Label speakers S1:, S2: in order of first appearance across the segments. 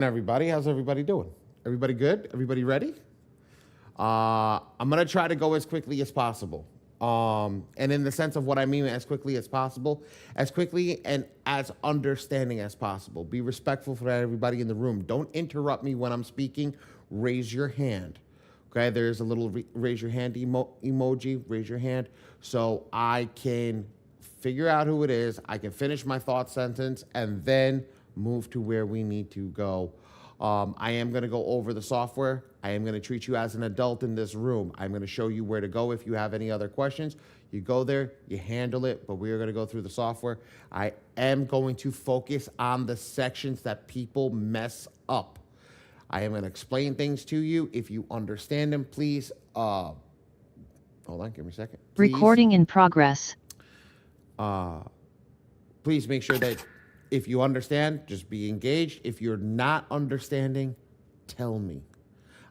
S1: Everybody, how's everybody doing? Everybody good? Everybody ready? I'm gonna try to go as quickly as possible. And in the sense of what I mean as quickly as quickly and as understanding as possible. Be respectful for everybody in the room. Don't interrupt me when I'm speaking. Raise your hand. Okay, there's a little raise your hand emoji. Raise your hand so I can figure out who it is. I can finish my thought sentence and then move to where we need to go. I am going to go over the software. I am going to treat you as an adult in this room. I'm going to show you where to go. If you have any other questions, you go there, you handle it, but we are going to go through the software. I am going to focus on the sections that people mess up. I am going to explain things to you. If you understand them, please, hold on, give me a second. Please,
S2: recording in progress.
S1: Please make sure that if you understand, just be engaged. If you're not understanding, tell me.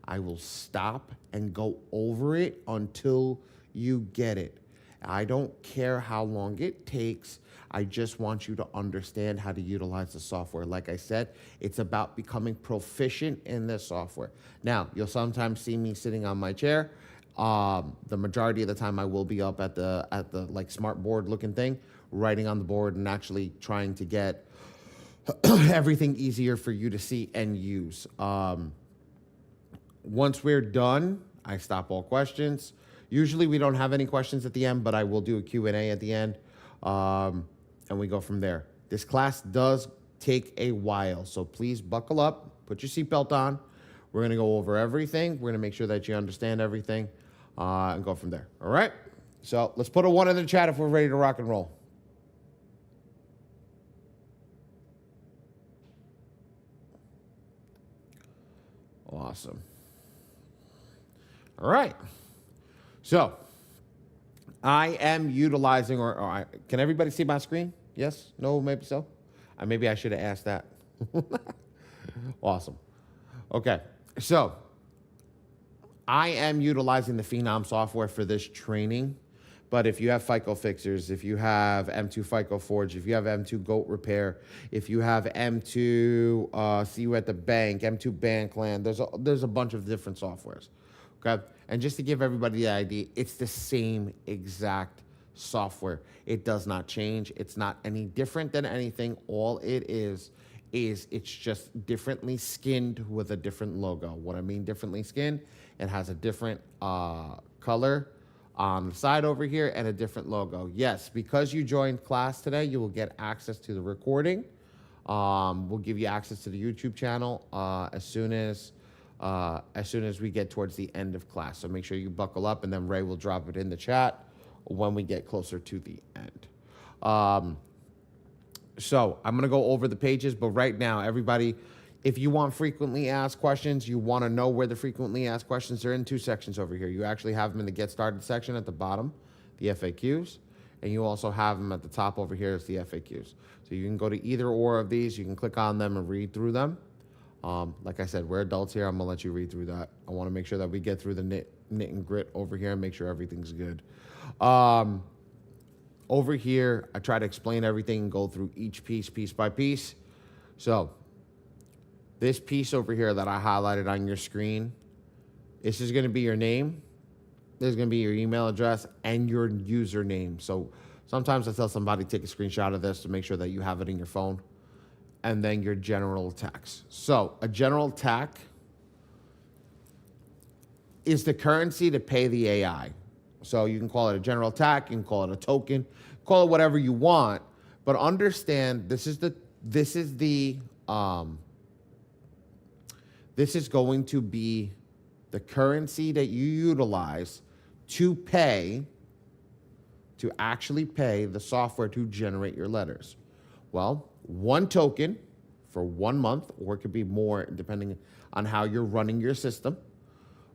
S1: I will stop and go over it until you get it. I don't care how long it takes. I just want you to understand how to utilize the software. Like I said, it's about becoming proficient in this software. Now, you'll sometimes see me sitting on my chair. The majority of the time I will be up at the like smart board looking thing, writing on the board and actually trying to get everything easier for you to see and use. Once we're done, I stop all questions. Usually we don't have any questions at the end, but I will do a Q&A at the end, and we go from there. This class does take a while, so please buckle up, put your seatbelt on. We're going to go over everything. We're going to make sure that you understand everything, and go from there. All right? So let's put a 1 in the chat if we're ready to rock and roll. Awesome. All right. So I am utilizing, can everybody see my screen? Yes? No? Maybe so? Maybe I should have asked that. Awesome. Okay. So I am utilizing the Phenom software for this training. But if you have FICO Fixers, if you have M2 FICO Forge, if you have M2 Goat Repair, if you have M2 See You at the Bank, M2 Bankland, there's a bunch of different softwares. Okay, and just to give everybody the idea, it's the same exact software. It does not change. It's not any different than anything. All it is it's just differently skinned with a different logo. What I mean differently skinned, it has a different color on the side over here and a different logo. Yes, because you joined class today, you will get access to the recording. We'll give you access to the YouTube channel as soon as we get towards the end of class. So make sure you buckle up, and then Ray will drop it in the chat when we get closer to the end. So I'm going to go over the pages, but right now, everybody, if you want frequently asked questions, you want to know where the frequently asked questions are in 2 sections over here. You actually have them in the Get Started section at the bottom, the FAQs, and you also have them at the top over here as the FAQs. So you can go to either or of these. You can click on them and read through them. Like I said, we're adults here. I'm going to let you read through that. I want to make sure that we get through the knit and grit over here and make sure everything's good. Over here, I try to explain everything and go through each piece by piece. So this piece over here that I highlighted on your screen, this is going to be your name. There's going to be your email address and your username. So sometimes I tell somebody, take a screenshot of this to make sure that you have it in your phone. And then your general tax. So a general tax is the currency to pay the AI. So you can call it a general tax, you can call it a token, call it whatever you want, but understand this is going to be the currency that you utilize to actually pay the software to generate your letters. Well, 1 token for 1 month, or it could be more depending on how you're running your system.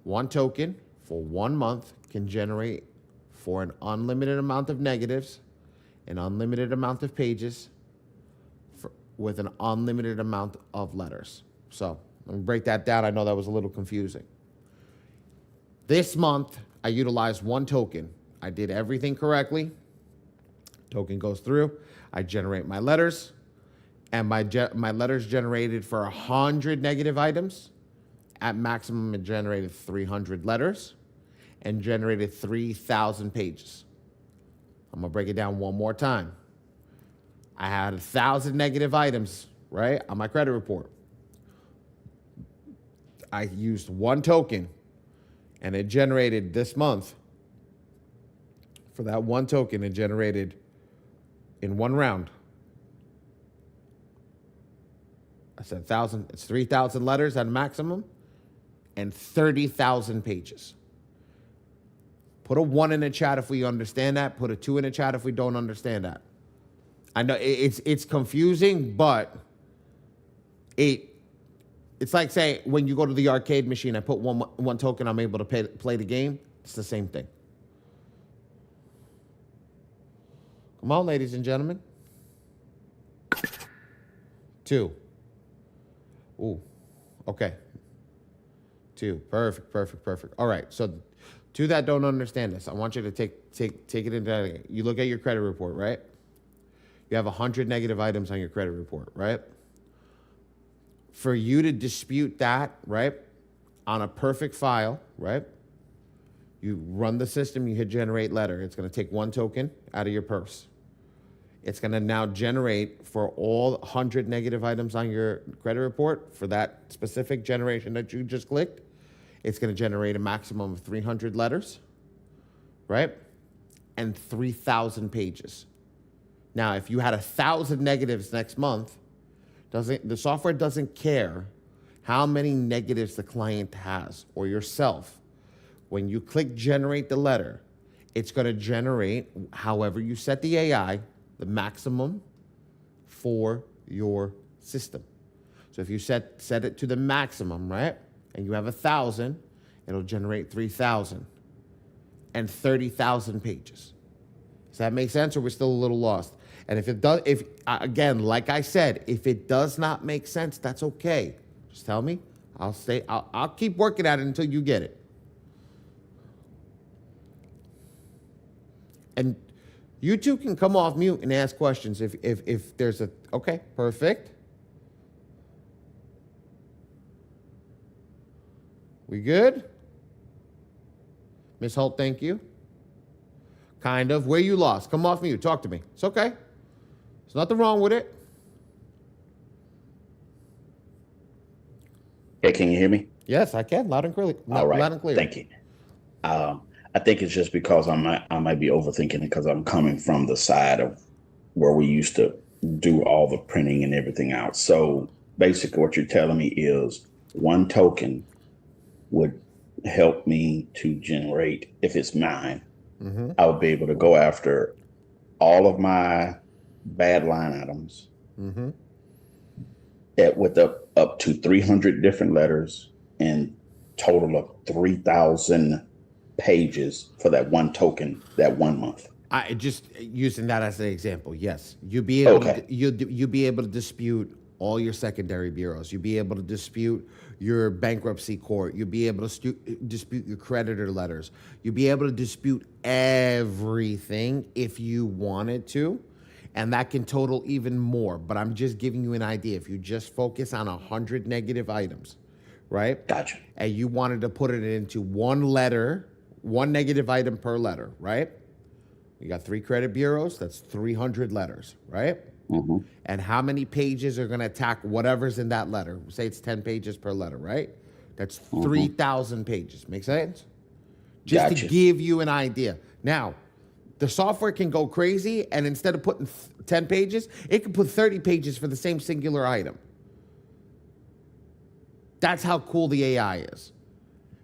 S1: 1 token for 1 month can generate for an unlimited amount of negatives, an unlimited amount of pages, with an unlimited amount of letters. So let me break that down. I know that was a little confusing. This month, I utilized 1 token. I did everything correctly. Token goes through. I generate my letters. and my letters generated for 100 negative items. At maximum, it generated 300 letters and generated 3,000 pages. I'm gonna break it down one more time. I had 1,000 negative items, right, on my credit report. I used one token, and it generated this month. For that one token, it generated in one round. I said 1,000. It's 3,000 letters at maximum, and 30,000 pages. Put a 1 in the chat if we understand that. Put a 2 in the chat if we don't understand that. I know it's confusing, but it's like, say, when you go to the arcade machine, I put one token, I'm able to play the game. It's the same thing. Come on, ladies and gentlemen. 2. Ooh, okay. 2, perfect. All right, so to that don't understand this, I want you to take it into, you look at your credit report, right? You have 100 negative items on your credit report, right? For you to dispute that, right, on a perfect file, right? You run the system, you hit generate letter. It's going to take one token out of your purse. It's going to now generate for all 100 negative items on your credit report for that specific generation that you just clicked. It's going to generate a maximum of 300 letters, right? And 3,000 pages. Now, if you had 1,000 negatives next month, the software doesn't care how many negatives the client has or yourself. When you click generate the letter, it's going to generate, however you set the AI, the maximum for your system. So if you set it to the maximum, right, and you have 1,000, it'll generate 3,000 and 30,000 pages. Does that make sense, or we're still a little lost? And if it does, again, like I said, if it does not make sense, that's okay. Just tell me. I'll keep working at it until you get it. And you two can come off mute and ask questions if there's a, okay, perfect. We good? Miss Holt, thank you. Kind of. Where you lost? Come off mute. Talk to me. It's okay. There's nothing wrong with it.
S2: Hey, can you hear me?
S1: Yes, I can. Loud and clear.
S2: All right.
S1: Loud and clear.
S2: Thank you. I think it's just because I might be overthinking it because I'm coming from the side of where we used to do all the printing and everything out. So basically what you're telling me is one token would help me to generate, if it's mine, I would be able to go after all of my bad line items with up to 300 different letters and total of 3,000 pages for that one token, that 1 month.
S1: I just using that as an example. Yes, you'd be able to, you'd be able to dispute all your secondary bureaus. You'd be able to dispute your bankruptcy court. You'd be able to dispute your creditor letters. You'd be able to dispute everything if you wanted to, and that can total even more. But I'm just giving you an idea. If you just focus on 100 negative items, right?
S2: Gotcha.
S1: And you wanted to put it into one letter, one negative item per letter, right? You got 3 credit bureaus, that's 300 letters, right? And how many pages are going to attack whatever's in that letter? Say it's 10 pages per letter, right? That's 3,000 pages. Make sense? Just to give you an idea. Now, the software can go crazy, and instead of putting 10 pages, it can put 30 pages for the same singular item. That's how cool the AI is.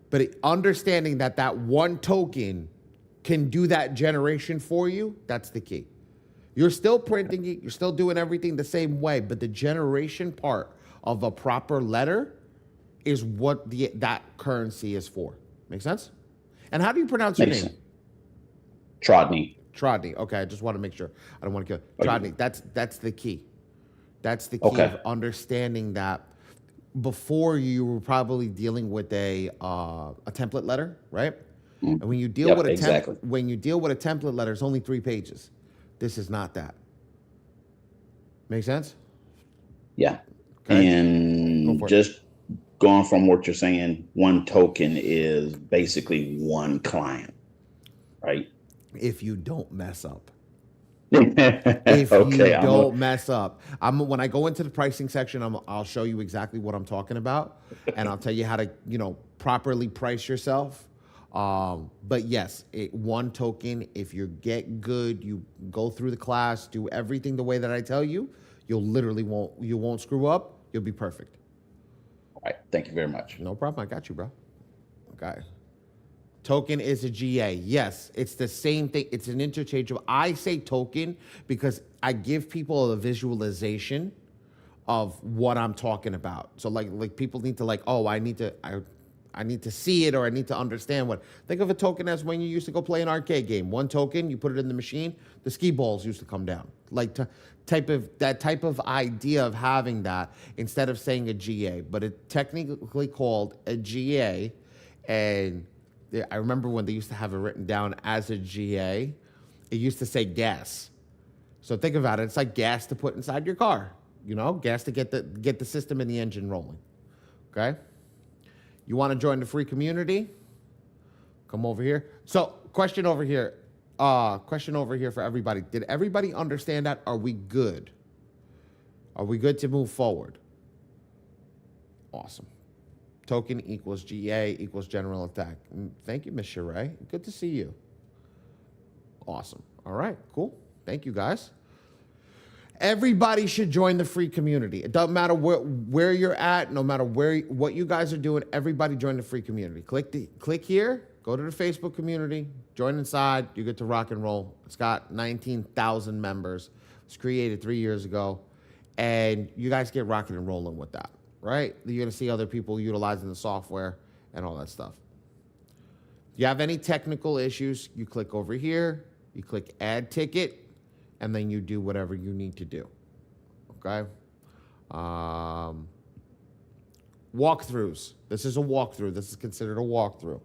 S1: But understanding that one token can do that generation for you, that's the key. You're still printing it, you're still doing everything the same way, but the generation part of a proper letter is what that currency is for. Make sense? And how do you pronounce your name?
S2: Trodney.
S1: Trodney. Okay, I just want to make sure. I don't want to kill Trodney. That's the key. That's the key of understanding that. Before, you were probably dealing with a template letter, right? And when you deal with when you deal with a template letter, it's only 3 pages. This is not that. Make sense?
S2: Yeah.
S1: Okay, go
S2: And
S1: for it.
S2: just going from what you're saying, one token is basically one client, right?
S1: If you don't mess up. If you
S2: Okay,
S1: don't mess up, when I go into the pricing section, I'll show you exactly what I'm talking about, and I'll tell you how to properly price yourself. But yes, one token. If you get good, you go through the class, do everything the way that I tell you, you won't screw up. You'll be perfect.
S2: All right. Thank you very much.
S1: No problem. I got you, bro. Okay. Token is a GA. Yes, it's the same thing. It's an interchangeable. I say token because I give people a visualization of what I'm talking about. So like people need to I need to see it or I need to understand what. Think of a token as when you used to go play an arcade game. One token, you put it in the machine, the skee balls used to come down. Type of idea of having that instead of saying a GA, but it's technically called a GA, and I remember when they used to have it written down as a GA, it used to say gas. So think about it. It's like gas to put inside your car. Gas to get the system and the engine rolling. Okay? You want to join the free community? Come over here. So, question over here. Question over here for everybody. Did everybody understand that? Are we good? Are we good to move forward? Awesome. Token equals GA equals general attack. Thank you, Miss Sheree. Good to see you. Awesome. All right, cool. Thank you, guys. Everybody should join the free community. It doesn't matter where you're at, no matter what you guys are doing. Everybody join the free community. Click here. Go to the Facebook community. Join inside. You get to rock and roll. It's got 19,000 members. It was created 3 years ago, and you guys get rocking and rolling with that. Right? You're gonna see other people utilizing the software and all that stuff. If you have any technical issues, you click over here. You click Add Ticket, and then you do whatever you need to do. Okay? Walkthroughs. This is a walkthrough. This is considered a walkthrough.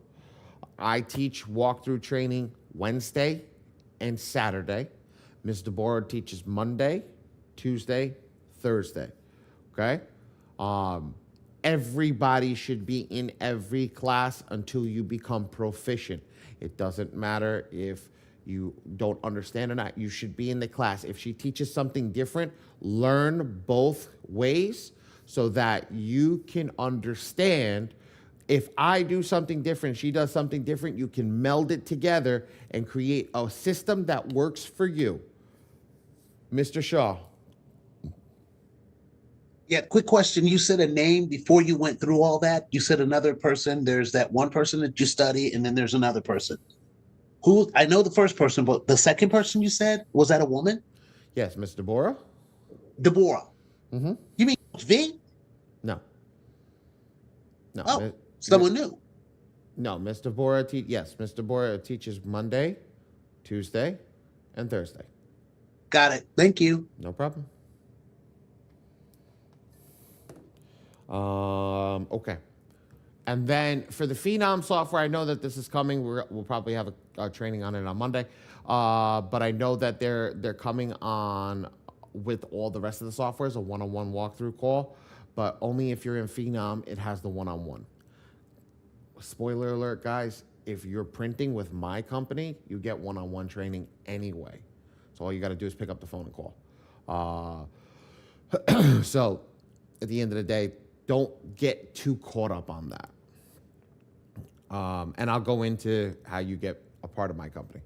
S1: I teach walkthrough training Wednesday and Saturday. Ms. Deborah teaches Monday, Tuesday, Thursday. Okay? Everybody should be in every class until you become proficient. It doesn't matter if you don't understand or not. You should be in the class. If she teaches something different, learn both ways so that you can understand. If I do something different, she does something different, you can meld it together and create a system that works for you. Mr. Shaw.
S3: Yeah, quick question. You said a name before you went through all that. You said another person. There's that one person that you study, and then there's another person. Who I know the first person, but the second person you said, was that a woman?
S1: Yes, Miss Deborah?
S3: Deborah.
S1: Mm-hmm.
S3: You mean Coach V?
S1: No. No.
S3: Oh, someone new.
S1: No, Miss Deborah, yes, Miss Deborah teaches Monday, Tuesday, and Thursday.
S3: Got it. Thank you.
S1: No problem. Okay. And then for the Phenom software, I know that this is coming. We'll probably have a training on it on Monday. But I know that they're coming on with all the rest of the softwares, a one-on-one walkthrough call. But only if you're in Phenom, it has the one-on-one. Spoiler alert, guys. If you're printing with my company, you get one-on-one training anyway. So all you got to do is pick up the phone and call. So at the end of the day, don't get too caught up on that. And I'll go into how you get a part of my company.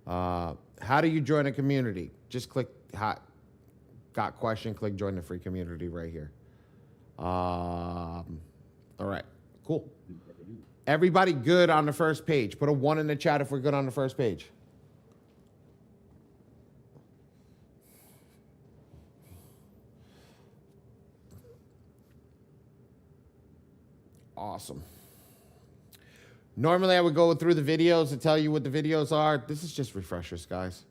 S1: How do you join a community? Just click got question, click join the free community right here. All right, cool. Everybody good on the first page? Put a 1 in the chat if we're good on the first page. Awesome. Normally I would go through the videos to tell you what the videos are. This is just refreshers, guys.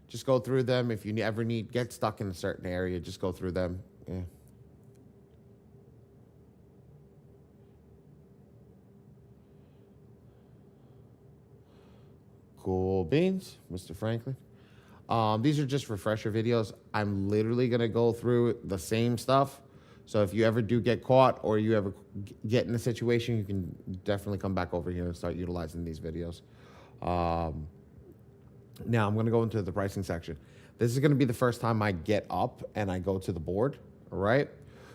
S1: Just go through them. If you ever get stuck in a certain area, just go through them. Yeah. Cool beans, Mr. Franklin. These are just refresher videos. I'm literally going to go through the same stuff So if you ever do get caught or you ever get in a situation, you can definitely come back over here and start utilizing these videos. Now I'm going to go into the pricing section. This is going to be the first time I get up and I go to the board, all right?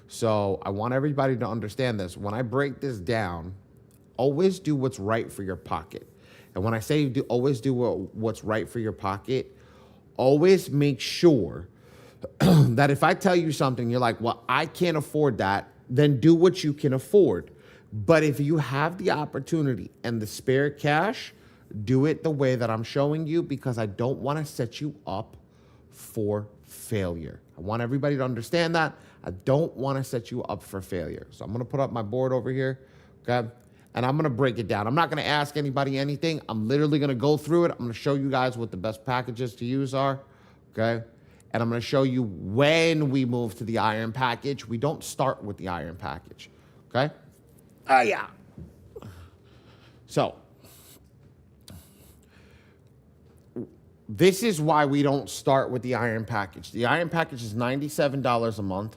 S1: So I want everybody to understand this. When I break this down, always do what's right for your pocket. And when I say always do what's right for your pocket, always make sure that if I tell you something, you're like, well, I can't afford that, then do what you can afford. But if you have the opportunity and the spare cash, do it the way that I'm showing you, because I don't want to set you up for failure. I want everybody to understand that. I don't want to set you up for failure. So I'm going to put up my board over here, okay? And I'm going to break it down. I'm not going to ask anybody anything. I'm literally going to go through it. I'm going to show you guys what the best packages to use are, okay? And I'm going to show you when we move to the iron package. We don't start with the iron package, okay? Oh, yeah. So this is why we don't start with the iron package. The iron package is $97 a month.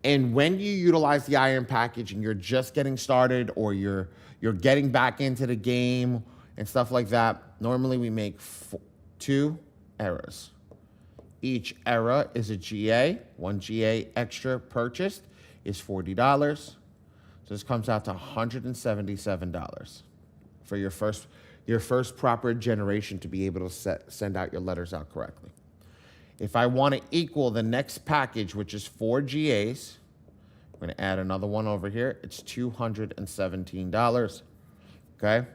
S1: And when you utilize the iron package and you're just getting started, or you're getting back into the game and stuff like that, normally we make 2 eras. Each era is a GA. 1 GA extra purchased is $40. So this comes out to $177 for your first proper generation to be able to send out your letters out correctly. If I want to equal the next package, which is 4 GAs, I'm going to add another one over here. It's $217, okay?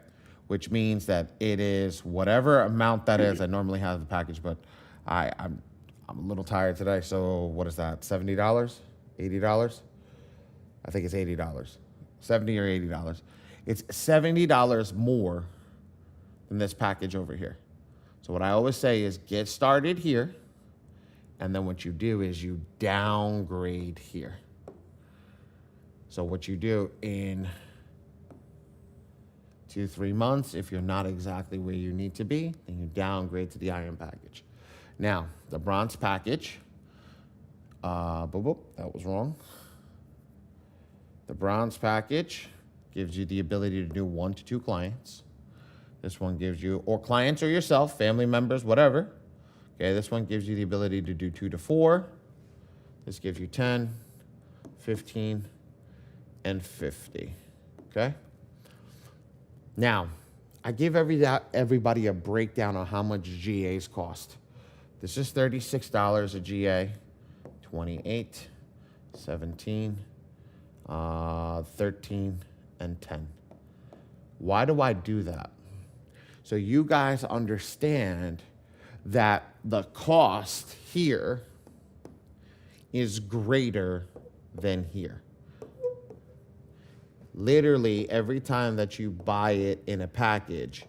S1: Which means that it is whatever amount that is. I normally have the package, but I'm a little tired today. So what is that, $70? $80? I think it's $80. $70 or $80. It's $70 more than this package over here. So what I always say is get started here, and then what you do is you downgrade here. So what you do in 2-3 months, if you're not exactly where you need to be, then you downgrade to the iron package. Now, the bronze package, that was wrong. The bronze package gives you the ability to do 1 to 2 clients. This one gives you, or clients or yourself, family members, whatever. Okay, this one gives you the ability to do 2 to 4. This gives you 10, 15, and 50. Okay? Now, I give everybody a breakdown on how much GAs cost. This is $36 a GA, 28, 17, 13, and 10. Why do I do that? So you guys understand that the cost here is greater than here. Literally, every time that you buy it in a package,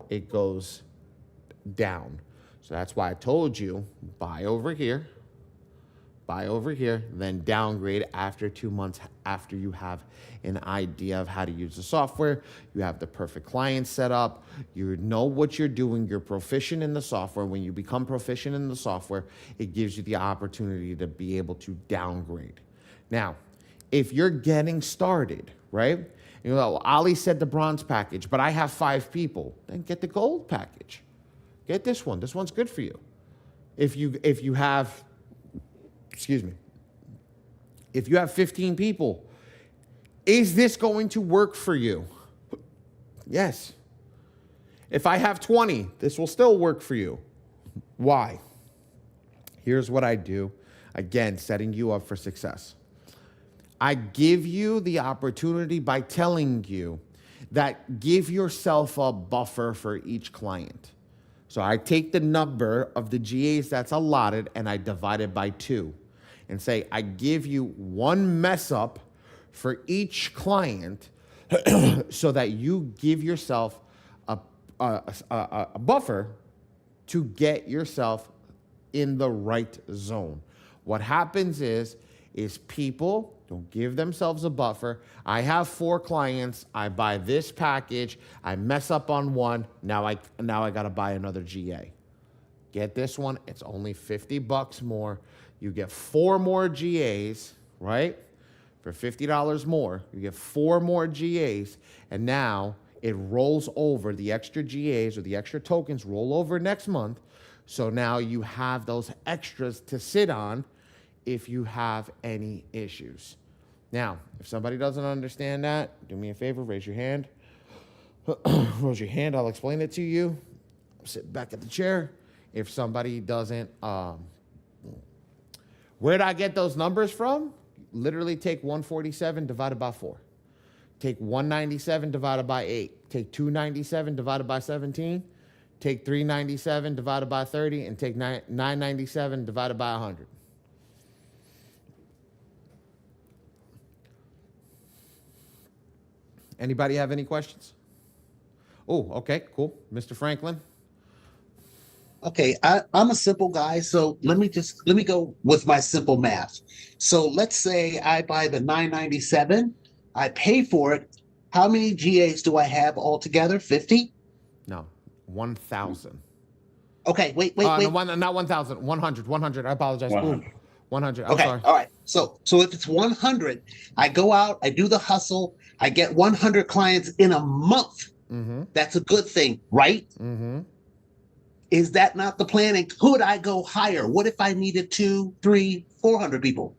S1: it goes down. So that's why I told you, buy over here, then downgrade after 2 months, after you have an idea of how to use the software, you have the perfect client set up, you know what you're doing, you're proficient in the software. When you become proficient in the software, it gives you the opportunity to be able to downgrade. Now, if you're getting started, right? You know, Ali said the bronze package, but I have 5 people, then get the gold package. Get this one. This one's good for you. If you have, if you have 15 people, is this going to work for you? Yes. If I have 20, this will still work for you. Why? Here's what I do. Again, setting you up for success. I give you the opportunity by telling you that give yourself a buffer for each client. So I take the number of the GAs that's allotted and I divide it by 2 and say, I give you 1 mess up for each client so that you give yourself a buffer to get yourself in the right zone. What happens is people don't give themselves a buffer. I have 4 clients. I buy this package. I mess up on 1. Now I got to buy another GA. Get this one. It's only $50 more. You get 4 more GAs, right? For $50 more, you get 4 more GAs, and now it rolls over. The extra GAs or the extra tokens roll over next month. So now you have those extras to sit on if you have any issues. Now, if somebody doesn't understand that, do me a favor, raise your hand. Raise your hand, I'll explain it to you. Sit back at the chair. If somebody doesn't, where'd I get those numbers from? Literally take 147 divided by 4. Take 197 divided by 8. Take 297 divided by 17. Take 397 divided by 30. And take 997 divided by 100. Anybody have any questions? Oh, okay, cool. Mr. Franklin.
S3: Okay, I'm a simple guy, so let me go with my simple math. So let's say I buy the 997, I pay for it. How many GAs do I have altogether? 50?
S1: No, 1,000.
S3: Okay, wait.
S1: No, not 1,000. 100. I apologize.
S2: 100.
S1: Ooh, 100. I'm
S3: Okay,
S1: sorry.
S3: all right. So if it's 100, I go out, I do the hustle, I get 100 clients in a month.
S1: Mm-hmm.
S3: That's a good thing, right?
S1: Mm-hmm.
S3: Is that not the plan? And could I go higher? What if I needed 200, 300, 400 people?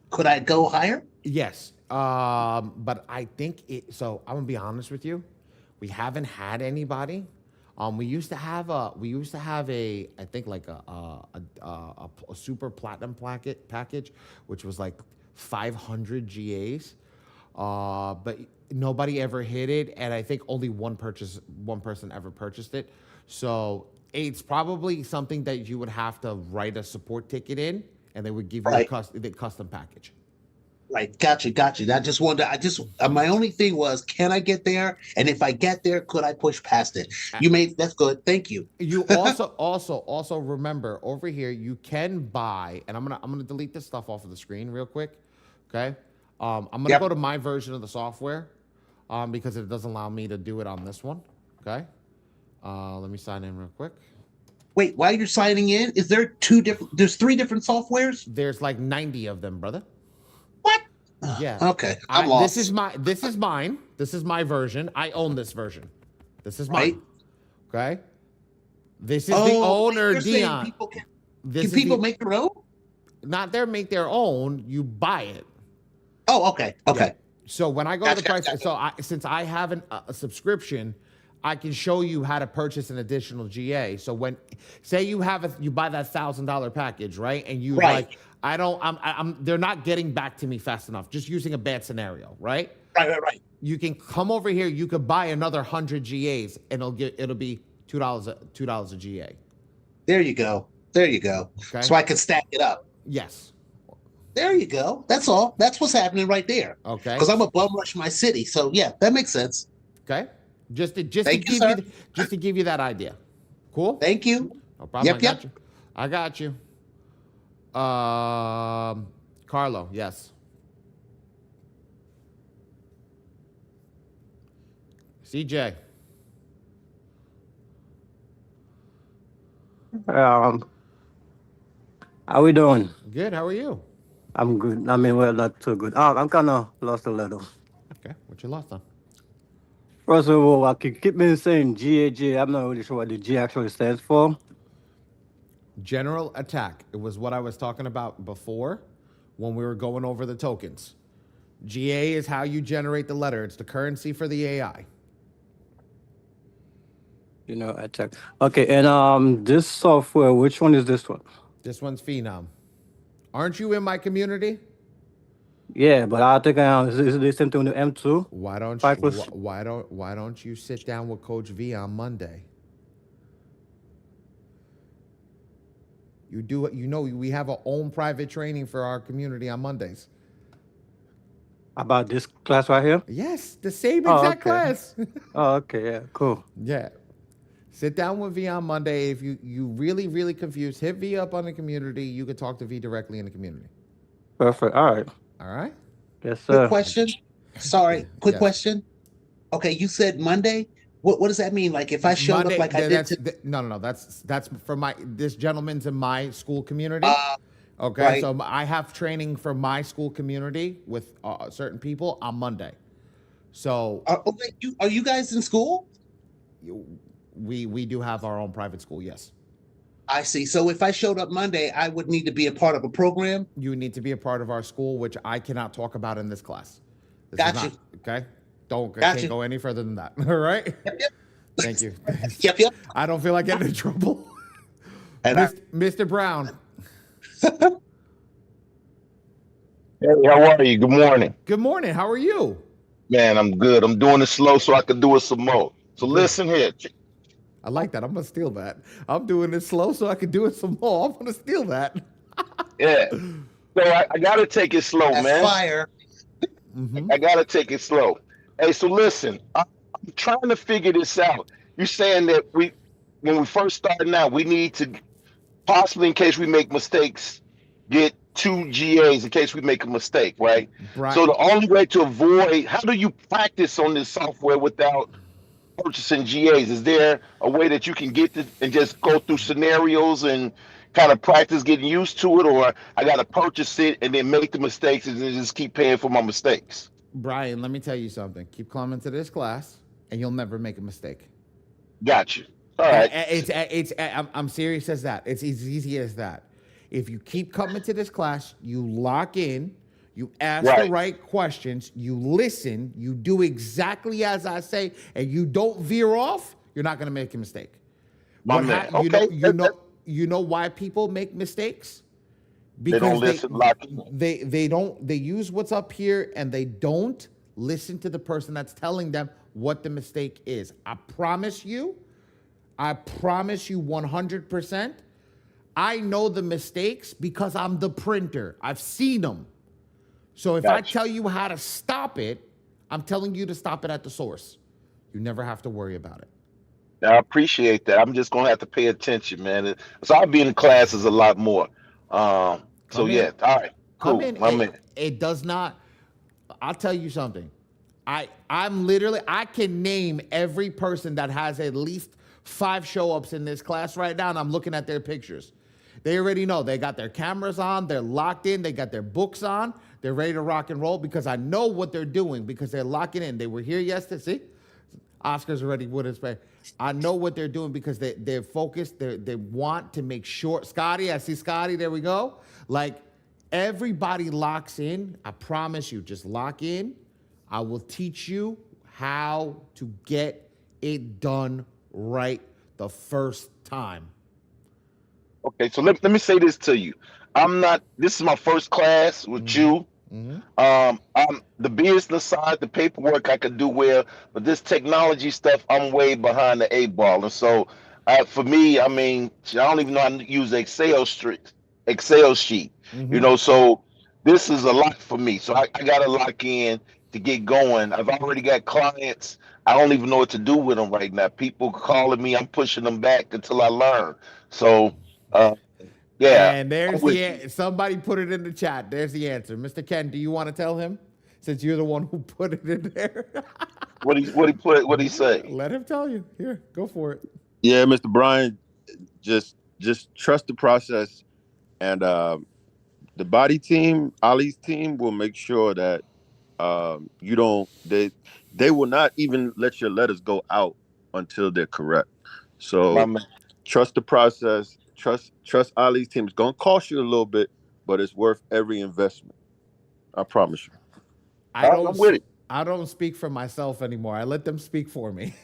S3: Could I go higher?
S1: Yes. But I think so I'm gonna be honest with you. We haven't had anybody. We used to have a I think like a super platinum package, which was like 500 GAs. But nobody ever hit it, and I think only one person ever purchased it. So it's probably something that you would have to write a support ticket in, and they would give you the custom package.
S3: Right, gotcha. My only thing was, can I get there? And if I get there, could I push past it? That's good. Thank you.
S1: You also remember over here, you can buy, and I'm gonna delete this stuff off of the screen real quick. Okay. I'm gonna go to my version of the software, because it doesn't allow me to do it on this one. Okay. Let me sign in real quick.
S3: Wait, while you're signing in, is there there's 3 different softwares?
S1: There's like 90 of them, brother.
S3: What?
S1: Yeah.
S3: Okay. I'm lost.
S1: This is mine. This is my version. I own this version. This is mine. Right. Okay. This is the owner, Dion.
S3: Can people make their own?
S1: Not make their own. You buy it.
S3: Oh, okay. Okay.
S1: Yeah. So when I go to the price, since I have a subscription, I can show you how to purchase an additional GA. So when, say you buy that $1,000 package, right? And you like, they're not getting back to me fast enough. Just using a bad scenario, right?
S3: Right.
S1: You can come over here. You could buy another 100 GAs, and it'll be $2 a GA.
S3: There you go. Okay. So I can stack it up.
S1: Yes.
S3: There you go. That's all. That's what's happening right there.
S1: Okay.
S3: Because I'm a bum rush my city. So yeah, that makes sense.
S1: Okay. Just to give you that idea. Cool.
S3: Thank you.
S1: No problem. I got you. Carlo, yes. CJ.
S4: How we doing?
S1: Good. How are you?
S4: I'm good. I mean, well, not too good. I'm kind of lost a little.
S1: Okay. What you lost on?
S4: First of all, I keep saying GAG. I'm not really sure what the G actually stands for.
S1: General attack. It was what I was talking about before when we were going over the tokens. GA is how you generate the letter. It's the currency for the AI.
S4: Attack. Okay, and this software, which one is this one?
S1: This one's Phenom. Aren't you in my community?
S4: Yeah, but I think is the same thing with the M2.
S1: Why don't you sit down with Coach V on Monday? You do it. We have our own private training for our community on Mondays.
S4: About this class right here?
S1: Yes, the same exact class.
S4: Oh, okay, yeah, cool.
S1: Yeah. Sit down with V on Monday. If you really, really confused, hit V up on the community. You could talk to V directly in the community.
S4: Perfect. All right.
S1: All right.
S4: Yes, sir.
S3: Quick question. Sorry. Quick question. Okay, you said Monday. What does that mean? Like if I showed
S1: Monday,
S3: up like I did
S1: no. That's for this gentleman's in my school community. Okay,
S3: Right.
S1: so I have training for my school community with certain people on Monday. So
S3: Wait, are you guys in school?
S1: we do have our own private school. Yes,
S3: I see. So if I showed up Monday, I would need to be a part of a program.
S1: you need to be a part of our school, which I cannot talk about in this class. This is
S3: Got
S1: not
S3: you.
S1: okay. I
S3: Got
S1: can't
S3: you.
S1: go any further than that. All right.
S3: Yep, yep.
S1: Thank you.
S3: Yep, yep.
S1: I don't feel like getting in trouble.
S3: And I,
S1: Mr. Brown,
S5: Hey, how are you? Good morning.
S1: good morning. How are you?
S5: Man, I'm good. I'm doing it slow so I can do it some more. So listen here.
S1: I like that. I'm gonna steal that. I'm doing it slow so I can do it some more. I'm gonna steal that.
S5: Yeah. So I gotta take it slow,
S3: that's
S5: man.
S3: fire.
S5: I gotta take it slow. Hey, so listen, I'm trying to figure this out. You're saying that when we first starting out, we need to possibly, in case we make mistakes, get 2 GAs in case we make a mistake, right? So the only way to avoid, how do you practice on this software without purchasing GAs? Is there a way that you can get this and just go through scenarios and kind of practice getting used to it, or I got to purchase it and then make the mistakes and then just keep paying for my mistakes?
S1: Brian, let me tell you something. Keep coming to this class, and you'll never make a mistake.
S5: Got you. All right.
S1: I'm serious as that. It's as easy as that. If you keep coming to this class, you lock in, you ask the
S5: Right.
S1: right questions, you listen, you do exactly as I say, and you don't veer off, you're not going to make a mistake.
S5: My man. Okay.
S1: You know why people make mistakes?
S5: They don't listen, lock in.
S1: They use what's up here and they don't listen to the person that's telling them what the mistake is. I promise you 100%. I know the mistakes because I'm the printer. I've seen them. So if I
S5: Gotcha.
S1: tell you how to stop it, I'm telling you to stop it at the source. You never have to worry about it.
S5: I appreciate that. I'm just gonna have to pay attention, man. So I'll be in classes a lot more. So
S1: Come
S5: yeah,
S1: in.
S5: all right,
S1: Come
S5: cool.
S1: in.
S5: My man.
S1: It does not. I'll tell you something. I'm literally, I can name every person that has at least 5 show-ups in this class right now, and I'm looking at their pictures. They already know. They got their cameras on. They're locked in. They got their books on. They're ready to rock and roll because I know what they're doing because they're locking in. They were here yesterday. See? Oscar's already with his face. I know what they're doing because they're focused. They want to make sure. Scotty, I see Scotty. There we go. Like, everybody locks in. I promise you, just lock in. I will teach you how to get it done right the first time.
S5: Okay, so let me say this to you. This is my first class with you. I'm the business side, the paperwork I could do well, but this technology stuff, I'm way behind the 8 ball. And so for me, I mean, I don't even know how to use Excel sheet, so this is a lot for me. So I got to lock in to get going. I've already got clients. I don't even know what to do with them right now. People calling me, I'm pushing them back until I learn. So, yeah,
S1: And
S5: I'm with you.
S1: somebody put it in the chat. There's the answer. Mr. Ken, do you want to tell him? Since you're the one who put it in there.
S5: What he say?
S1: Let him tell you. Here, go for it.
S6: Yeah, Mr. Brian, just trust the process, and the Body team, Ali's team, will make sure that you don't. They will not even let your letters go out until they're correct.
S5: My
S6: So
S5: man.
S6: trust the process. Trust Ali's team. It's gonna cost you a little bit, but it's worth every investment. I promise you.
S5: I'm with it.
S1: I don't speak for myself anymore. I let them speak for me.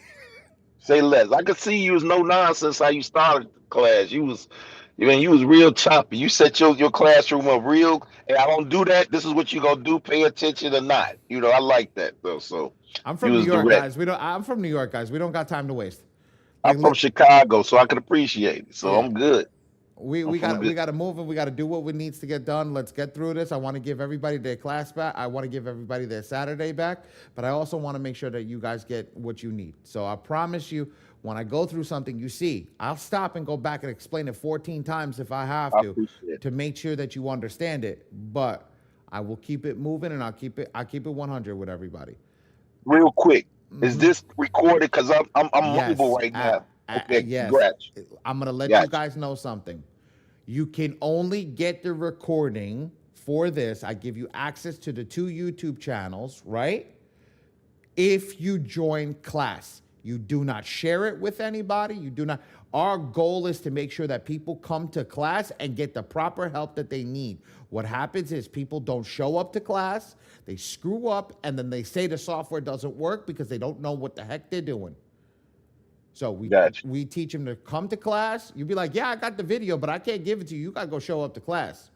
S5: Say less. I could see you was no nonsense how you started the class. You was real choppy. You set your classroom up real. Hey, I don't do that. This is what you gonna do. Pay attention or not. I like that though. So
S1: I'm
S5: you
S1: from New
S5: was
S1: York,
S5: direct.
S1: guys. I'm from New York, guys. We don't got time to waste.
S5: I'm from Chicago, so I can appreciate it. So
S1: Yeah.
S5: I'm good.
S1: We got to move and we got to do what we needs to get done. Let's get through this. I want to give everybody their class back. I want to give everybody their Saturday back, but I also want to make sure that you guys get what you need. So I promise you, when I go through something, you see, I'll stop and go back and explain it 14 times if I have
S5: I
S1: to
S5: appreciate it.
S1: make sure that you understand it. But I will keep it moving and I'll keep it 100 with everybody.
S5: Real quick, is this recorded? Because I'm
S1: Yes,
S5: mobile right now. Okay,
S1: yes.
S5: congrats.
S1: I'm gonna let you
S5: Gotcha.
S1: guys know something. You can only get the recording for this. I give you access to the 2 YouTube channels, right? If you join class. You do not share it with anybody. You do not. Our goal is to make sure that people come to class and get the proper help that they need. What happens is people don't show up to class, they screw up, and then they say the software doesn't work because they don't know what the heck they're doing. So
S5: Gotcha.
S1: we teach them to come to class. You'd be like, yeah, I got the video, but I can't give it to you. You got to go show up to class.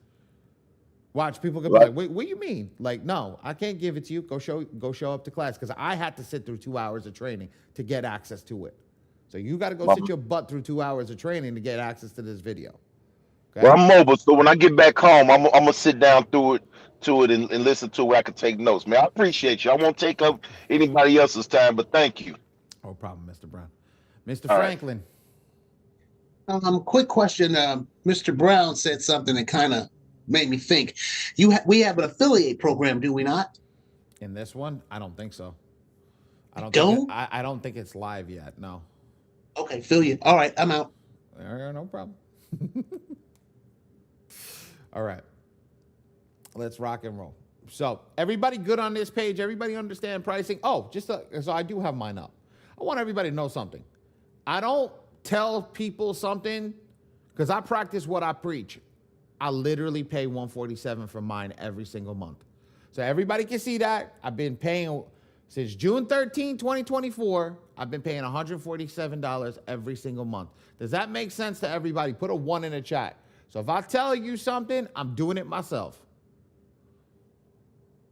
S1: Watch, people could be
S5: Right.
S1: like, wait, what do you mean? Like, no, I can't give it to you. Go show up to class, because I had to sit through 2 hours of training to get access to it. So you got to go sit your butt through 2 hours of training to get access to this video. Okay?
S5: Well, I'm mobile, so when I get back home, I'm gonna sit down through it and listen to it where I can take notes. Man, I appreciate you. I won't take up anybody else's time, but thank you.
S1: No problem, Mr. Brown. Mr.
S5: All right.
S1: Franklin.
S3: Quick question. Mr. Brown said something that kind of made me think. We have an affiliate program, do we not?
S1: In this one, I don't think so. I don't think it's live yet. No.
S3: Okay, feel you. All right, I'm out.
S1: No problem. All right. Let's rock and roll. So everybody good on this page? Everybody understand pricing? Oh, so I do have mine up. I want everybody to know something. I don't tell people something because I practice what I preach. I literally pay $147 for mine every single month. So everybody can see that. I've been paying since June 13, 2024. I've been paying $147 every single month. Does that make sense to everybody? Put a 1 in the chat. So if I tell you something, I'm doing it myself.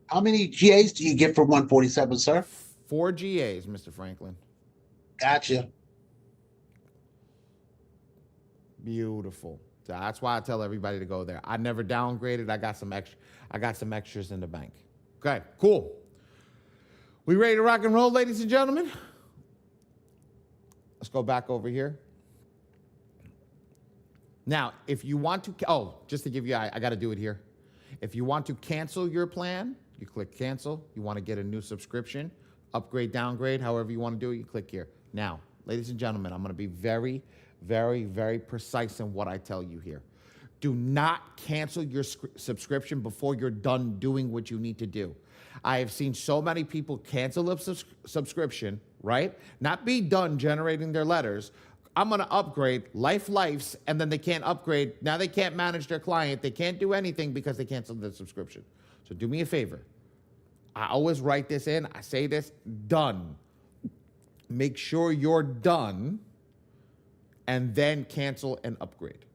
S3: How many GAs do you get for 147, sir?
S1: 4 GAs, Mr. Franklin.
S3: Gotcha.
S1: Beautiful. So that's why I tell everybody to go there. I never downgraded. I got some extras in the bank. Okay, cool. We ready to rock and roll, ladies and gentlemen? Let's go back over here. Now, if you want to, just to give you, I got to do it here. If you want to cancel your plan, you click cancel. You want to get a new subscription, upgrade, downgrade, however you want to do it, you click here. Now, ladies and gentlemen, I'm going to be very, very, very precise in what I tell you here. Do not cancel your subscription before you're done doing what you need to do. I have seen so many people cancel a subscription, right? Not be done generating their letters. I'm going to upgrade, lives, and then they can't upgrade. Now they can't manage their client. They can't do anything because they canceled the subscription. So do me a favor. I always write this in. I say this, done. Make sure you're done, and then cancel and upgrade.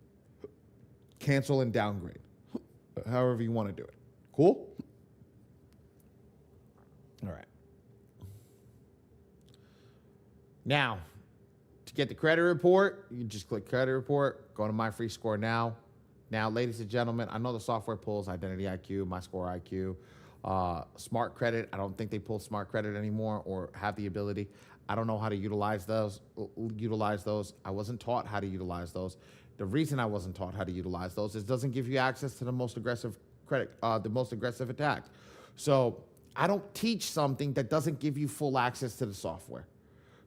S1: Cancel and downgrade. However you want to do it. Cool? All right. Now, to get the credit report, you just click credit report, go to My Free Score now. Now, ladies and gentlemen, I know the software pulls Identity IQ, My Score IQ, Smart Credit. I don't think they pull Smart Credit anymore or have the ability. I don't know how to utilize those. I wasn't taught how to utilize those. The reason I wasn't taught how to utilize those is it doesn't give you access to the most aggressive credit, the most aggressive attack. So I don't teach something that doesn't give you full access to the software.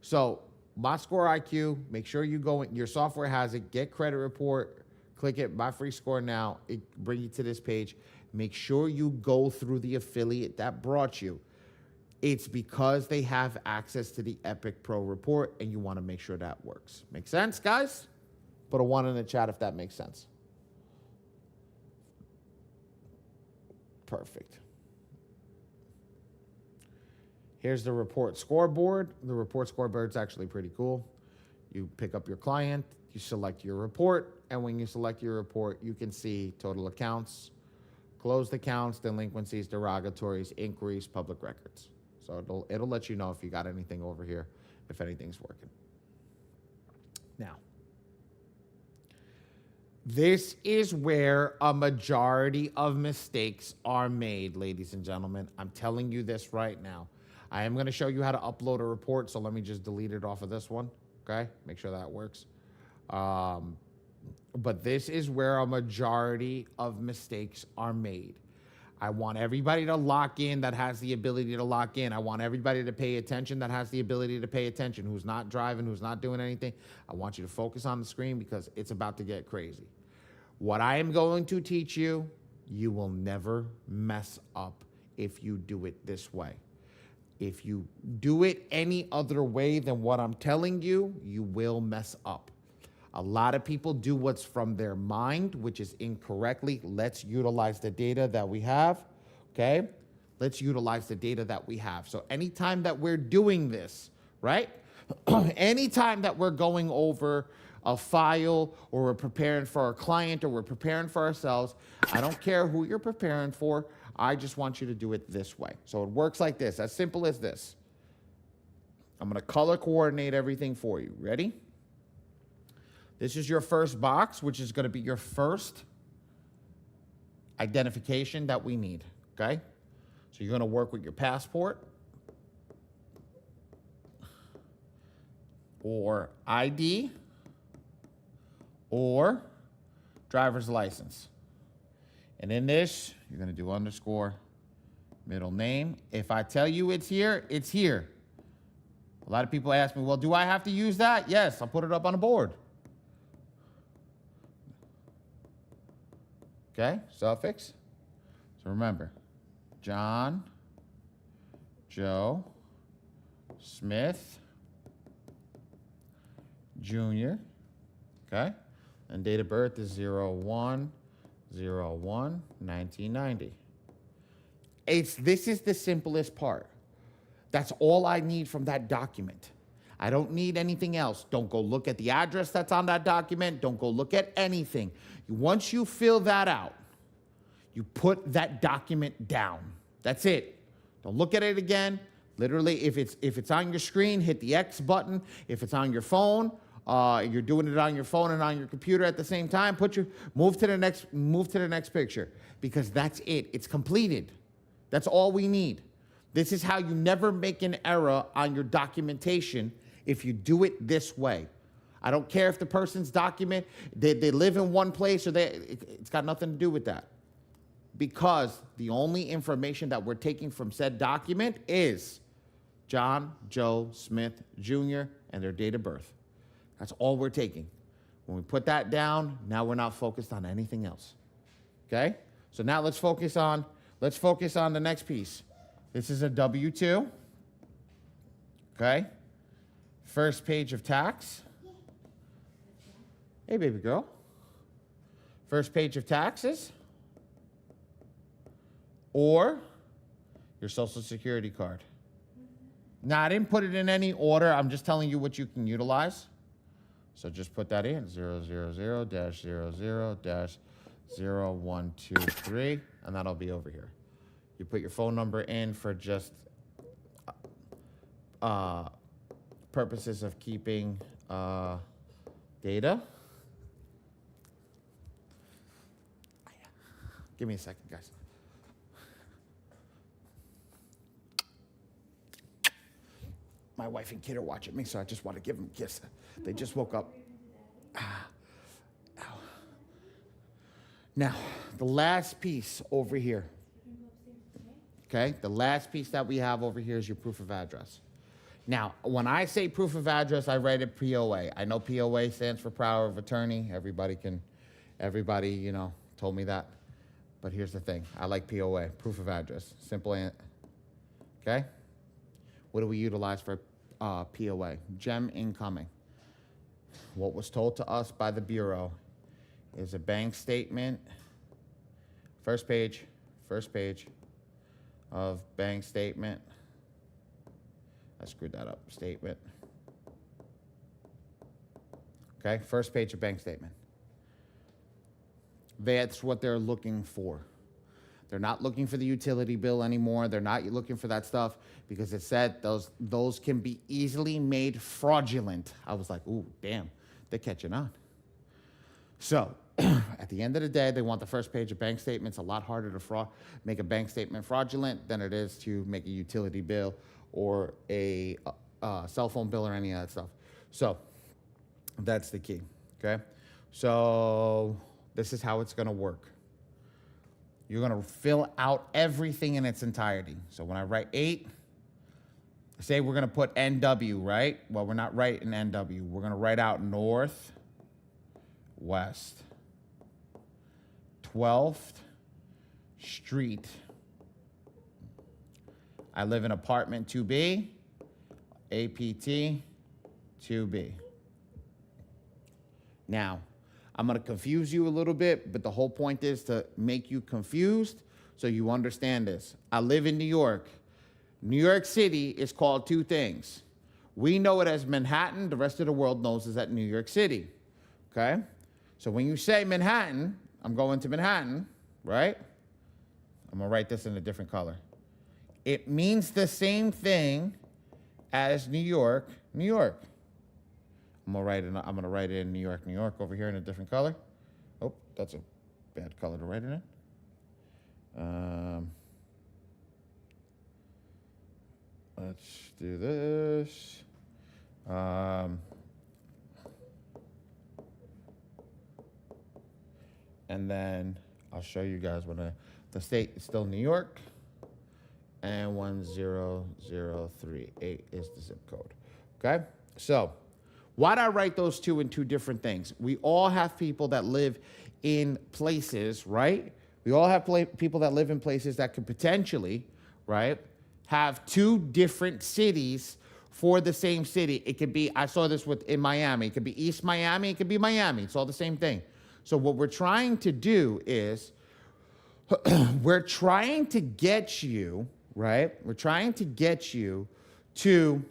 S1: So My Score IQ, make sure you go in, your software has it, get credit report, click it, My Free Score now, it bring you to this page. Make sure you go through the affiliate that brought you. It's because they have access to the Epic Pro report, and you want to make sure that works. Make sense, guys? Put a 1 in the chat if that makes sense. Perfect. Here's the report scoreboard. The report scoreboard's actually pretty cool. You pick up your client, you select your report, and when you select your report, you can see total accounts, closed accounts, delinquencies, derogatories, inquiries, public records. So it'll let you know if you got anything over here, if anything's working. Now, this is where a majority of mistakes are made, ladies and gentlemen. I'm telling you this right now. I am going to show you how to upload a report, so let me just delete it off of this one, okay? Make sure that works. But this is where a majority of mistakes are made. I want everybody to lock in that has the ability to lock in. I want everybody to pay attention that has the ability to pay attention, who's not driving, who's not doing anything. I want you to focus on the screen because it's about to get crazy. What I am going to teach you, you will never mess up if you do it this way. If you do it any other way than what I'm telling you, you will mess up. A lot of people do what's from their mind, which is incorrectly. Let's utilize the data that we have, okay? Let's utilize the data that we have. So anytime that we're doing this, right? Anytime that we're going over a file or we're preparing for our client or we're preparing for ourselves, I don't care who you're preparing for. I just want you to do it this way. So it works like this, as simple as this. I'm going to color coordinate everything for you. Ready? This is your first box, which is going to be your first identification that we need, okay? So you're going to work with your passport or ID or driver's license. And in this, you're going to do underscore middle name. If I tell you it's here, it's here. A lot of people ask me, well, do I have to use that? Yes, I'll put it up on the board. Okay, suffix. So remember, John, Joe, Smith, Jr., okay? And date of birth is 01/01/1990. This is the simplest part. That's all I need from that document. I don't need anything else. Don't go look at the address that's on that document. Don't go look at anything. Once you fill that out, you put that document down. That's it. Don't look at it again. Literally, if it's on your screen, hit the X button. If it's on your phone, you're doing it on your phone and on your computer at the same time, move to the next picture, because that's it. It's completed. That's all we need. This is how you never make an error on your documentation if you do it this way. I don't care if the person's document, they live in one place or it's got nothing to do with that. Because the only information that we're taking from said document is John, Joe, Smith, Jr., and their date of birth. That's all we're taking. When we put that down, now we're not focused on anything else. Okay? So now let's focus on the next piece. This is a W-2. Okay? First page of tax. Hey, baby girl. First page of taxes. Or your social security card. Now, I didn't put it in any order. I'm just telling you what you can utilize. So just put that in, 000-00-0123, and that'll be over here. You put your phone number in for just purposes of keeping data. Give me a second, guys. My wife and kid are watching me, so I just want to give them a kiss. They just woke up. Ow. Now, the last piece over here. Okay, the last piece that we have over here is your proof of address. Now, when I say proof of address, I write it POA. I know POA stands for power of attorney. Everybody, told me that. But here's the thing. I like POA, proof of address. Simple, okay? What do we utilize for POA? Gem incoming. What was told to us by the Bureau is a bank statement. First page of bank statement. I screwed that up. Statement. Okay, first page of bank statement. That's what they're looking for. They're not looking for the utility bill anymore. They're not looking for that stuff because it said those can be easily made fraudulent. I was like, ooh, damn, they're catching on. So at the end of the day, they want the first page of bank statements. A lot harder to make a bank statement fraudulent than it is to make a utility bill or a cell phone bill or any of that stuff. So that's the key, okay? So this is how it's gonna work. You're gonna fill out everything in its entirety. So when I write 8, say we're gonna put NW, right? Well, we're not writing NW. We're gonna write out north, west, 12th Street. I live in apartment 2B, APT 2B. Now, I'm going to confuse you a little bit, but the whole point is to make you confused so you understand this. I live in New York. New York City is called two things. We know it as Manhattan. The rest of the world knows it as New York City. Okay? So when you say Manhattan, I'm going to Manhattan, right? I'm going to write this in a different color. It means the same thing as New York, New York. I'm gonna write it in New York, New York over here in a different color. Oh, that's a bad color to write it in. Let's do this. And then I'll show you guys when the state is still New York. And 10038 is the zip code. Okay? So, why'd I write those two in two different things? We all have people that live in places, right? We all have people that live in places that could potentially, right, have two different cities for the same city. It could be, I saw this in Miami. It could be East Miami. It could be Miami. It's all the same thing. So what we're trying to do is we're trying to get you, right? We're trying to get you to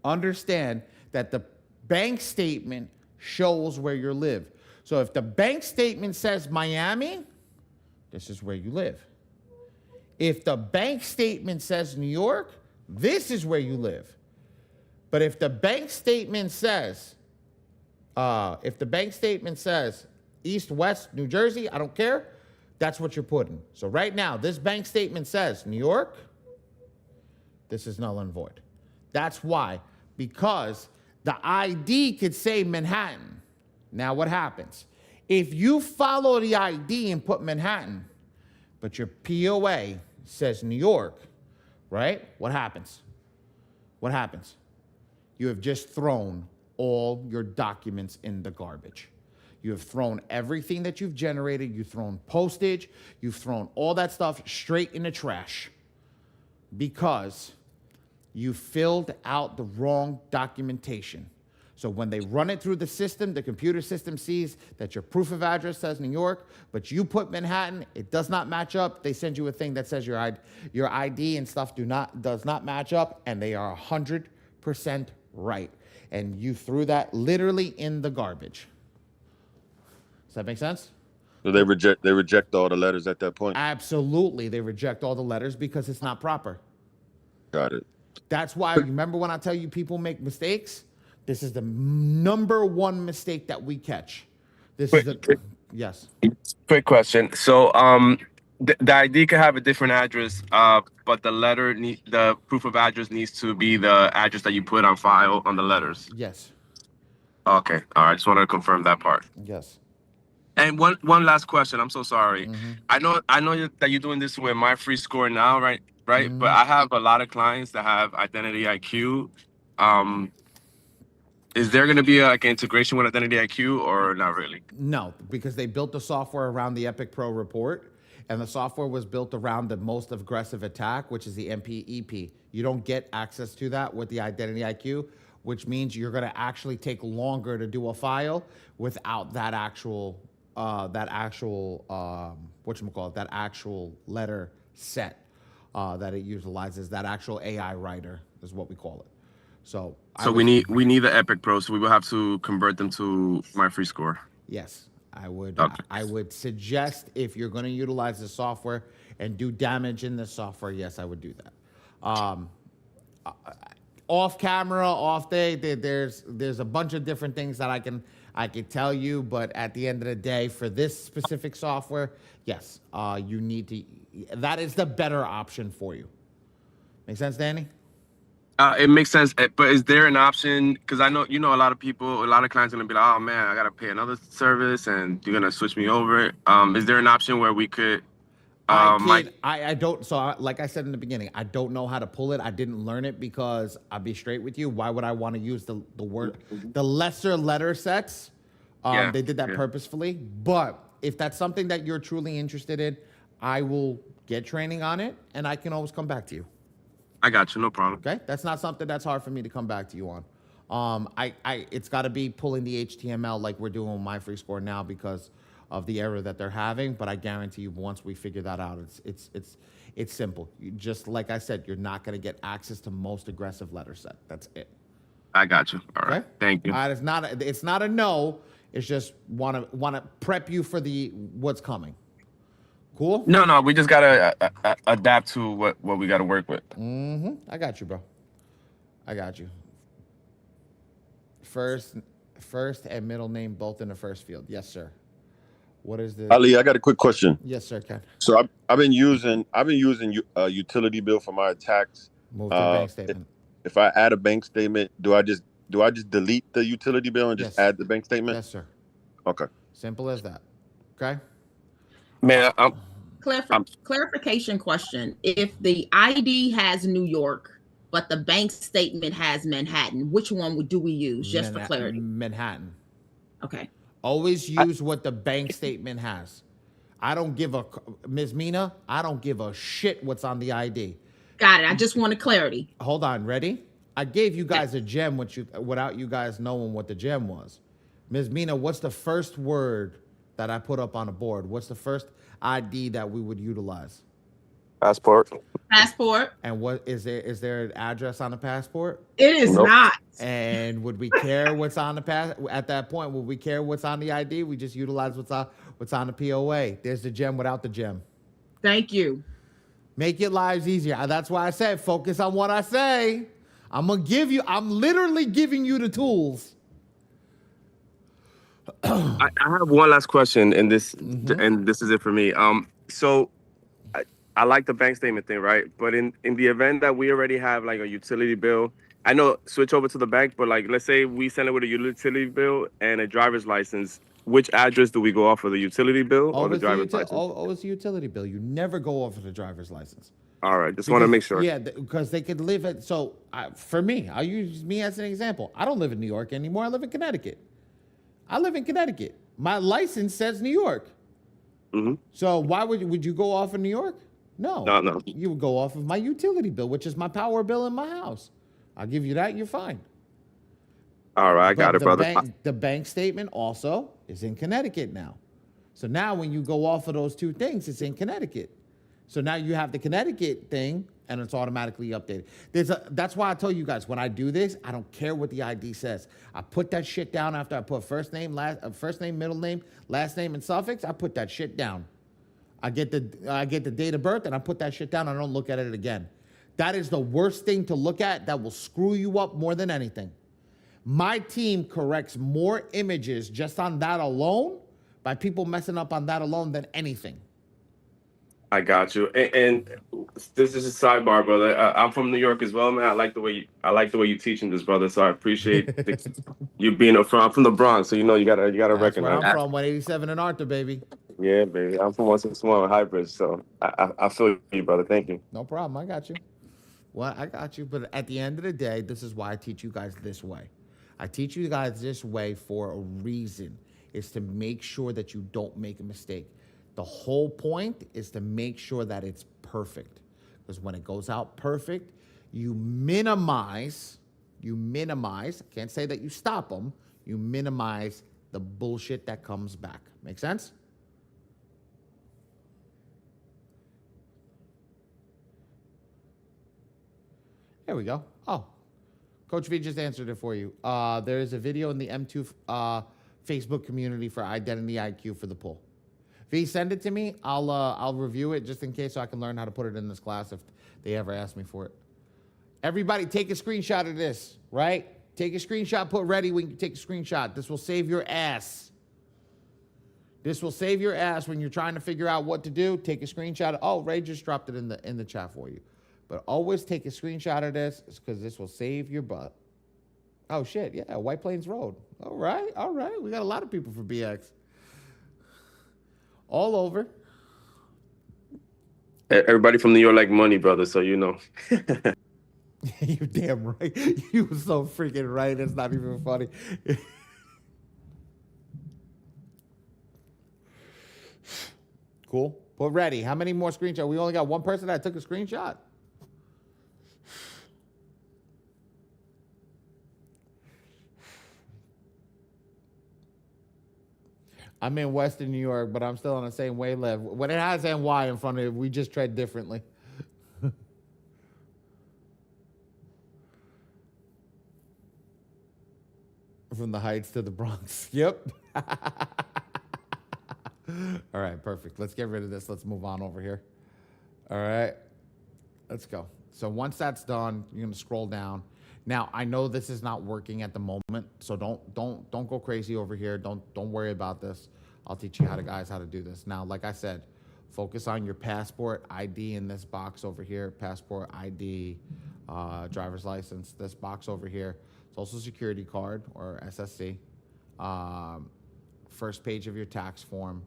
S1: understand that the bank statement shows where you live. So if the bank statement says Miami, this is where you live. If the bank statement says New York, this is where you live. But if the bank statement says, East, West, New Jersey, I don't care, that's what you're putting. So right now, this bank statement says New York, this is null and void. That's why, because the ID could say Manhattan. Now what happens? If you follow the ID and put Manhattan, but your POA says New York, right? What happens? What happens? You have just thrown all your documents in the garbage. You have thrown everything that you've generated. You've thrown postage. You've thrown all that stuff straight in the trash because you filled out the wrong documentation. So when they run it through the system, the computer system sees that your proof of address says New York, but you put Manhattan, it does not match up. They send you a thing that says your ID and stuff does not match up, and they are 100% right. And you threw that literally in the garbage. Does that make sense?
S6: So they reject all the letters at that point.
S1: Absolutely, they reject all the letters because it's not proper.
S6: Got it.
S1: That's why, remember when I tell you people make mistakes? This is the number one mistake that we catch. Yes.
S7: Quick question. So, the ID could have a different address, but the proof of address needs to be the address that you put on file on the letters.
S1: Yes.
S7: Okay. All right. Just wanted to confirm that part.
S1: Yes.
S7: And one last question. I'm so sorry. I know that you're doing this with my free score now, right? But I have a lot of clients that have identity IQ. Is there going to be an integration with Identity IQ or not really?
S1: No, because they built the software around the Epic Pro report, and the software was built around the most aggressive attack, which is the MPEP. You don't get access to that with the Identity IQ, which means you're going to actually take longer to do a file without that actual letter set that it utilizes. That actual AI writer is what we call it. So
S7: we need the Epic Pro, so we will have to convert them to my free score.
S1: Yes, I would.
S7: Okay.
S1: I would suggest if you're going to utilize the software and do damage in the software, yes, I would do that. Off camera, off day, there's a bunch of different things that I can tell you, but at the end of the day, for this specific software, yes, you need to. That is the better option for you. Make sense, Danny?
S7: It makes sense, but is there an option? Because I know, a lot of people, a lot of clients are going to be like, oh man, I got to pay another service and you're going to switch me over. Is there an option where we could?
S1: I don't. So like I said in the beginning, I don't know how to pull it. I didn't learn it because I'll be straight with you. Why would I want to use the lesser letter sets? They did that purposefully, but if that's something that you're truly interested in, I will get training on it, and I can always come back to you.
S7: I got you. No problem.
S1: Okay, that's not something that's hard for me to come back to you on. It's got to be pulling the HTML like we're doing with My Free Score now because of the error that they're having. But I guarantee you, once we figure that out, it's simple. You, just like I said, you're not going to get access to most aggressive letter set. That's it.
S7: I got you. All right.
S1: Okay?
S7: Thank you.
S1: It's not a no. It's just want to prep you for the what's coming. Cool?
S7: No, we just gotta adapt to what we gotta work with.
S1: I got you, bro. I got you. First and middle name both in the first field. Yes, sir. What is the
S6: Ali, I got a quick question.
S1: Yes, sir, Ken.
S6: So I've been using a utility bill for my tax.
S1: Move to bank statement.
S6: If I add a bank statement, do I just delete the utility bill and just add the bank statement?
S1: Yes, sir.
S6: Okay.
S1: Simple as that. Okay?
S7: Man,
S8: Clarification question. If the ID has New York, but the bank statement has Manhattan, which one do we use, just for clarity?
S1: Manhattan.
S8: Okay.
S1: Always use what the bank statement has. I don't give a Ms. Mina, I don't give a shit what's on the ID.
S8: Got it. I just wanted clarity.
S1: Hold on, ready? I gave you guys a gem without you guys knowing what the gem was. Ms. Mina, what's the first word that I put up on the board? What's the first ID that we would utilize?
S7: passport.
S8: Passport.
S1: And what is there an address on the passport?
S8: It is not.
S1: And would we care what's on the pass at that point? Would we care what's on the ID? We just utilize what's on the POA. There's the gem without the gem.
S8: Thank you.
S1: Make your lives easier. That's why I said focus on what I say. I'm literally giving you the tools.
S7: I have one last question, and this is it for me. So I like the bank statement thing, right? But in the event that we already have like a utility bill, I know switch over to the bank, but like let's say we send it with a utility bill and a driver's license. Which address do we go off of, the utility bill or the driver's license?
S1: Always the utility bill. You never go off of the driver's license.
S7: All right, just want to make sure.
S1: Yeah, because they could live at. So for me, I'll use me as an example. I don't live in New York anymore. I live in Connecticut. My license says New York.
S7: Mm-hmm.
S1: So why would you go off of New York? No.
S7: No.
S1: You would go off of my utility bill, which is my power bill in my house. I'll give you that. You're fine.
S7: All right, I got it, brother.
S1: The bank statement also is in Connecticut now. So now when you go off of those two things, it's in Connecticut. So now you have the Connecticut thing, and it's automatically updated. That's why I tell you guys, when I do this, I don't care what the ID says. I put that shit down after I put first name, middle name, last name, and suffix. I put that shit down. I get the date of birth, and I put that shit down. I don't look at it again. That is the worst thing to look at. That will screw you up more than anything. My team corrects more images just on that alone, by people messing up on that alone, than anything.
S7: I got you. And this is a sidebar, brother. I'm from New York as well, man. I like the way you teaching this, brother. So I appreciate you being up front. I'm from the Bronx, so you gotta
S1: That's
S7: recognize.
S1: where I'm from, 187 in Arthur, baby.
S7: Yeah, baby. I'm from 161 Hybrid, so I feel you, brother. Thank you.
S1: No problem. I got you. Well, I got you. But at the end of the day, this is why I teach you guys this way. I teach you guys this way for a reason. Is to make sure that you don't make a mistake. The whole point is to make sure that it's perfect. Because when it goes out perfect, you minimize, I can't say that you stop them, you minimize the bullshit that comes back. Make sense? There we go. Oh, Coach V just answered it for you. There is a video in the M2 Facebook community for Identity IQ for the poll. V, send it to me. I'll review it just in case so I can learn how to put it in this class if they ever ask me for it. Everybody take a screenshot of this, right? Take a screenshot, put ready when you take a screenshot. This will save your ass. This will save your ass when you're trying to figure out what to do. Take a screenshot. Oh, Ray just dropped it in the chat for you. But always take a screenshot of this because this will save your butt. Oh, shit. Yeah, White Plains Road. All right. We got a lot of people for BX. All over.
S7: Everybody from New York like money, brother, so you know.
S1: You're damn right. You were so freaking right. It's not even funny. Cool. Put ready. How many more screenshots? We only got one person that took a screenshot. I'm in Western New York, but I'm still on the same wavelength. When it has NY in front of it, we just tread differently. From the Heights to the Bronx. Yep. All right, perfect. Let's get rid of this. Let's move on over here. All right. Let's go. So once that's done, you're gonna scroll down. Now I know this is not working at the moment, so don't go crazy over here. Don't worry about this. I'll teach you how to do this. Now, like I said, focus on your passport ID in this box over here. Passport ID, driver's license. This box over here. Social Security card or SSC. First page of your tax form,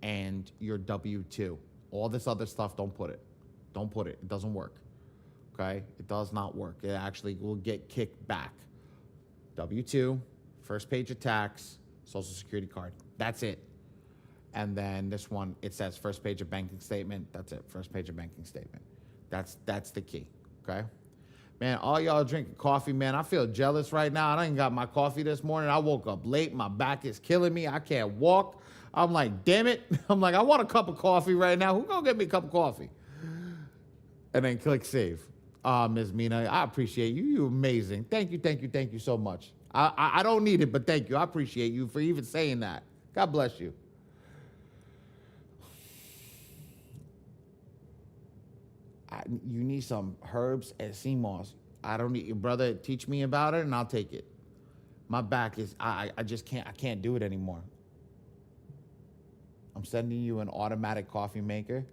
S1: and your W-2. All this other stuff, don't put it. Don't put it. It doesn't work. Okay? It does not work. It actually will get kicked back. W-2, first page of tax, Social Security card. That's it. And then this one, it says first page of banking statement. That's it. First page of banking statement. That's the key. Okay? Man, all y'all drinking coffee, man. I feel jealous right now. I ain't got my coffee this morning. I woke up late. My back is killing me. I can't walk. I'm like, damn it. I'm like, I want a cup of coffee right now. Who gonna get me a cup of coffee? And then click save. Ms. Mina, I appreciate you. You're amazing. Thank you so much. I don't need it, but thank you. I appreciate you for even saying that. God bless you. You need some herbs and sea moss. I don't need your brother. Teach me about it, and I'll take it. My back is. I just can't. I can't do it anymore. I'm sending you an automatic coffee maker.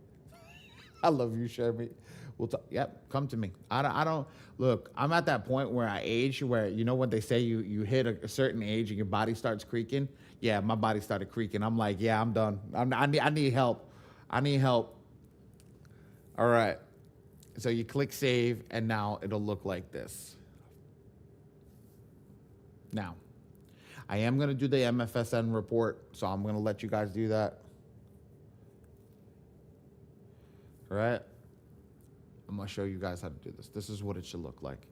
S1: I love you, Sherby. We'll talk. Yep, come to me. I don't look. I'm at that point where I age, where you know what they say. You hit a certain age and your body starts creaking. Yeah, my body started creaking. I'm like, yeah, I'm done. I need help. I need help. All right. So you click save, and now it'll look like this. Now, I am going to do the MFSN report, so I'm going to let you guys do that. All right? I'm going to show you guys how to do this. This is what it should look like.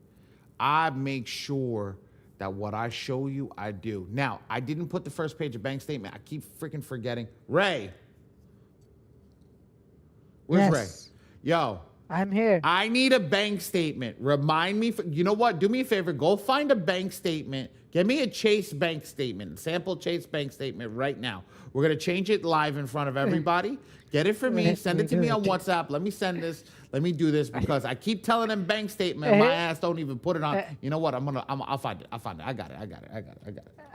S1: I make sure that what I show you, I do. Now, I didn't put the first page of bank statement. I keep freaking forgetting. Ray. Where's Ray? Yo.
S9: I'm here.
S1: I need a bank statement. Remind me. You know what? Do me a favor. Go find a bank statement. Get me a Chase bank statement. Sample Chase bank statement right now. We're going to change it live in front of everybody. Get it for me. Send it to me on WhatsApp. Let me send this. Let me do this because I keep telling them bank statement. My ass don't even put it on. You know what? I'll find it. I got it.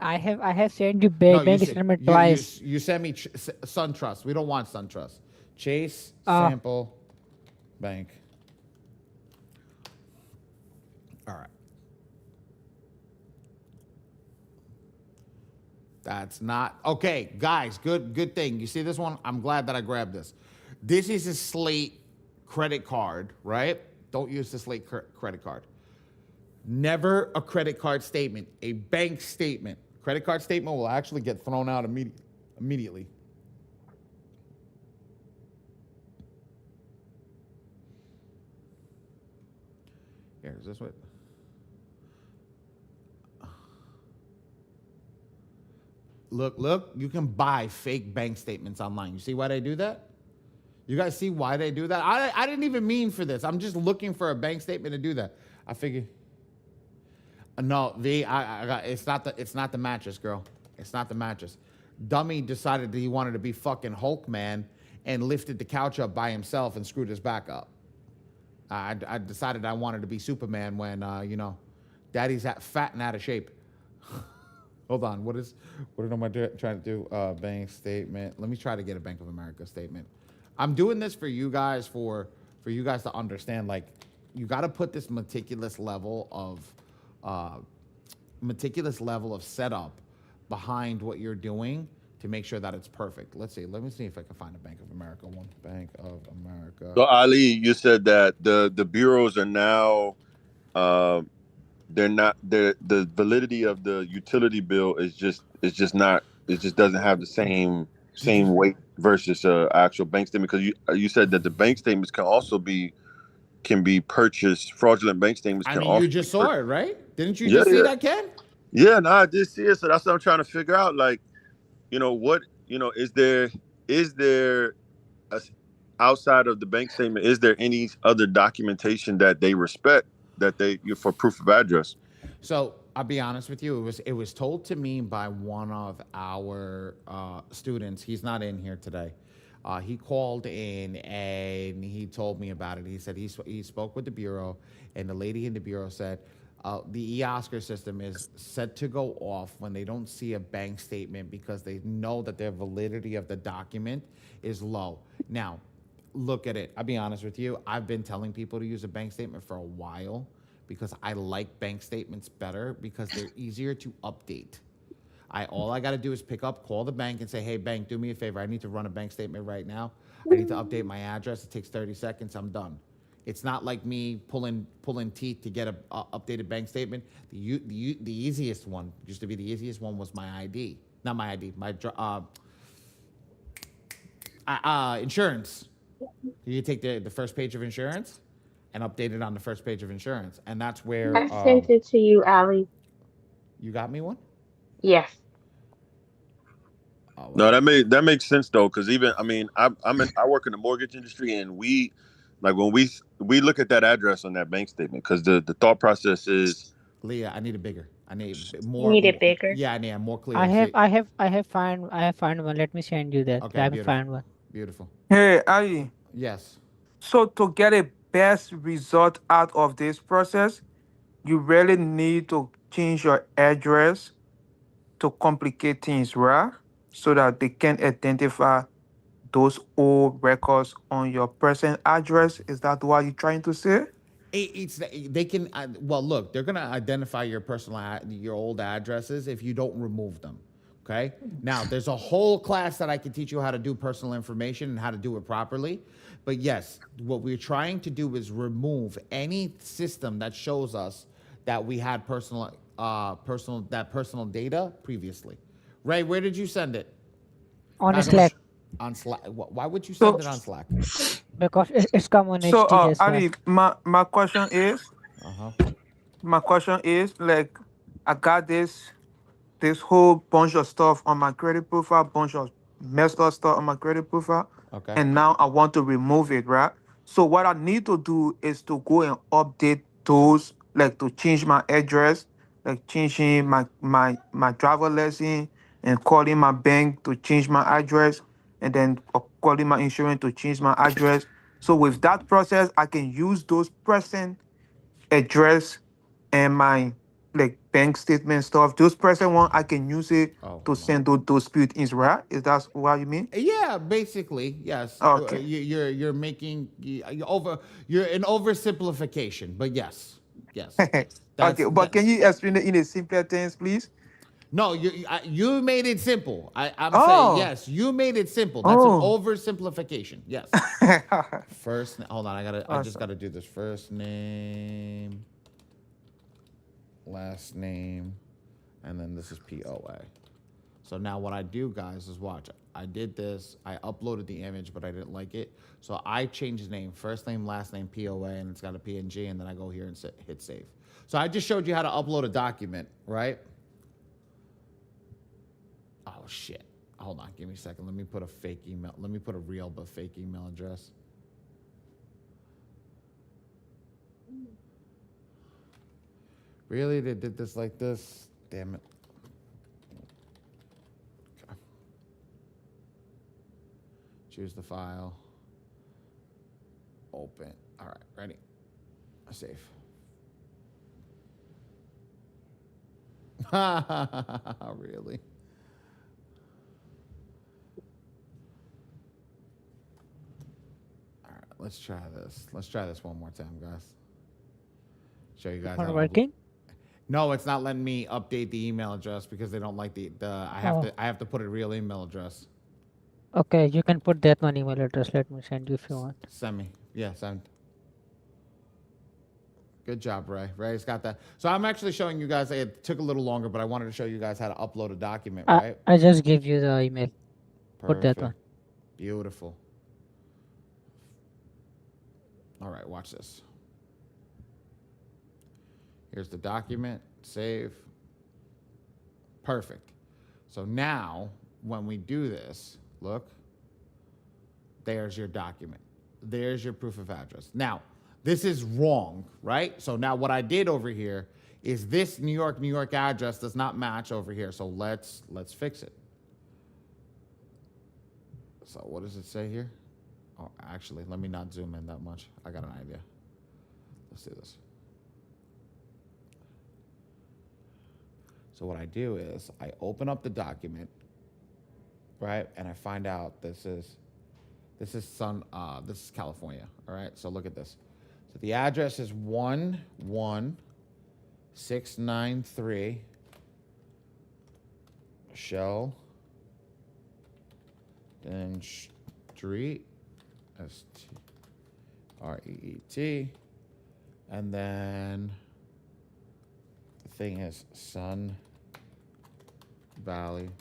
S9: I have sent you bank statement twice.
S1: You sent me SunTrust. We don't want SunTrust. Chase sample bank. All right. That's not okay, guys. Good thing. You see this one? I'm glad that I grabbed this. This is a Slate credit card, right? Don't use the Slate credit card. Never a credit card statement. A bank statement. Credit card statement will actually get thrown out immediately. Here, is this what? Look, you can buy fake bank statements online. You see why they do that? You guys see why they do that? I didn't even mean for this. I'm just looking for a bank statement to do that. I figured. No, V, it's not the mattress, girl. It's not the mattress. Dummy decided that he wanted to be fucking Hulk man and lifted the couch up by himself and screwed his back up. I decided I wanted to be Superman when, Daddy's fat and out of shape. Hold on. What am I trying to do? Bank statement. Let me try to get a Bank of America statement. I'm doing this for you guys, for you guys to understand, like, you got to put this meticulous level of setup behind what you're doing to make sure that it's perfect. Let's see. Let me see if I can find a Bank of America one. Bank of America.
S6: So Ali, you said that the bureaus are now the validity of the utility bill is just not, it just doesn't have the same same weight versus actual bank statement? Because you said that the bank statements can be purchased. Fraudulent bank statements
S1: I
S6: can
S1: mean, you
S6: also be
S1: just saw
S6: purchased.
S1: it, right? Didn't you
S6: Yeah,
S1: just see
S6: yeah,
S1: that, Ken?
S6: yeah. No, I did see it. So that's what I'm trying to figure out. Like, what is there a, outside of the bank statement? Is there any other documentation that they respect that for proof of address?
S1: So I'll be honest with you. It was told to me by one of our students. He's not in here today. He called in and he told me about it. He said he spoke with the bureau, and the lady in the bureau said the e-Oscar system is set to go off when they don't see a bank statement because they know that their validity of the document is low. Now, look at it. I'll be honest with you. I've been telling people to use a bank statement for a while because I like bank statements better because they're easier to update. All I got to do is pick up, call the bank, and say, "Hey, bank, do me a favor. I need to run a bank statement right now. I need to update my address. It takes 30 seconds. I'm done." It's not like me pulling teeth to get a updated bank statement. The easiest one used to be the easiest one was my ID, not my ID, my insurance. You take the first page of insurance and update it on the first page of insurance, and that's where
S10: I sent it to you, Ali.
S1: you got me one.
S10: Yes.
S1: Oh
S6: No,
S1: well.
S6: that makes sense though, because even I mean, I work in the mortgage industry, and we like when we look at that address on that bank statement, because the thought process is
S1: Leah, I need it bigger. I need
S10: You need it
S1: more.
S10: bigger.
S1: Yeah, I need more
S9: I
S1: clear.
S9: have
S1: See,
S9: I have I have found one. Let me send you that. I
S1: okay,
S9: have
S1: beautiful,
S9: found one.
S1: beautiful.
S11: Hey, Ali.
S1: Yes.
S11: So to get a best result out of this process, you really need to change your address to complicate things, right? So that they can identify those old records on your present address. Is that what you're trying to say?
S1: It's they can well look, they're gonna identify your your old addresses if you don't remove them. Okay. Now there's a whole class that I can teach you how to do personal information and how to do it properly. But yes, what we're trying to do is remove any system that shows us that we had personal data previously. Ray, where did you send it?
S9: On
S1: Not gonna
S9: Slack
S1: on Slack. Why would you
S11: So
S1: send it on Slack?
S9: because it's come on
S11: so
S9: HD, that's why.
S11: Ali, my question is like I got this whole bunch of stuff on my credit profile, bunch of messed up stuff on my credit profile,
S1: Okay.
S11: and now I want to remove it, right? So what I need to do is to go and update those, like to change my address, like changing my driver license and calling my bank to change my address, and then calling my insurance to change my address. So with that process, I can use those present address and my like bank statement stuff. Those present one I can use it
S1: Oh
S11: to
S1: no.
S11: send those built-ins, right? Is that what you mean?
S1: Yeah, basically, yes.
S11: Okay.
S1: You're making you're an oversimplification, but yes, yes.
S11: Okay,
S1: That's
S11: but
S1: that.
S11: can you explain it in a simpler terms, please?
S1: No, you made it simple. I'm saying
S11: Oh,
S1: yes. You made it simple. That's an
S11: oh.
S1: oversimplification. Yes. Hold on. I just
S11: Awesome.
S1: gotta do this. First name, last name, and then this is POA. So now what I do, guys, is watch. I did this. I uploaded the image, but I didn't like it. So I changed the name, first name, last name, POA, and it's got a PNG, and then I go here and hit save. So I just showed you how to upload a document, right? Oh, shit. Hold on. Give me a second. Let me put a fake email. Let me put a real but fake email address. Really? They did this like this? Damn it. Okay. Choose the file. Open. All right. Ready? Save. Really? All right. Let's try this. Let's try this one more time, guys. Show you guys
S9: Not
S1: how to upload.
S9: working.
S1: No, it's not letting me update the email address because they don't like the
S9: Oh,
S1: I have to put a real email address.
S9: okay. You can put that one email address. Let me send you if you want.
S1: Send me. Yeah, send. Good job, Ray. Ray's got that. So I'm actually showing you guys. It took a little longer, but I wanted to show you guys how to upload a document, right?
S9: I just give you the email. Put that one.
S1: Beautiful. All right, watch this. Here's the document. Save. Perfect. So now, when we do this, look, there's your document. There's your proof of address. Now, this is wrong, right? So now what I did over here is this New York address does not match over here. So let's fix it. So what does it say here? Oh, actually, let me not zoom in that much. I got an idea. Let's do this. So what I do is I open up the document, right? And I find out this is California, all right? So look at this. So the address is 11693 Sheldon Street, Street, and then the thing is Sun Valley,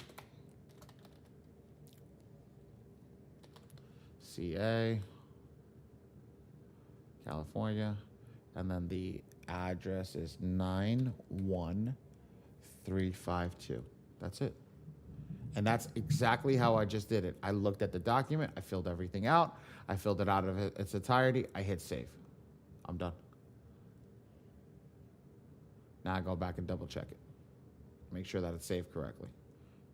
S1: CA, California, and then the address is 91352. That's it. And that's exactly how I just did it. I looked at the document, I filled everything out, I filled it out of its entirety, I hit save. I'm done. Now I go back and double check it. Make sure that it's saved correctly.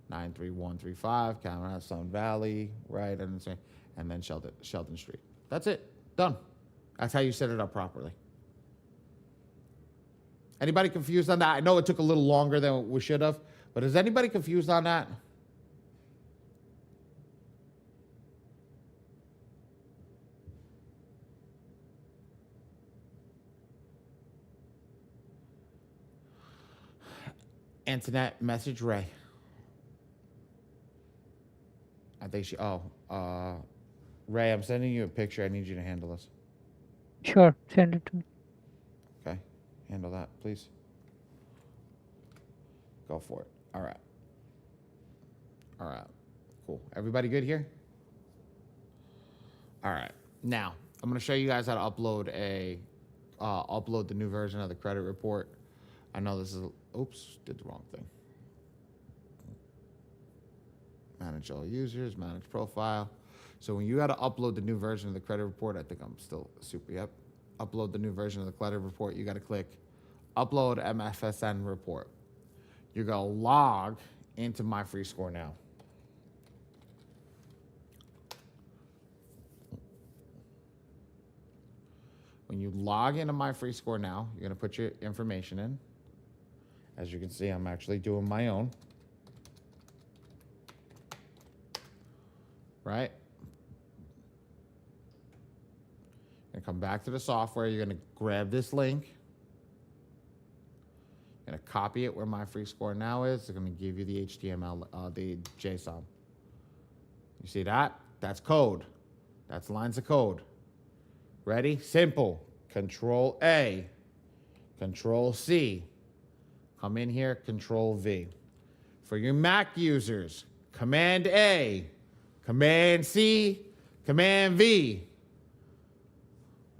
S1: 93135, Cameron, Sun Valley, right? And then Sheldon Street. That's it. Done. That's how you set it up properly. Anybody confused on that? I know it took a little longer than we should have, but is anybody confused on that? Antoinette, message Ray. I think Ray, I'm sending you a picture. I need you to handle this.
S9: Sure, send it to me.
S1: Okay, handle that, please. Go for it. All right. All right, cool. Everybody good here? All right. Now, I'm going to show you guys how to upload the new version of the credit report. I know this is, oops, did the wrong thing. Manage all users, manage profile. So when you got to upload the new version of the credit report, I think I'm still super, yep. Upload the new version of the credit report, you got to click upload MFSN report. You're going to log into My Free Score now. When you log into My Free Score now, you're going to put your information in. As you can see, I'm actually doing my own. Right? You're going to come back to the software. You're going to grab this link. You're going to copy it where My Free Score now is. It's going to give you the HTML, the JSON. You see that? That's code. That's lines of code. Ready? Simple. Control A. Control C. Come in here, Control V. For your Mac users, Command A, Command C, Command V.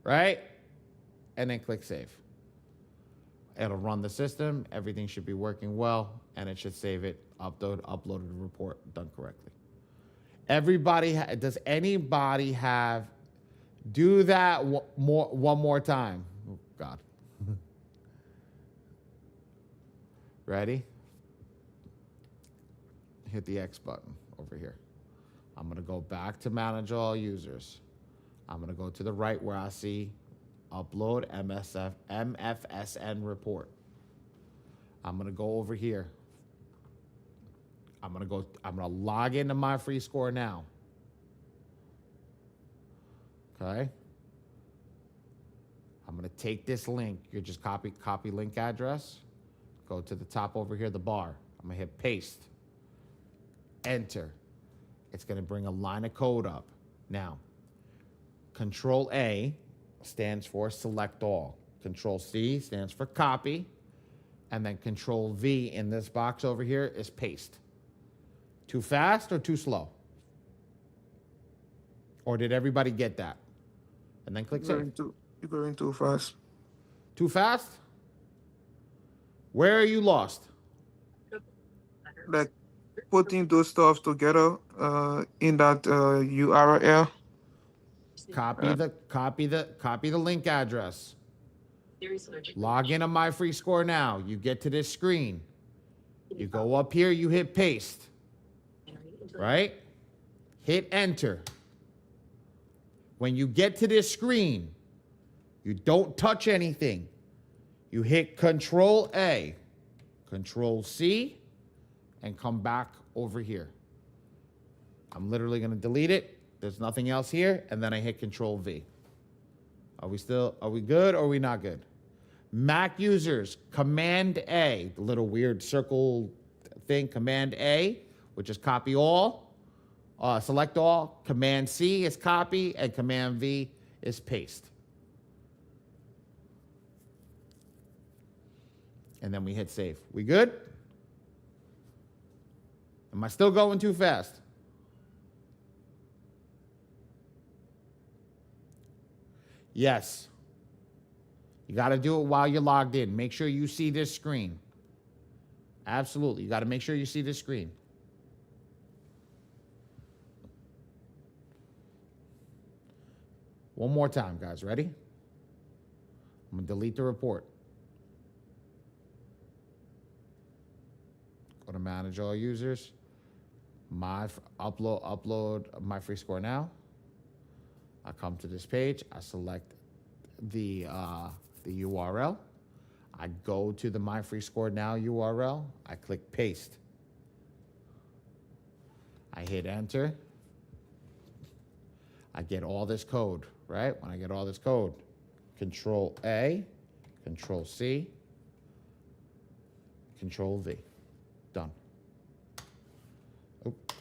S1: Right? And then click Save. It'll run the system. Everything should be working well, and it should save it, uploaded the report, done correctly. Does anybody have, do that one more time. Oh, God. Ready? Hit the X button over here. I'm going to go back to manage all users. I'm going to go to the right where I see upload MFSN report. I'm going to go over here. I'm going to log into My Free Score now. Okay? I'm going to take this link. You just copy link address. Go to the top over here, the bar. I'm going to hit paste. Enter. It's going to bring a line of code up. Now, Control A stands for select all. Control C stands for copy. And then Control V in this box over here is paste. Too fast or too slow? Or did everybody get that? And then click save.
S11: You're going too fast.
S1: Too fast? Where are you lost?
S11: Like putting those stuff together in that URL.
S1: Copy the link address. Log in on My Free Score now. You get to this screen. You go up here, you hit paste. Right? Hit enter. When you get to this screen, you don't touch anything. You hit Control A, Control C, and come back over here. I'm literally going to delete it. There's nothing else here. And then I hit Control V. Are we good or are we not good? Mac users, Command A, the little weird circle thing, Command A, which is copy all, select all. Command C is copy, and Command V is paste. And then we hit save. We good? Am I still going too fast? Yes. You got to do it while you're logged in. Make sure you see this screen. Absolutely. You got to make sure you see this screen. One more time, guys. Ready? I'm going to delete the report. Go to manage all users. Upload My Free Score now. I come to this page. I select the URL. I go to the My Free Score Now URL. I click paste. I hit enter. I get all this code, right? When I get all this code, Control A, Control C, Control V. Done. Oop.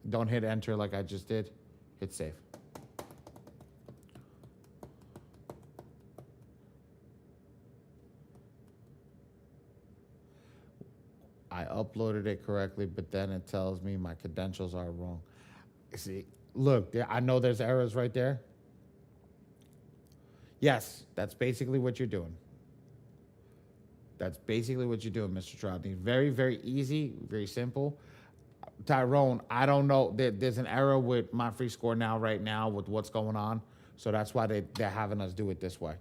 S1: Don't hit enter like I just did. Hit save. I uploaded it correctly, but then it tells me my credentials are wrong. See, look, I know there's errors right there. Yes, that's basically what you're doing. That's basically what you're doing, Mr. Troutney. Very, very easy, very simple. Tyrone, I don't know. There's an error with My Free Score Now right now with what's going on. So that's why they're having us do it this way.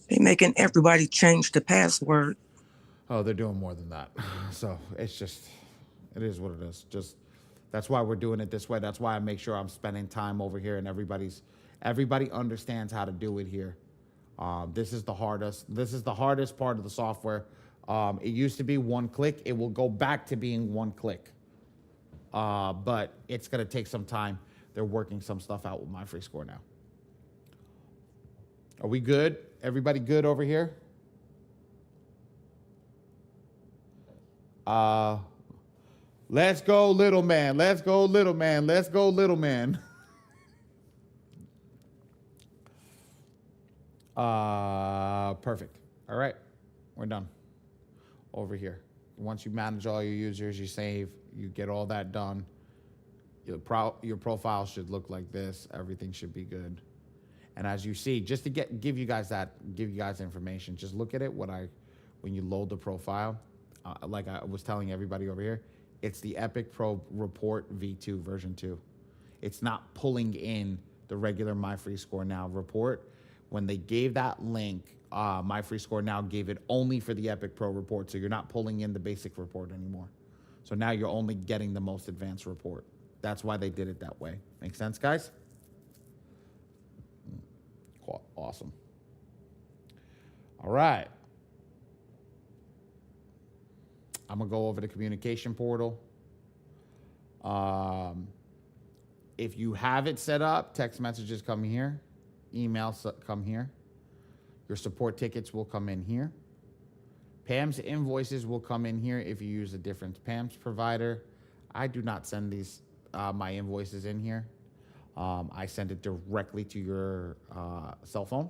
S12: They making everybody change the password.
S1: Oh, they're doing more than that. So it's just, it is what it is. Just, that's why we're doing it this way. That's why I make sure I'm spending time over here and everybody understands how to do it here. This is the hardest part of the software. It used to be one click. It will go back to being one click. But it's going to take some time. They're working some stuff out with My Free Score Now. Are we good? Everybody good over here? Let's go, little man. Let's go, little man. Let's go, little man. Perfect. All right, we're done. Over here. Once you manage all your users, you save, you get all that done. Your profile should look like this. Everything should be good. And as you see, just to give you guys information, just look at it when you load the profile. Like I was telling everybody over here, it's the Epic Pro Report V2 version 2. It's not pulling in the regular My Free Score Now report. When they gave that link, My Free Score Now gave it only for the Epic Pro report, so you're not pulling in the basic report anymore. So now you're only getting the most advanced report. That's why they did it that way. Make sense, guys? Awesome. All right. I'm going to go over the communication portal. If you have it set up, text messages come here. Emails come here. Your support tickets will come in here. Pam's invoices will come in here if you use a different Pam's provider. I do not send these my invoices in here. I send it directly to your cell phone.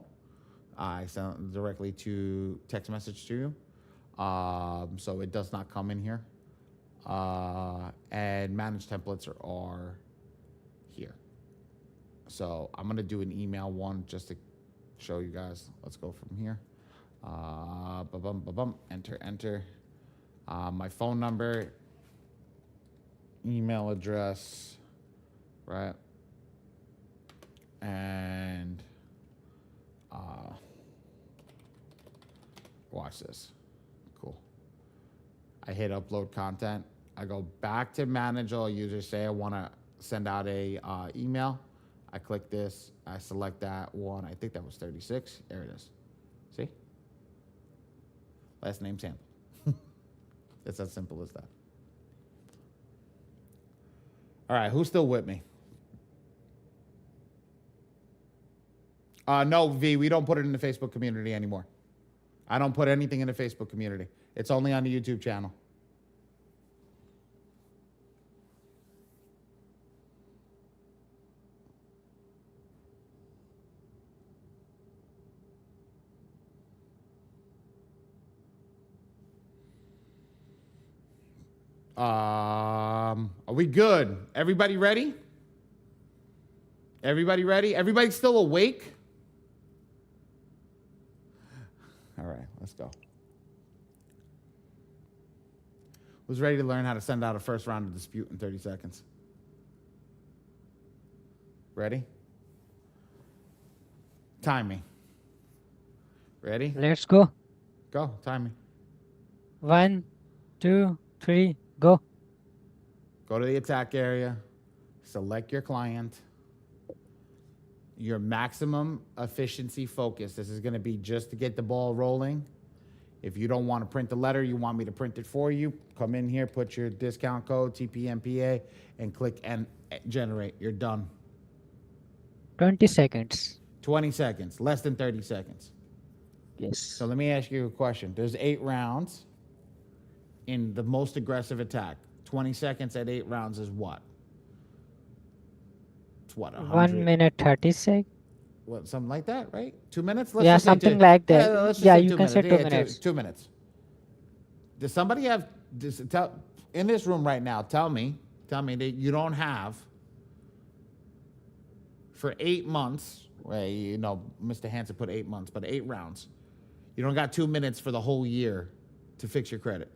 S1: I send it directly to text message to you. So it does not come in here. and manage templates are here. So I'm gonna do an email one just to show you guys. Let's go from here. Enter. My phone number, email address, right? And watch this. Cool. I hit upload content. I go back to manage all users. Say I want to send out a email. I click this. I select that one. I think that was 36. There it is. See? Last name sample. It's as simple as that. All right, who's still with me? No, V, we don't put it in the Facebook community anymore. I don't put anything in the Facebook community. It's only on the YouTube channel. Are we good? Everybody ready? Everybody ready? Everybody still awake? All right, let's go. Who's ready to learn how to send out a first round of dispute in 30 seconds? Ready? Time me. Ready?
S9: Let's go.
S1: Go, time me.
S9: 1, 2, 3, go.
S1: Go to the attack area. Select your client. Your maximum efficiency focus. This is going to be just to get the ball rolling. If you don't want to print the letter, you want me to print it for you, come in here, put your discount code, TPMPA, and click and generate. You're done.
S9: 20 seconds.
S1: 20 seconds, less than 30 seconds.
S9: Yes.
S1: So let me ask you a question. There's 8 rounds in the most aggressive attack. 20 seconds at 8 rounds is what? It's what, 100?
S9: 1 minute 30 seconds.
S1: What, something like that, right? 2 minutes?
S9: Yeah,
S1: just say
S9: something like that.
S1: let's just
S9: Yeah,
S1: say
S9: you
S1: 2
S9: can say
S1: minutes.
S9: 2 minutes.
S1: 2 minutes. Does somebody have in this room right now? Tell me that you don't have for 8 months. Well, you know, Mr. Hansen put 8 months, but 8 rounds. You don't got 2 minutes for the whole year to fix your credit.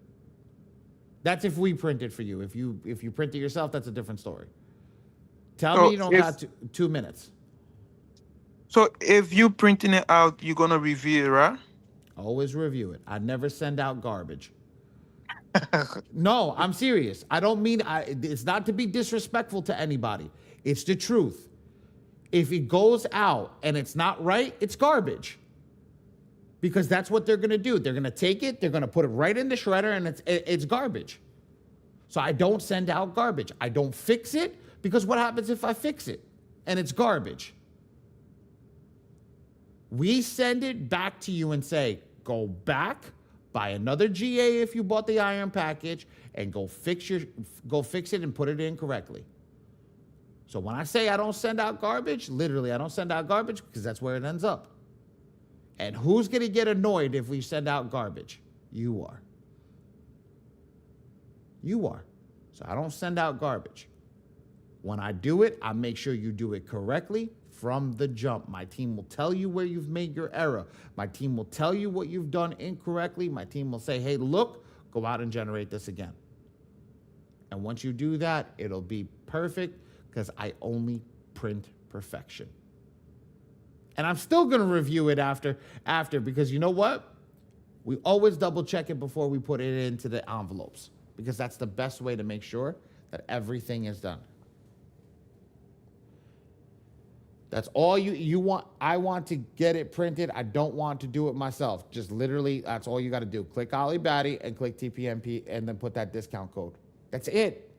S1: That's if we print it for you. If you print it yourself, that's a different story. Tell me you don't got 2 minutes.
S11: So if you printing it out, you're gonna review it, right?
S1: Always review it. I never send out garbage. No, I'm serious. I don't mean it's not to be disrespectful to anybody. It's the truth. If it goes out and it's not right, it's garbage. Because that's what they're gonna do. They're gonna take it, they're gonna put it right in the shredder, and it's garbage. So I don't send out garbage. I don't fix it, because what happens if I fix it and it's garbage? We send it back to you and say, go back, buy another GA if you bought the iron package, and go fix it and put it in correctly. So when I say I don't send out garbage, literally I don't send out garbage, because that's where it ends up. And who's going to get annoyed if we send out garbage? You are. You are. So I don't send out garbage. When I do it, I make sure you do it correctly from the jump. My team will tell you where you've made your error. My team will tell you what you've done incorrectly. My team will say, hey, look, go out and generate this again. And once you do that, it'll be perfect, because I only print perfection. And I'm still going to review it after, because you know what? We always double check it before we put it into the envelopes, because that's the best way to make sure that everything is done. That's all you want. I want to get it printed. I don't want to do it myself. Just literally, that's all you got to do. Click Ali Badi and click TPMP and then put that discount code. That's it.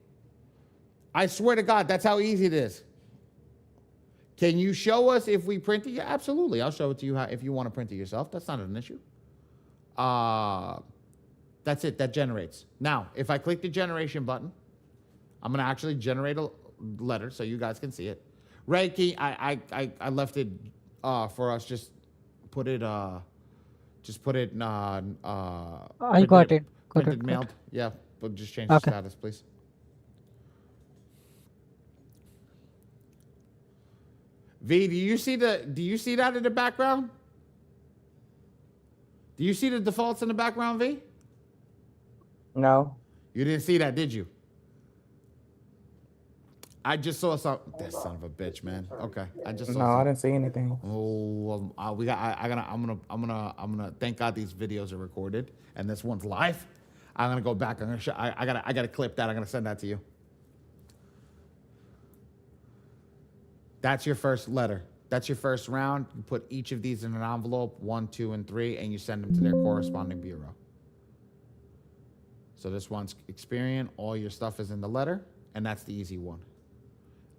S1: I swear to God, that's how easy it is. Can you show us if we print it? Yeah, absolutely. I'll show it to you if you want to print it yourself. That's not an issue. That's it. That generates. Now, if I click the generation button, I'm going to actually generate a letter so you guys can see it. Ray, I left it for us. Just put it.
S9: I got it.
S1: Printed, mailed. Yeah, but just change the
S9: Okay.
S1: status, please. V, do you see that in the background? Do you see the defaults in the background, V?
S13: No.
S1: You didn't see that, did you? I just saw something. That son of a bitch, man. Okay, I just saw
S13: No, I
S1: something.
S13: didn't see anything.
S1: Oh, we got. I'm gonna. Thank God these videos are recorded and this one's live. I'm gonna go back. I'm gonna show. I gotta clip that. I'm gonna send that to you. That's your first letter. That's your first round. You put each of these in an envelope, 1, 2, and 3, and you send them to their corresponding bureau. So this one's Experian. All your stuff is in the letter, and that's the easy one.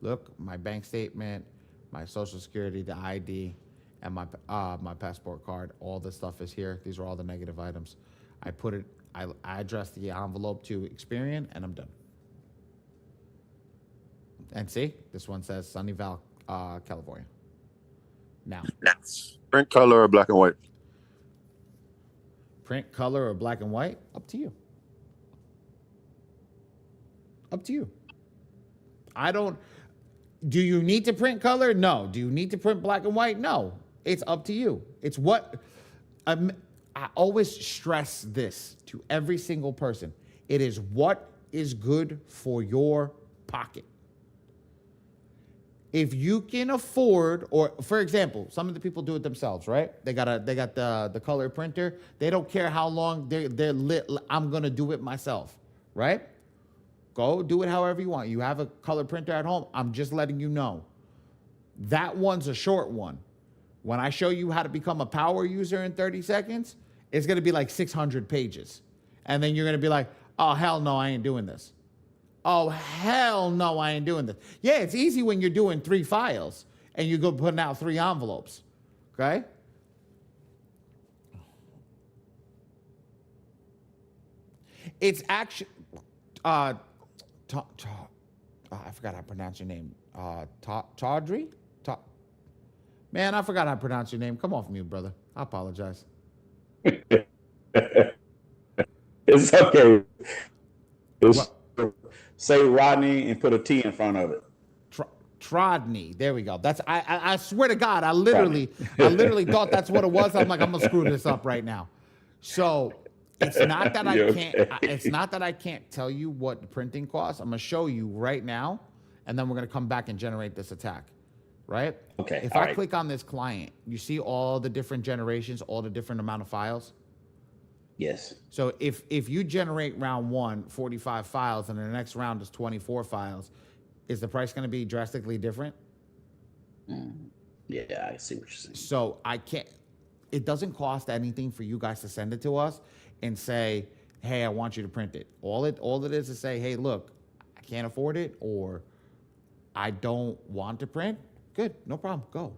S1: Look, my bank statement, my social security, the ID, and my passport card. All this stuff is here. These are all the negative items. I address the envelope to Experian, and I'm done. And see, this one says Sunnyvale, California. Now,
S6: Print color or black and white?
S1: Print color or black and white? Up to you. Up to you. Do you need to print color? No. Do you need to print black and white? No. It's up to you. It's what I always stress this to every single person. It is what is good for your pocket. If you can afford, or for example, some of the people do it themselves, right? They got the color printer. They don't care how long they're lit. I'm gonna do it myself, right? Go do it however you want. You have a color printer at home. I'm just letting you know. That one's a short one. When I show you how to become a power user in 30 seconds, it's gonna be like 600 pages, and then you're gonna be like, oh hell no, I ain't doing this. Oh, hell no, I ain't doing this. Yeah, it's easy when you're doing 3 files and you go putting out 3 envelopes, okay? It's actually, I forgot how to pronounce your name. Tawdry? Man, I forgot how to pronounce your name. Come off mute, brother. I apologize.
S2: It's okay. Say Rodney and put a T in front of it.
S1: Trodney. There we go. That's I swear to God, I literally thought that's what it was. I'm like, I'm gonna screw this up right now. So it's not that I can't. It's not that I can't tell you what the printing costs. I'm gonna show you right now, and then we're gonna come back and generate this attack. Right?
S2: Okay.
S1: If I click on this client, you see all the different generations, all the different amount of files.
S2: Yes.
S1: So if you generate round 1, 45 files, and the next round is 24 files, is the price going to be drastically different?
S2: Yeah, I see what you're saying.
S1: So it doesn't cost anything for you guys to send it to us and say, hey, I want you to print it. All it is say, hey, look, I can't afford it, or I don't want to print. Good, no problem, go.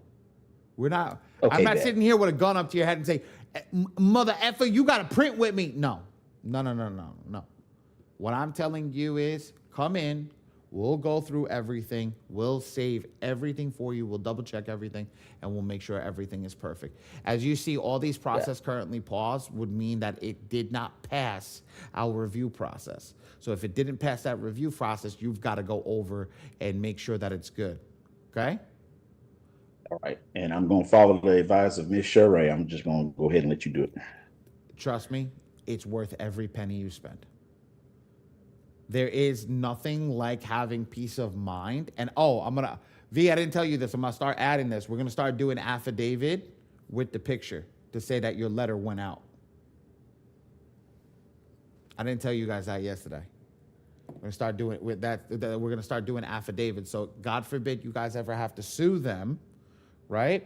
S1: We're not,
S2: okay,
S1: I'm not sitting here with a gun up to your head and say, mother effer, you got to print with me. No. What I'm telling you is come in. We'll go through everything. We'll save everything for you. We'll double check everything, and we'll make sure everything is perfect. As you see, all these processes currently paused would mean that it did not pass our review process. So if it didn't pass that review process, you've got to go over and make sure that it's good. Okay?
S2: All right. And I'm going to follow the advice of Miss Sheree. I'm just going to go ahead and let you do it.
S1: Trust me, it's worth every penny you spend. There is nothing like having peace of mind. And I didn't tell you this. I'm going to start adding this. We're going to start doing affidavit with the picture to say that your letter went out. I didn't tell you guys that yesterday. We're going to start doing with that. We're going to start doing affidavits. So God forbid you guys ever have to sue them. Right?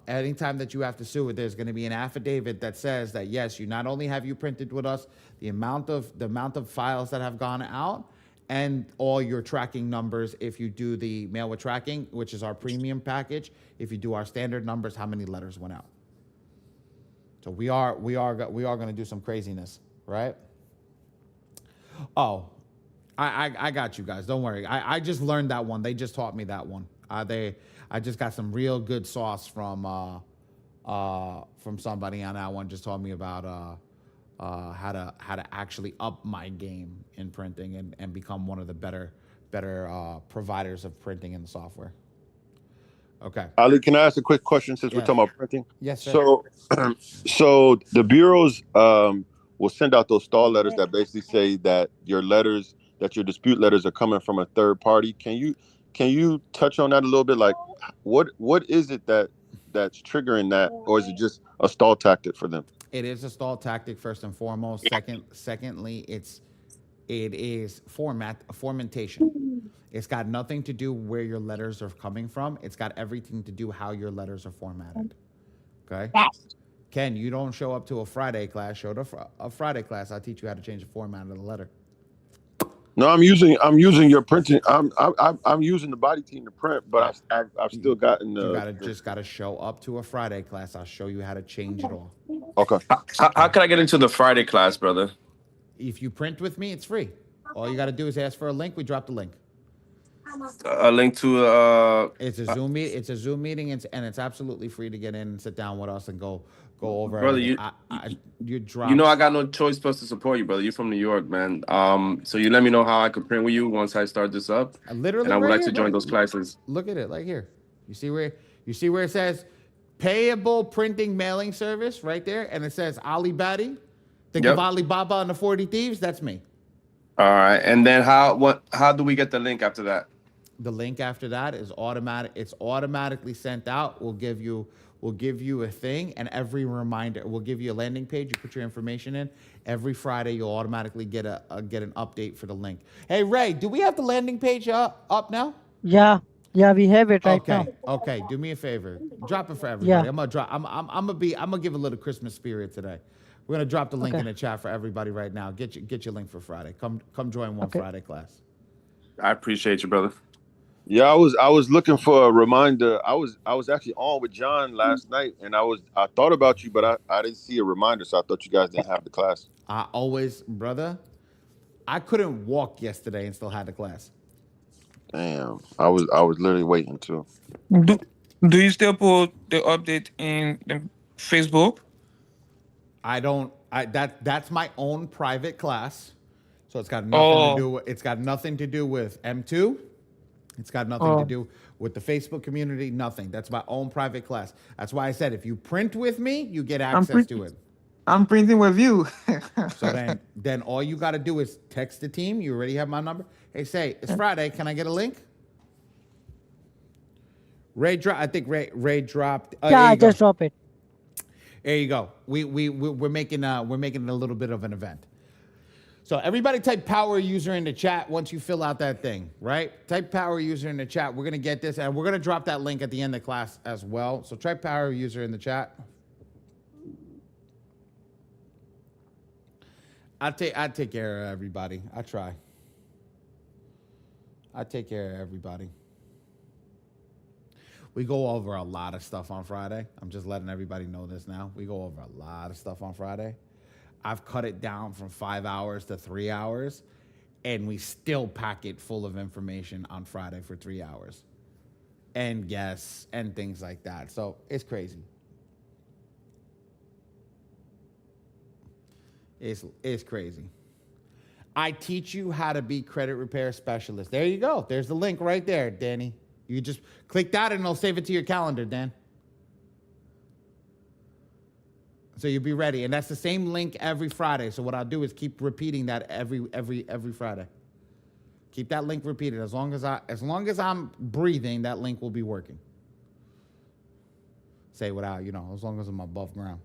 S1: Anytime that you have to sue it, there's going to be an affidavit that says that yes, you not only have you printed with us, the amount of files that have gone out, and all your tracking numbers. If you do the mail with tracking, which is our premium package, if you do our standard numbers, how many letters went out. So we are going to do some craziness, right? Oh, I got you guys. Don't worry. I just learned that one. They just taught me that one. I just got some real good sauce from somebody on that one. Just told me about how to actually up my game in printing and become one of the better providers of printing in the software. Okay.
S6: Ali, can I ask a quick question since we're
S1: Yes.
S6: talking about printing?
S1: Yes, sir.
S6: So, so the bureaus will send out those stall letters that basically say that your dispute letters are coming from a third party. Can you touch on that a little bit? Like, what is it that's triggering that, or is it just a stall tactic for them?
S1: It is a stall tactic first and foremost. Secondly, it is formentation. It's got nothing to do where your letters are coming from. It's got everything to do how your letters are formatted. Okay. Ken, you don't show up to a Friday class. Show up a Friday class. I'll teach you how to change the format of the letter.
S6: No, I'm using your printing. I'm using the body team to print, but I've still gotten
S1: You gotta show up to a Friday class. I'll show you how to change it all.
S6: Okay.
S7: How can I get into the Friday class, brother?
S1: If you print with me, it's free. All you gotta do is ask for a link. We drop the link.
S7: A link to
S1: It's a Zoom meet. It's a Zoom meeting, and it's absolutely free to get in and sit down with us and go over.
S7: Brother,
S1: everything. You drop.
S7: You know I got no choice but to support you, brother. You're from New York, man. So you let me know how I could print with you once I start this up.
S1: Literally,
S7: and I would
S1: right
S7: like
S1: here,
S7: to join
S1: bro.
S7: those classes.
S1: Look at it, like here. You see where it says payable printing mailing service right there, and it says Ali Badi. Think of Alibaba and the 40 Thieves. That's me.
S7: All right, and then how do we get the link after that?
S1: The link after that is automatic. It's automatically sent out. We'll give you a thing, and every reminder, we'll give you a landing page. You put your information in. Every Friday, you'll automatically get an update for the link. Hey Ray, do we have the landing page up now?
S9: Yeah, we have it right now.
S1: Okay. Do me a favor. Drop it for everybody.
S9: Yeah.
S1: I'm gonna give a little Christmas spirit today. We're gonna drop the link in the chat for everybody right now. Get your link for Friday. Come join one Friday class.
S7: I appreciate you, brother.
S6: Yeah, I was looking for a reminder. I was actually on with John last night, and I thought about you, but I didn't see a reminder, so I thought you guys didn't have the class.
S1: Brother, I couldn't walk yesterday and still had the class.
S6: Damn, I was literally waiting to.
S11: Do you still put the update in the Facebook?
S1: I don't. That's my own private class, so it's got nothing to do. It's got nothing to do with M2. It's got nothing to do with the Facebook community. Nothing. That's my own private class. That's why I said if you print with me, you get access to it.
S11: I'm printing with you.
S1: So then all you got to do is text the team. You already have my number. Hey, say it's Friday. Can I get a link? I think Ray dropped.
S9: I just drop it.
S1: There you go. We're making it a little bit of an event. So everybody type power user in the chat once you fill out that thing, right? Type power user in the chat. We're going to get this, and we're going to drop that link at the end of class as well. So type power user in the chat. I take care of everybody. I try. I take care of everybody. We go over a lot of stuff on Friday. I'm just letting everybody know this now. We go over a lot of stuff on Friday. I've cut it down from 5 hours to 3 hours, and we still pack it full of information on Friday for 3 hours. And guests and things like that. So it's crazy. It's crazy. I teach you how to be credit repair specialist. There you go. There's the link right there, Danny. You just click that and it'll save it to your calendar, Dan. So you'll be ready. And that's the same link every Friday. So what I'll do is keep repeating that every Friday. Keep that link repeated. As long as I'm breathing, that link will be working. Say without, as long as I'm above ground.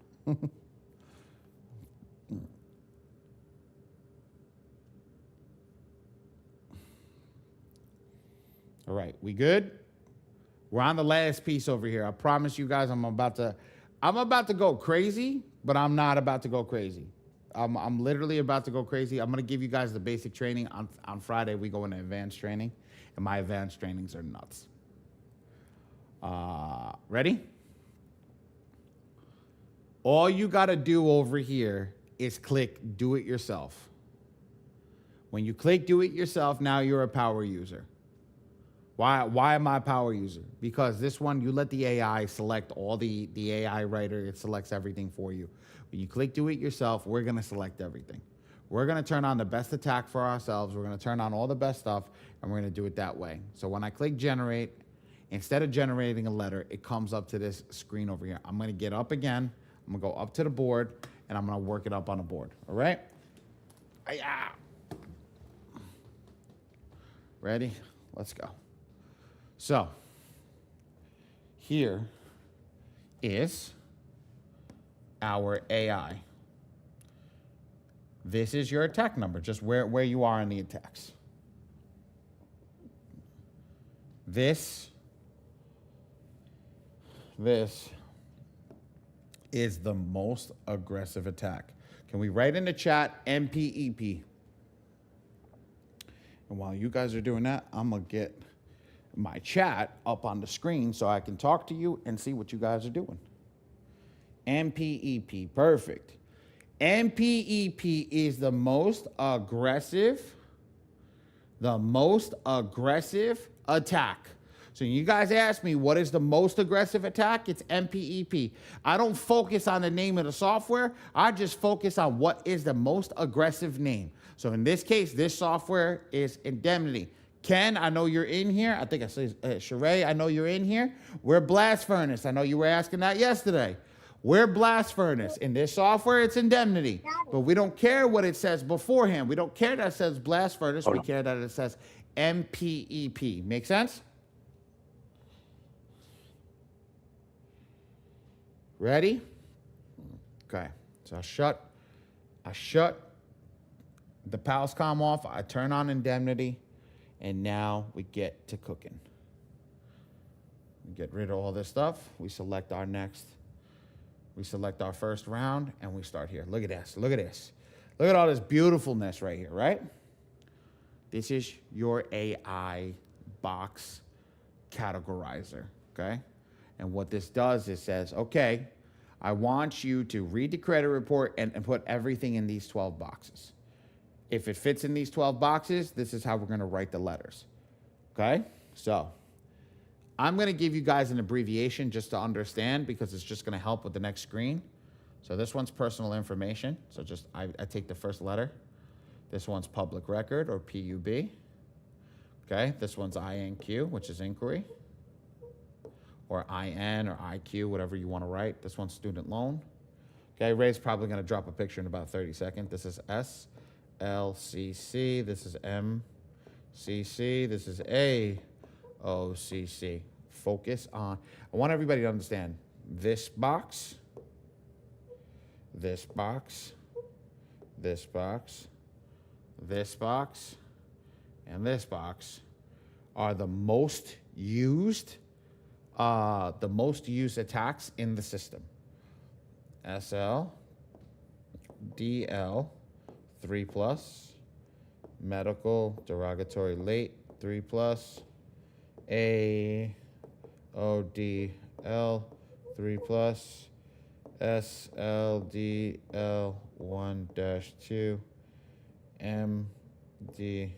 S1: All right, we good? We're on the last piece over here. I promise you guys I'm about to go crazy, but I'm not about to go crazy. I'm literally about to go crazy. I'm going to give you guys the basic training. On Friday, we go into advanced training, and my advanced trainings are nuts. Ready? All you got to do over here is click do it yourself. When you click do it yourself, now you're a power user. Why am I a power user? Because this one, you let the AI select all the AI writer. It selects everything for you. When you click do it yourself, we're going to select everything. We're going to turn on the best attack for ourselves. We're going to turn on all the best stuff, and we're going to do it that way. So when I click generate, instead of generating a letter, it comes up to this screen over here. I'm going to get up again. I'm going to go up to the board, and I'm going to work it up on the board. All right? Ready? Let's go. So here is our AI. This is your attack number, just where you are in the attacks. This is the most aggressive attack. Can we write in the chat MPEP? And while you guys are doing that, I'm going to get my chat up on the screen so I can talk to you and see what you guys are doing. MPEP, perfect. MPEP is the most aggressive attack. So you guys ask me, what is the most aggressive attack? It's MPEP. I don't focus on the name of the software. I just focus on what is the most aggressive name. So in this case, this software is Indemnity. Ken, I know you're in here. I think I said Sheree, I know you're in here. We're Blast Furnace. I know you were asking that yesterday. We're Blast Furnace. In this software, it's Indemnity. But we don't care what it says beforehand. We don't care that it says Blast Furnace. We care that it says MPEP. Make sense? Ready? Okay. So I shut the PalsCom off. I turn on Indemnity. And now we get to cooking. We get rid of all this stuff. We select our first round, and we start here. Look at this. Look at this. Look at all this beautifulness right here, right? This is your AI box categorizer, okay? And what this does is says, okay, I want you to read the credit report and put everything in these 12 boxes. If it fits in these 12 boxes, this is how we're going to write the letters. Okay? So I'm going to give you guys an abbreviation just to understand because it's just going to help with the next screen. So this one's personal information. So just I take the first letter. This one's public record or PUB. Okay? This one's INQ, which is inquiry. Or IN or IQ, whatever you want to write. This one's student loan. Okay? Ray's probably going to drop a picture in about 30 seconds. This is S. LCC, this is MCC, this is AOCC. Focus on, I want everybody to understand this box, this box, this box, this box, and this box are the most used attacks in the system. SL, DL, 3+, medical, derogatory late, 3+, AODL, 3+, SLDL, 1-2, MDL,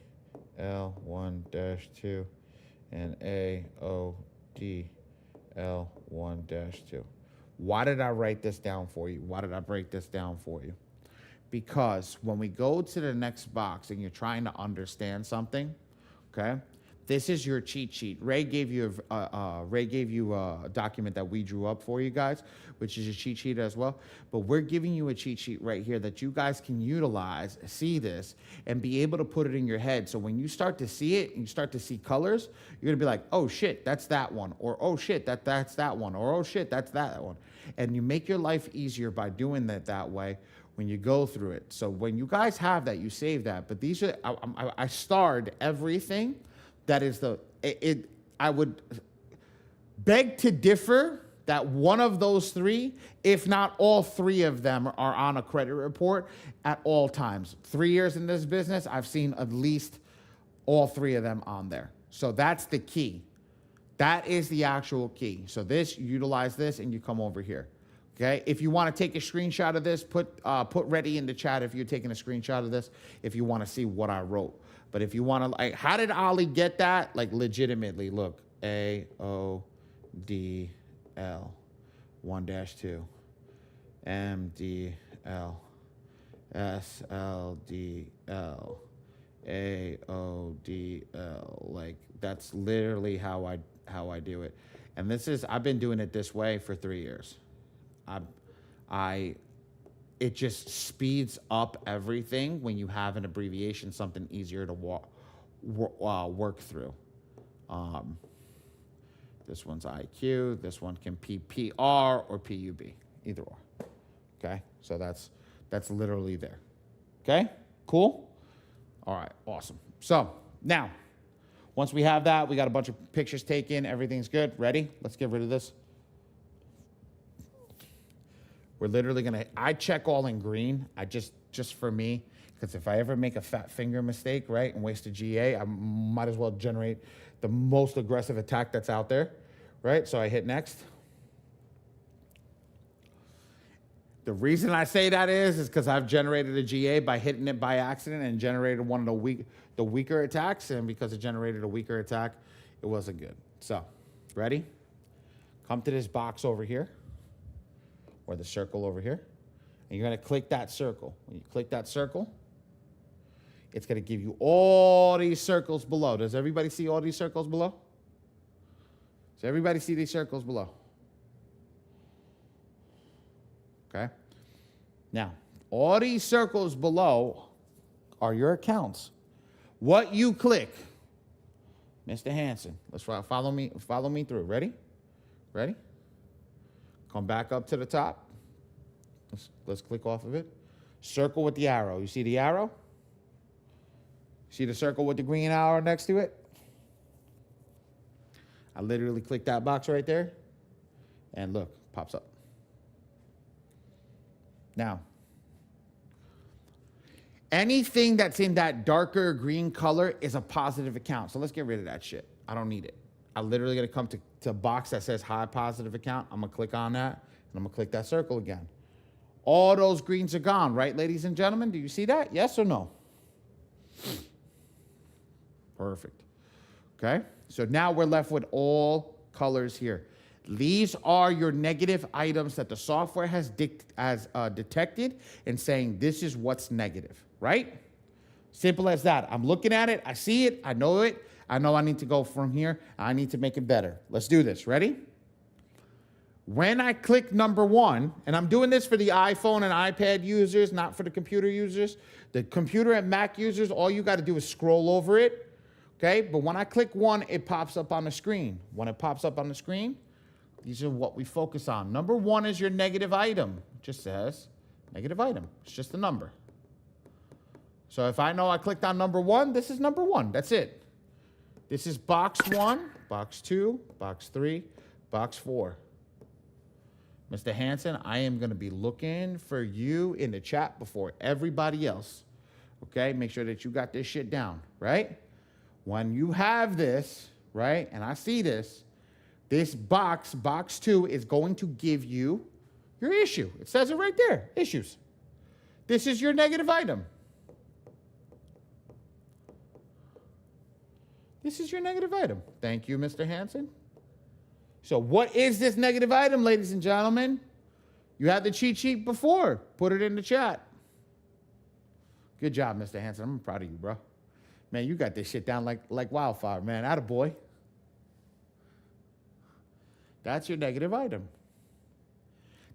S1: 1-2, and AODL, 1-2. Why did I write this down for you? Why did I break this down for you? Because when we go to the next box and you're trying to understand something, okay, this is your cheat sheet. Ray gave you a document that we drew up for you guys, which is a cheat sheet as well. But we're giving you a cheat sheet right here that you guys can utilize, see this, and be able to put it in your head. So when you start to see it and you start to see colors, you're gonna be like, oh shit, that's that one, or oh shit, that's that one, or oh shit, that's that one. And you make your life easier by doing that way when you go through it. So when you guys have that, you save that. But these are, I starred everything. That is I would beg to differ that one of those three, if not all three of them, are on a credit report at all times. 3 years in this business, I've seen at least all three of them on there. So that's the key. That is the actual key. So utilize this, and you come over here. Okay, if you want to take a screenshot of this, put ready in the chat if you're taking a screenshot of this, if you want to see what I wrote. But if you want to, like, how did Ollie get that? Like, legitimately, look, AODL 1-2, MDL SLDL AODL. Like, that's literally how I do it. And I've been doing it this way for 3 years. It just speeds up everything when you have an abbreviation, something easier to work through. This one's IQ. This one can PPR or PUB, either or. Okay, so that's literally there. Okay, cool. All right, awesome. So now, once we have that, we got a bunch of pictures taken. Everything's good. Ready? Let's get rid of this. We're literally I check all in green. I just for me, because if I ever make a fat finger mistake, right, and waste a GA, I might as well generate the most aggressive attack that's out there, right? So I hit next. The reason I say that is because I've generated a GA by hitting it by accident and generated one of the weaker attacks, and because it generated a weaker attack, it wasn't good. So, ready? Come to this box over here, or the circle over here, and you're gonna click that circle. When you click that circle, it's gonna give you all these circles below. Does everybody see all these circles below? Does everybody see these circles below? Okay. Now, all these circles below are your accounts. What you click, Mr. Hanson, let's follow me through. Ready? Ready? Come back up to the top. Let's click off of it. Circle with the arrow. You see the arrow? See the circle with the green arrow next to it? I literally click that box right there, and look, pops up. Now, anything that's in that darker green color is a positive account. So let's get rid of that shit. I don't need it. I literally got to come to a box that says high positive account. I'm going to click on that, and I'm going to click that circle again. All those greens are gone, right, ladies and gentlemen? Do you see that? Yes or no? Perfect. Okay? So now we're left with all colors here. These are your negative items that the software has detected and saying this is what's negative, right? Simple as that. I'm looking at it. I see it. I know it. I know I need to go from here. I need to make it better. Let's do this. Ready? When I click number 1, and I'm doing this for the iPhone and iPad users, not for the computer users. The computer and Mac users, all you got to do is scroll over it, okay? But when I click 1, it pops up on the screen. When it pops up on the screen, these are what we focus on. Number 1 is your negative item. It just says negative item. It's just a number. So if I know I clicked on number 1, this is number 1. That's it. This is box 1, box 2, box 3, box 4. Mr. Hanson, I am going to be looking for you in the chat before everybody else. Okay? Make sure that you got this shit down, right? When you have this, right, and I see this box 2, is going to give you your issue. It says it right there, issues. This is your negative item. This is your negative item. Thank you, Mr. Hanson. So what is this negative item, ladies and gentlemen? You had the cheat sheet before. Put it in the chat. Good job, Mr. Hanson. I'm proud of you, bro. Man, you got this shit down like wildfire, man. Attaboy. That's your negative item.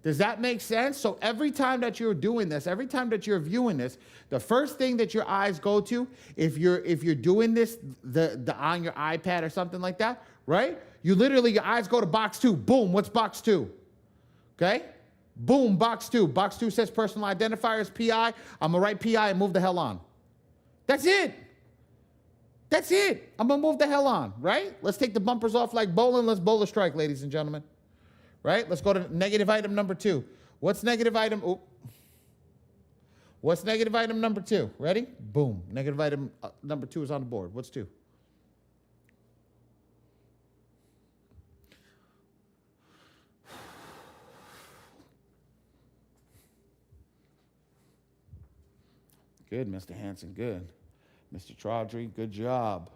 S1: Does that make sense? So every time that you're doing this, every time that you're viewing this, the first thing that your eyes go to, if you're doing this the on your iPad or something like that, right? You literally, your eyes go to box 2. Boom, what's box 2? Okay? Boom, box 2. Box 2 says personal identifiers, PI. I'm gonna write PI and move the hell on. That's it. That's it. I'm gonna move the hell on, right? Let's take the bumpers off like bowling. Let's bowl a strike, ladies and gentlemen. Right? Let's go to negative item number 2. What's negative item? What's negative item number 2? Ready? Boom. Negative item number 2 is on the board. What's 2? Good, Mr. Hanson, good. Mr. Chaudhry, good job.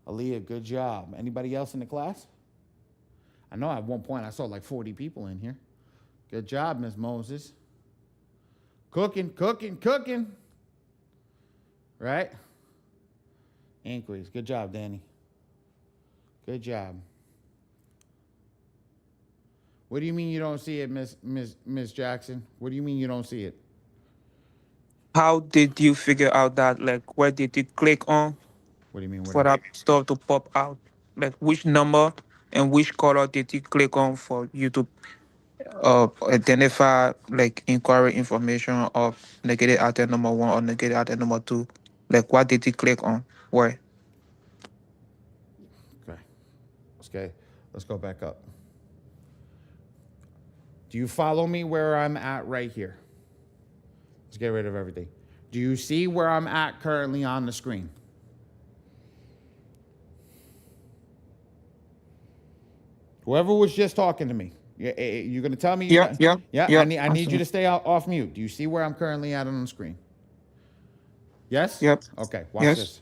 S1: Aaliyah, good job. Anybody else in the class? I know at one point I saw like 40 people in here. Good job, Miss Moses. Cooking, cooking, cooking. Right? Inquiries. Good job, Danny. Good job. What do you mean you don't see it, Miss Jackson? What do you mean you don't see it?
S11: How did you figure out that? Like, where did you click on
S1: What do you mean?
S11: for that stuff to pop out? Like, which number and which color did you click on for you to identify like inquiry information of negative item number 1 or negative item number 2? Like, what did you click on? Where?
S1: Okay. Okay. Let's go back up. Do you follow me where I'm at right here? Let's get rid of everything. Do you see where I'm at currently on the screen? Whoever was just talking to me, you're going to tell me?
S11: Yeah.
S1: I need you to stay off mute. Do you see where I'm currently at on the screen? Yes?
S11: Yep.
S1: Okay, watch this.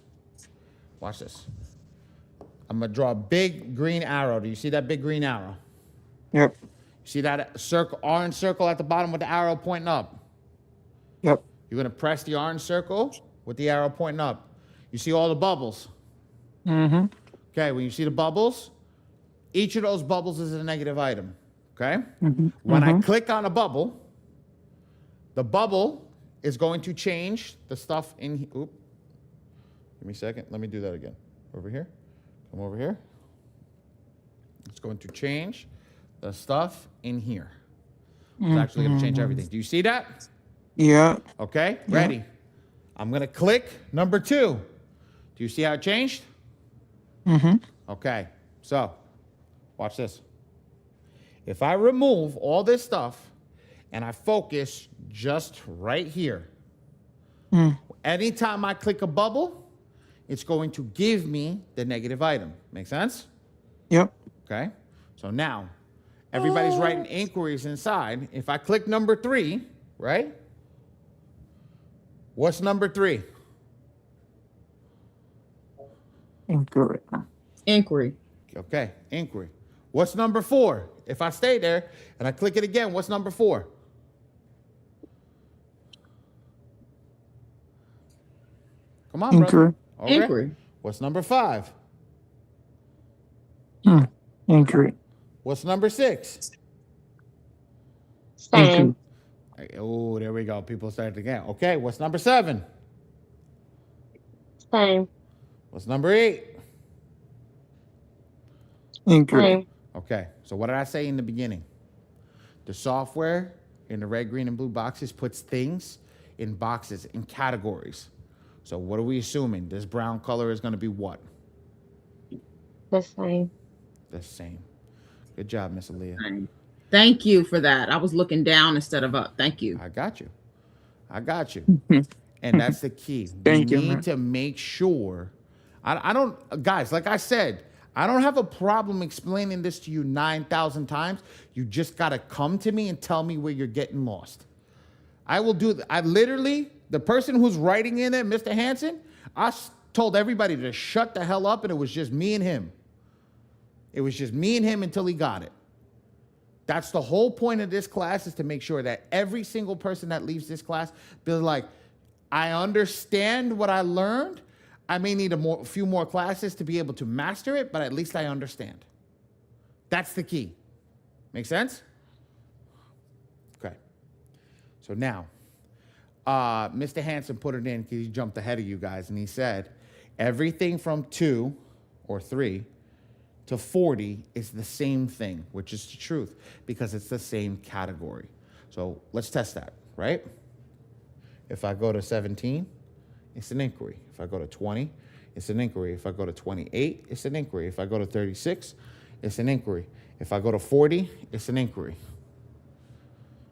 S1: Watch this. I'm going to draw a big green arrow. Do you see that big green arrow?
S11: Yep.
S1: See that circle, orange circle at the bottom with the arrow pointing up?
S11: Yep.
S1: You're going to press the orange circle with the arrow pointing up. You see all the bubbles?
S11: Mm-hmm.
S1: Okay, when you see the bubbles, each of those bubbles is a negative item. Okay? When I click on a bubble, the bubble is going to change the stuff in here. Oop. Give me a second. Let me do that again. Over here. Come over here. It's going to change the stuff in here. It's actually going to change everything. Do you see that?
S11: Yeah.
S1: Okay, ready. I'm going to click number 2. Do you see how it changed?
S11: Mm-hmm.
S1: Okay, so watch this. If I remove all this stuff and I focus just right here, anytime I click a bubble, it's going to give me the negative item. Make sense?
S11: Yep.
S1: Okay, so now everybody's writing inquiries inside. If I click number 3, right? What's number 3?
S11: Inquiry.
S8: Inquiry.
S1: Okay, inquiry. What's number 4? If I stay there and I click it again, what's number 4? Come on,
S11: Inquiry.
S1: brother. Okay.
S8: Inquiry.
S1: What's number 5?
S11: Inquiry.
S1: What's number 6?
S10: Same.
S1: Oh, there we go. People started again. Okay, what's number 7?
S10: Same.
S1: What's number 8?
S11: Inquiry.
S10: Same.
S1: Okay, so what did I say in the beginning? The software in the red, green, and blue boxes puts things in boxes, in categories. So what are we assuming? This brown color is going to be what?
S10: The same.
S1: The same. Good job, Miss Aaliyah.
S8: Thank you for that. I was looking down instead of up. Thank you.
S1: I got you. And that's the key.
S11: Thank you,
S1: We need
S11: man.
S1: to make sure. I don't, guys, like I said, I don't have a problem explaining this to you 9,000 times. You just got to come to me and tell me where you're getting lost. I will do I literally, the person who's writing in it, Mr. Hanson, told everybody to shut the hell up, and it was just me and him. It was just me and him until he got it. That's the whole point of this class, is to make sure that every single person that leaves this class feels like, I understand what I learned. I may need a few more classes to be able to master it, but at least I understand. That's the key. Make sense? Okay. So now, Mr. Hanson put it in because he jumped ahead of you guys, and he said, everything from 2 or 3 to 40 is the same thing, which is the truth, because it's the same category. So let's test that, right? If I go to 17, it's an inquiry. If I go to 20, it's an inquiry. If I go to 28, it's an inquiry. If I go to 36, it's an inquiry. If I go to 40, it's an inquiry.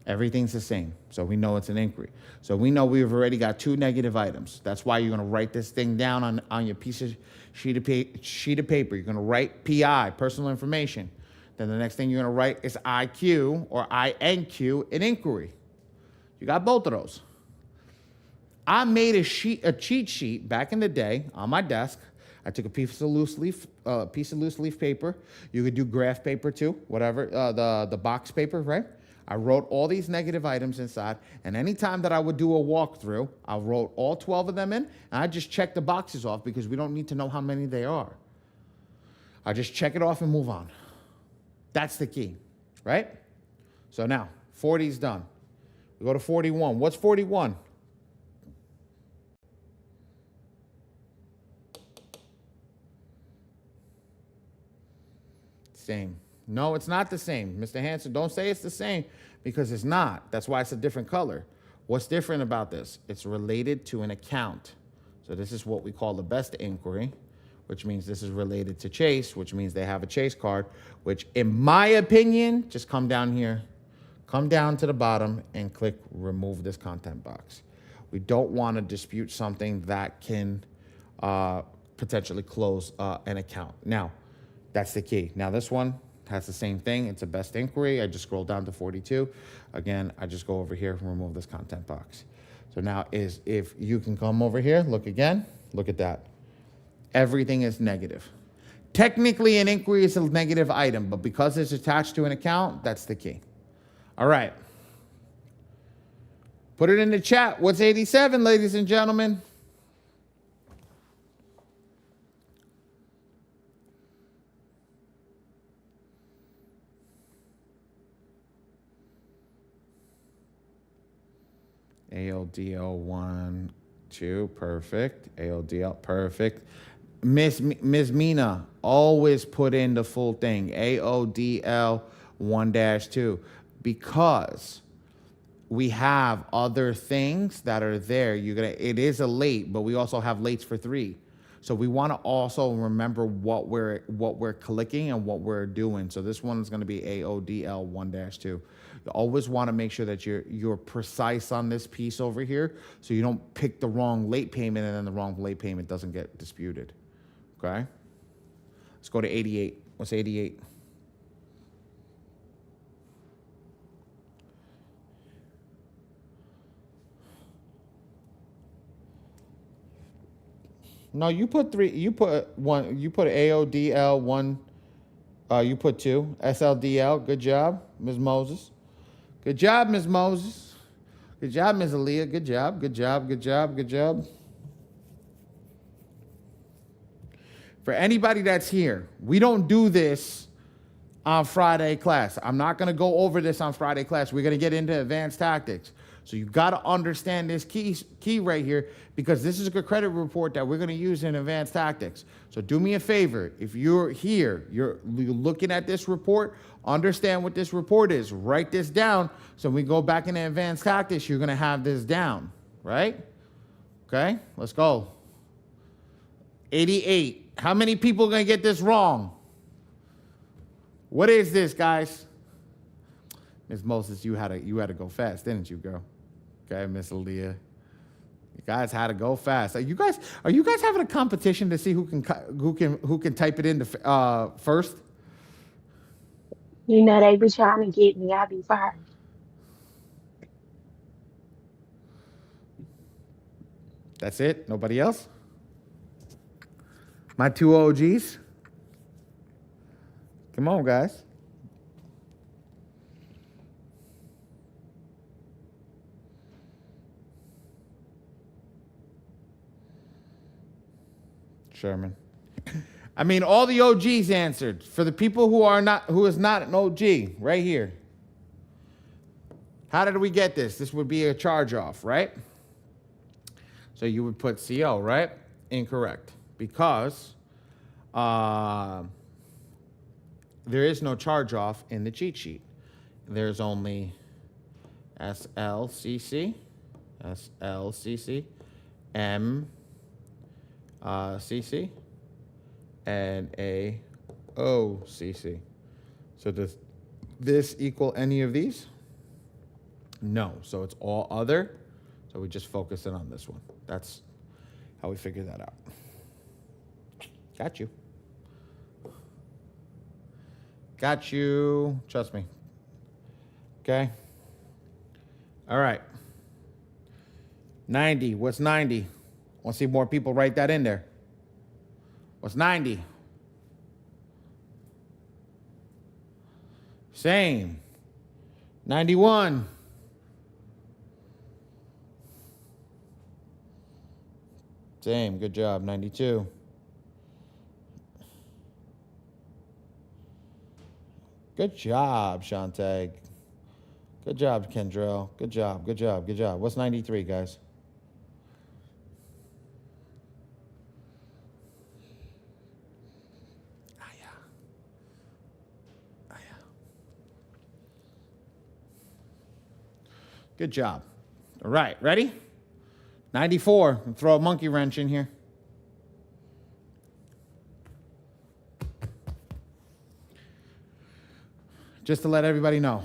S1: Everything's the same, so we know it's an inquiry. So we know we've already got 2 negative items. That's why you're going to write this thing down on your sheet of paper. You're going to write PI, personal information. Then the next thing you're going to write is IQ or INQ, an inquiry. You got both of those. I made a cheat sheet back in the day on my desk. I took a piece of loose leaf paper. You could do graph paper too, whatever, the box paper, right? I wrote all these negative items inside, and anytime that I would do a walkthrough, I wrote all 12 of them in, and I just checked the boxes off because we don't need to know how many they are. I just check it off and move on. That's the key, right? So now, 40 is done. We go to 41. What's 41? Same. No, it's not the same. Mr. Hanson, don't say it's the same because it's not. That's why it's a different color. What's different about this? It's related to an account. So this is what we call the best inquiry, which means this is related to Chase, which means they have a Chase card, which in my opinion, just come down here, come down to the bottom and click remove this content box. We don't want to dispute something that can potentially close an account. Now, that's the key. Now this one has the same thing. It's a best inquiry. I just scroll down to 42. Again, I just go over here and remove this content box. So now if you can come over here, look again, look at that. Everything is negative. Technically, an inquiry is a negative item, but because it's attached to an account, that's the key. All right. Put it in the chat. What's 87, ladies and gentlemen? AODL 1, 2, perfect. AODL, perfect. Miss Mina, always put in the full thing. AODL 1-2, because we have other things that are there. It is a late, but we also have lates for 3. So we want to also remember what we're clicking and what we're doing. So this one is going to be AODL 1-2. You always want to make sure that you're precise on this piece over here, so you don't pick the wrong late payment and then the wrong late payment doesn't get disputed. Okay? Let's go to 88. What's 88? No, you put 3. You put 1. You put AODL 1. You put 2. SLDL. Good job, Ms. Moses. Good job, Ms. Moses. Good job, Ms. Aaliyah. Good job. Good job. Good job. Good job. For anybody that's here, we don't do this on Friday class. I'm not going to go over this on Friday class. We're going to get into advanced tactics. So you got to understand this key right here, because this is a good credit report that we're going to use in advanced tactics. So do me a favor. If you're here, you're looking at this report, understand what this report is. Write this down. So when we go back into advanced tactics, you're going to have this down, right? Okay, let's go. 88. How many people are going to get this wrong? What is this, guys? Ms. Moses, you had to go fast, didn't you, girl? Okay, Miss Aaliyah. You guys had to go fast. Are you guys having a competition to see who can type it in first?
S10: You know they be trying to get me. I be fired.
S1: That's it? Nobody else? My 2 OGs? Come on, guys. Sherman. I mean, all the OGs answered. For the people who is not an OG, right here. How did we get this? This would be a charge off, right? So you would put CO, right? Incorrect. Because there is no charge off in the cheat sheet. There's only SLCC, CC, and AOCC. So does this equal any of these? No. So it's all other. So we just focus in on this one. That's how we figure that out. Got you. Got you. Trust me. Okay. All right. 90. What's 90? Want to see more people write that in there. What's 90? Same. 91. Same. Good job. 92. Good job, Shantag. Good job, Kendrell. Good job. Good job. Good job. What's 93, guys? Good job. All right, ready? 94. Throw a monkey wrench in here. Just to let everybody know.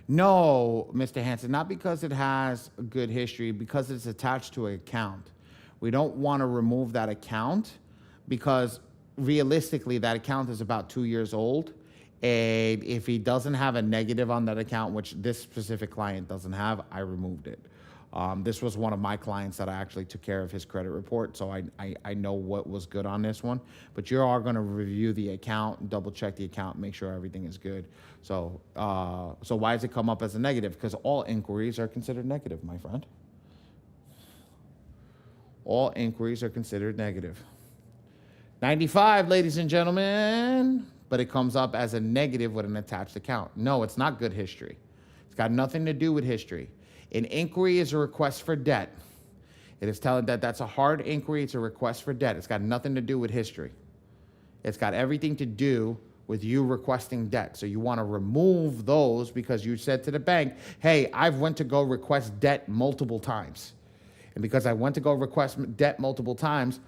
S1: No, Mr. Hanson, not because it has a good history, because it's attached to an account. We don't want to remove that account because realistically, that account is about 2 years old. And if he doesn't have a negative on that account, which this specific client doesn't have, I removed it. This was one of my clients that I actually took care of his credit report, so I know what was good on this one. But you are going to review the account, double check the account, make sure everything is good. So why does it come up as a negative? Because all inquiries are considered negative, my friend. All inquiries are considered negative. 95, ladies and gentlemen, but it comes up as a negative with an attached account. No, it's not good history. It's got nothing to do with history. An inquiry is a request for debt. It is telling that that's a hard inquiry. It's a request for debt. It's got nothing to do with history. It's got everything to do with you requesting debt. So you want to remove those because you said to the bank, hey, I've went to go request debt multiple times. And because I went to go request debt multiple times,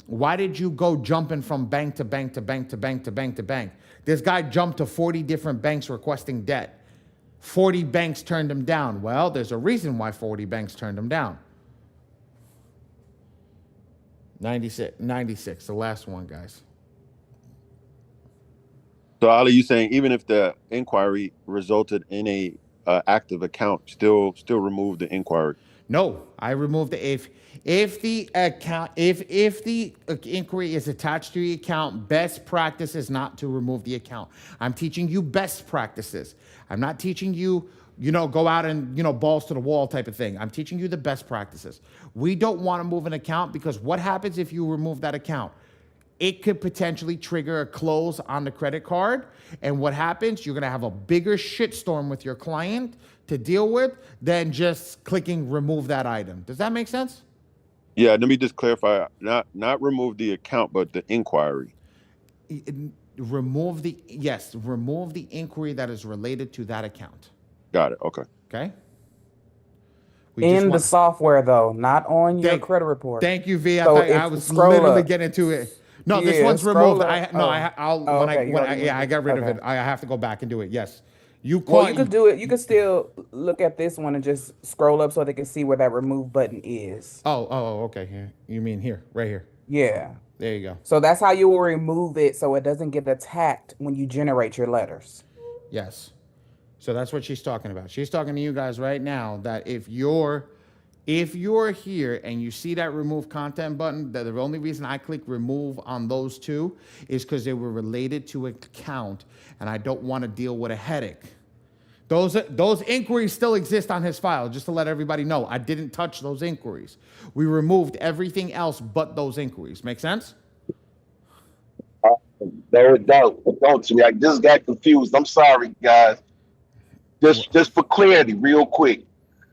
S1: why did you go jumping from bank to bank to bank to bank to bank to bank? This guy jumped to 40 different banks requesting debt. 40 banks turned him down. Well, there's a reason why 40 banks turned him down. 96, the last one, guys.
S6: So, Ali, you saying even if the inquiry resulted in a active account, still remove the inquiry?
S1: No, I removed the if the account if the inquiry is attached to the account, best practice is not to remove the account. I'm teaching you best practices. I'm not teaching you, go out and, balls to the wall type of thing. I'm teaching you the best practices. We don't want to move an account because what happens if you remove that account? It could potentially trigger a close on the credit card. And what happens? You're going to have a bigger shitstorm with your client to deal with than just clicking remove that item. Does that make sense?
S6: Yeah, let me just clarify. Not remove the account, but the inquiry.
S1: Remove the inquiry that is related to that account.
S6: Got it. Okay.
S1: Okay.
S13: In the software, though, not on your credit report.
S1: Thank you, V.
S13: So
S1: I was literally
S13: up.
S1: getting to it. No,
S13: Yeah,
S1: this one's removed.
S13: up.
S1: I got rid of it. I have to go back and do it. Yes. You
S13: could do it. You could still look at this one and just scroll up so they can see where that remove button is.
S1: Oh, okay. Here. You mean here, right here.
S13: Yeah.
S1: There you go.
S13: So that's how you will remove it so it doesn't get attacked when you generate your letters.
S1: Yes. So that's what she's talking about. She's talking to you guys right now that if you're here and you see that remove content button, that the only reason I click remove on those two is because they were related to an account and I don't want to deal with a headache. Those inquiries still exist on his file, just to let everybody know. I didn't touch those inquiries. We removed everything else but those inquiries. Make sense?
S5: There it goes. Don't you? I just got confused. I'm sorry, guys. Just for clarity, real quick.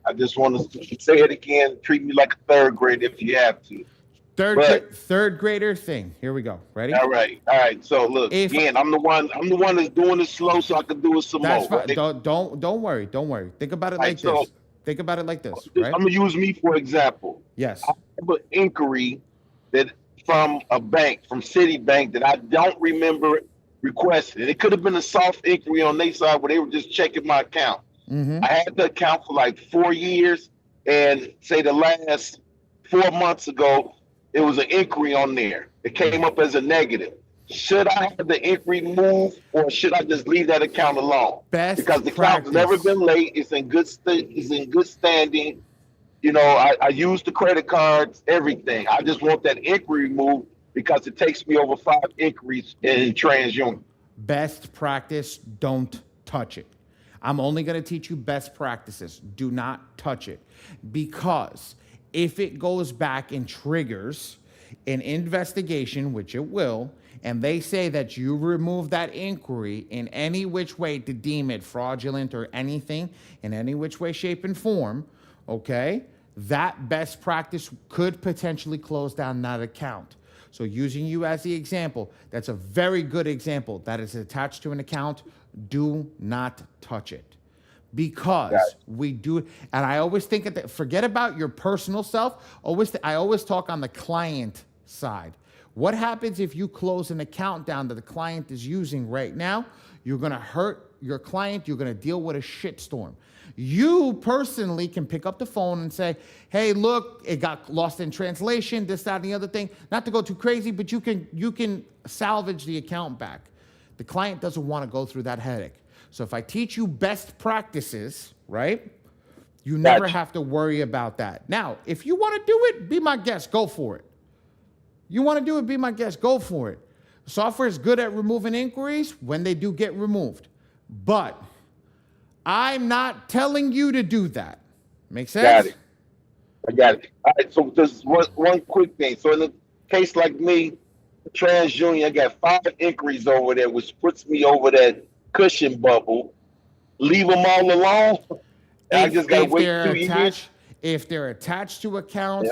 S5: I just want to say it again. Treat me like a third grader if you have to.
S1: Third grader thing. Here we go. Ready?
S5: All right. So look, again, I'm the one that's doing it slow so I can do it some more.
S1: Fine. Right? Don't worry. Think about it like this. Think about it like this. Right?
S5: I'm gonna use me for example.
S1: Yes.
S5: I have an inquiry that from a bank, from Citibank, that I don't remember requesting. It could have been a soft inquiry on their side where they were just checking my account.
S1: Mm-hmm.
S5: I had the account for like 4 years, and say the last 4 months ago, it was an inquiry on there. It came up as a negative. should I have the inquiry move or should I just leave that account alone?
S1: Best
S5: Because the account's never
S1: practice.
S5: been late. It's in it's in good standing. You know, I use the credit cards, everything. I just want that inquiry moved because it takes me over 5 inquiries in TransUnion.
S1: Best practice, don't touch it. I'm only going to teach you best practices. Do not touch it. Because if it goes back and triggers an investigation, which it will, and they say that you remove that inquiry in any which way to deem it fraudulent or anything, in any which way, shape, and form, okay, that best practice could potentially close down that account. So using you as the example, that's a very good example that is attached to an account. Do not touch it. Because we do, and I always think that, forget about your personal self. I always talk on the client side. What happens if you close an account down that the client is using right now? You're gonna hurt your client. You're gonna deal with a shitstorm. You personally can pick up the phone and say, hey, look, it got lost in translation, this, that, and the other thing. Not to go too crazy, but you can salvage the account back. The client doesn't want to go through that headache. So if I teach you best practices, right, you never have to worry about that. Now, if you want to do it, be my guest, go for it. You want to do it, be my guest, go for it. Software is good at removing inquiries when they do get removed. But I'm not telling you to do that. Make sense?
S5: Got it. I got it. All right, so just one quick thing. So in a case like me, TransUnion, I got 5 inquiries over there, which puts me over that cushion bubble. Leave them all alone. I just got to wait 2 years.
S1: If they're attached to accounts,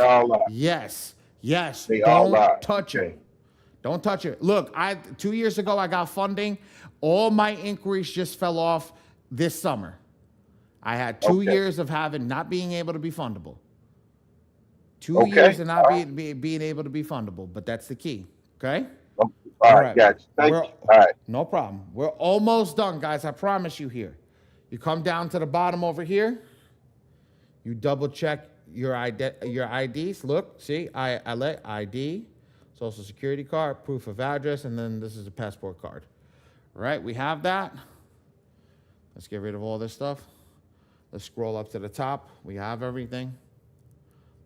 S1: yes,
S5: They
S1: don't touch it. Don't touch it. Look, 2 years ago, I got funding. All my inquiries just fell off this summer. I had 2 years of not being able to be fundable. 2 years of not being able to be fundable, but that's the key. Okay?
S5: All right, guys. Thank you. All right.
S1: No problem. We're almost done, guys. I promise you here. You come down to the bottom over here. You double check your IDs. Look, see, I let ID, social security card, proof of address, and then this is a passport card. All right, we have that. Let's get rid of all this stuff. Let's scroll up to the top. We have everything.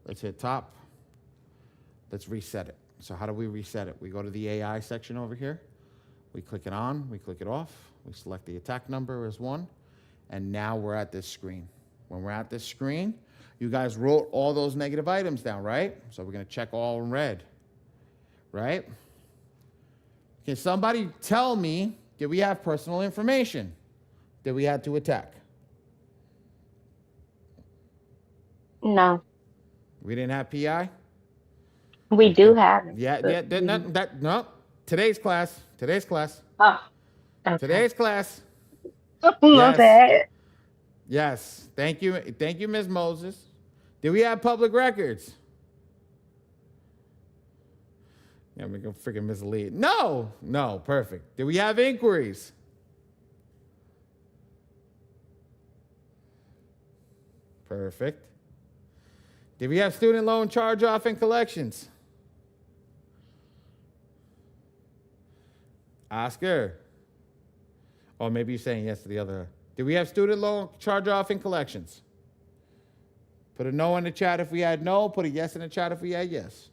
S1: Let's hit top. Let's reset it. So how do we reset it? We go to the AI section over here. We click it on, we click it off. We select the attack number as 1. And now we're at this screen. When we're at this screen, you guys wrote all those negative items down, right? So we're gonna check all in red, right? Can somebody tell me, did we have personal information that we had to attack?
S10: No.
S1: We didn't have PI?
S10: We do have it.
S1: No. Today's class.
S10: Oh, okay.
S1: Today's class.
S10: My bad.
S1: Yes. Thank you, Ms. Moses. Did we have public records? Yeah, I'm gonna freaking mislead. No, perfect. Did we have inquiries? Perfect. Did we have student loan charge-off and collections? Oscar. Or maybe you're saying yes to the other. Did we have student loan charge-off and collections? Put a no in the chat if we had no. Put a yes in the chat if we had yes.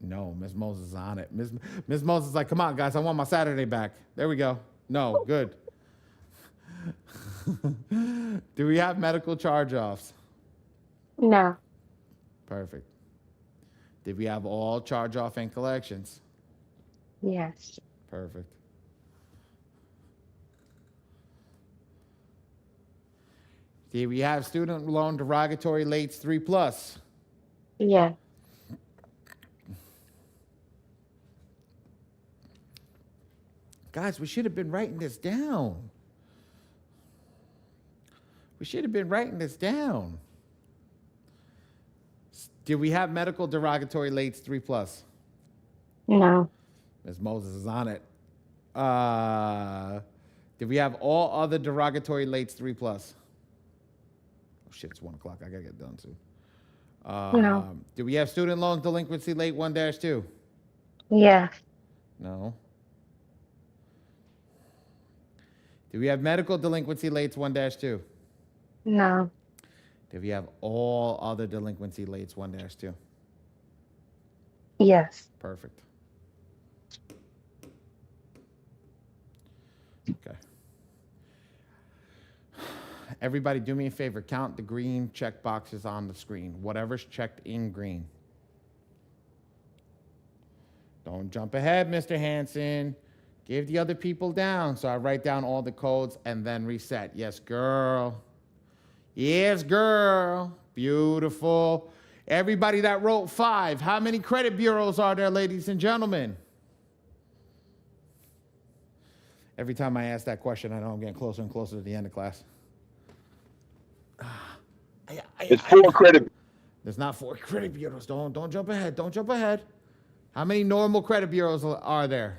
S1: No, Ms. Moses is on it. Ms. Moses is like, come on, guys, I want my Saturday back. There we go. No, good. Do we have medical charge-offs?
S10: No.
S1: Perfect. Did we have all charge-off and collections?
S10: Yes.
S1: Perfect. Did we have student loan derogatory lates 3+?
S10: Yeah.
S1: Guys, we should have been writing this down. Did we have medical derogatory lates 3+?
S10: No.
S1: Ms. Moses is on it. Did we have all other derogatory lates 3+? shit, it's 1 o'clock. I gotta get done soon.
S10: No.
S1: Do we have student loan delinquency late 1-2?
S10: Yes.
S1: No. Do we have medical delinquency lates 1-2?
S10: No.
S1: Do we have all other delinquency lates 1-2?
S10: Yes.
S1: Perfect. Okay. Everybody, do me a favor. Count the green check boxes on the screen. Whatever's checked in green. Don't jump ahead, Mr. Hanson. Give the other people down. So I write down all the codes and then reset. Yes, girl. Yes, girl. Beautiful. Everybody that wrote 5. How many credit bureaus are there, ladies and gentlemen? Every time I ask that question, I know I'm getting closer and closer to the end of class.
S5: It's 4 credit.
S1: There's not 4 credit bureaus. Don't jump ahead. Don't jump ahead. How many normal credit bureaus are there?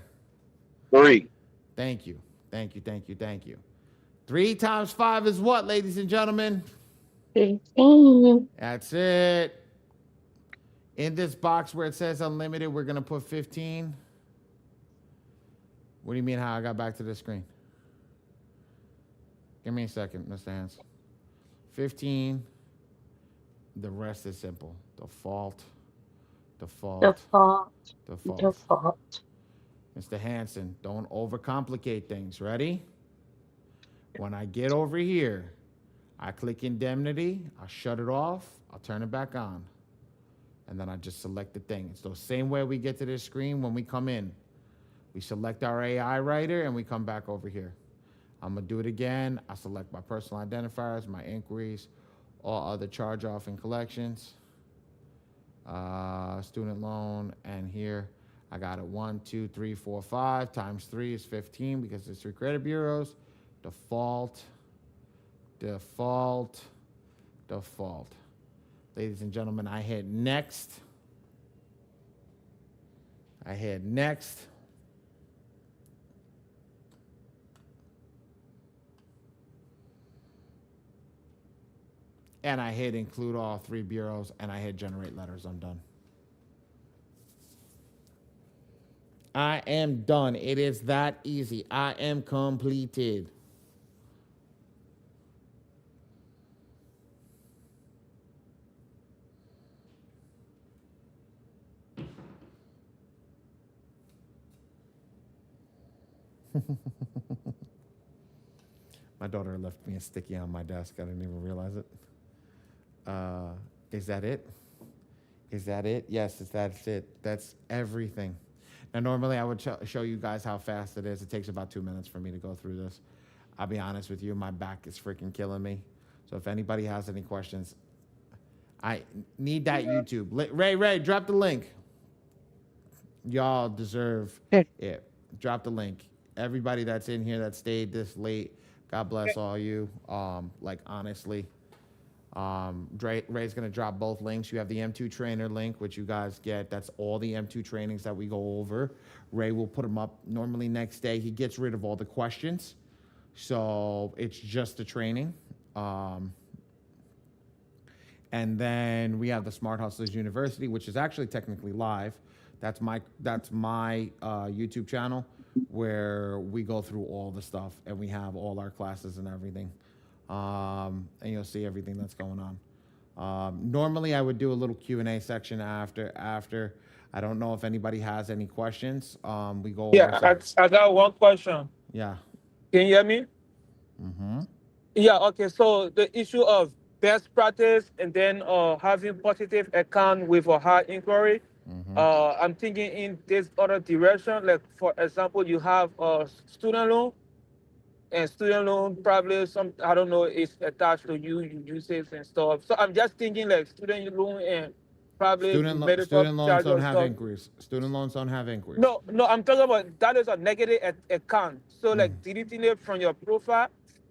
S5: 3.
S1: Thank you. Thank you. Thank you. Thank you. 3 times 5 is what, ladies and gentlemen?
S10: 15.
S1: That's it. In this box where it says unlimited, we're going to put 15. What do you mean how I got back to the screen? Give me a second, Mr. Hans. 15. The rest is simple. Default. Mr. Hanson, don't overcomplicate things. Ready? When I get over here, I click indemnity. I'll shut it off. I'll turn it back on. And then I just select the thing. It's the same way we get to this screen when we come in. We select our AI writer and we come back over here. I'm going to do it again. I select my personal identifiers, my inquiries, all other charge-off and collections, student loan, and here I got it 1, 2, 3, 4, 5 times 3 is 15 because there's 3 credit bureaus. Default. Ladies and gentlemen, I hit next. And I hit include all 3 bureaus, and I hit generate letters. I'm done. I am done. It is that easy. I am completed. My daughter left me a sticky on my desk. I didn't even realize it. Is that it? Is that it? Yes, that's it. That's everything. Now, normally I would show you guys how fast it is. It takes about 2 minutes for me to go through this. I'll be honest with you, my back is freaking killing me. So if anybody has any questions, I need that YouTube. Ray, drop the link. Y'all deserve it. Drop the link. Everybody that's in here that stayed this late, God bless all you. Honestly. Ray's going to drop both links. You have the M2 trainer link, which you guys get. That's all the M2 trainings that we go over. Ray will put them up normally next day. He gets rid of all the questions. So it's just the training. And then we have the Smart Hustlers University, which is actually technically live. That's my YouTube channel where we go through all the stuff and we have all our classes and everything. And you'll see everything that's going on. Normally, I would do a little Q&A section after. I don't know if anybody has any questions. We go.
S11: Yeah, I got one question.
S1: Yeah.
S11: Can you hear me?
S1: Mm-hmm.
S11: Yeah. Okay. So the issue of best practice and then having positive account with a high inquiry.
S1: Mm-hmm.
S11: I'm thinking in this other direction. Like for example, you have a student loan. And student loan probably I don't know, is attached to you use it and stuff. So I'm just thinking like student loan and probably
S1: Student loans don't have inquiries. Student loans don't have inquiries.
S11: No, I'm talking about that is a negative account. So like deleting it from your profile.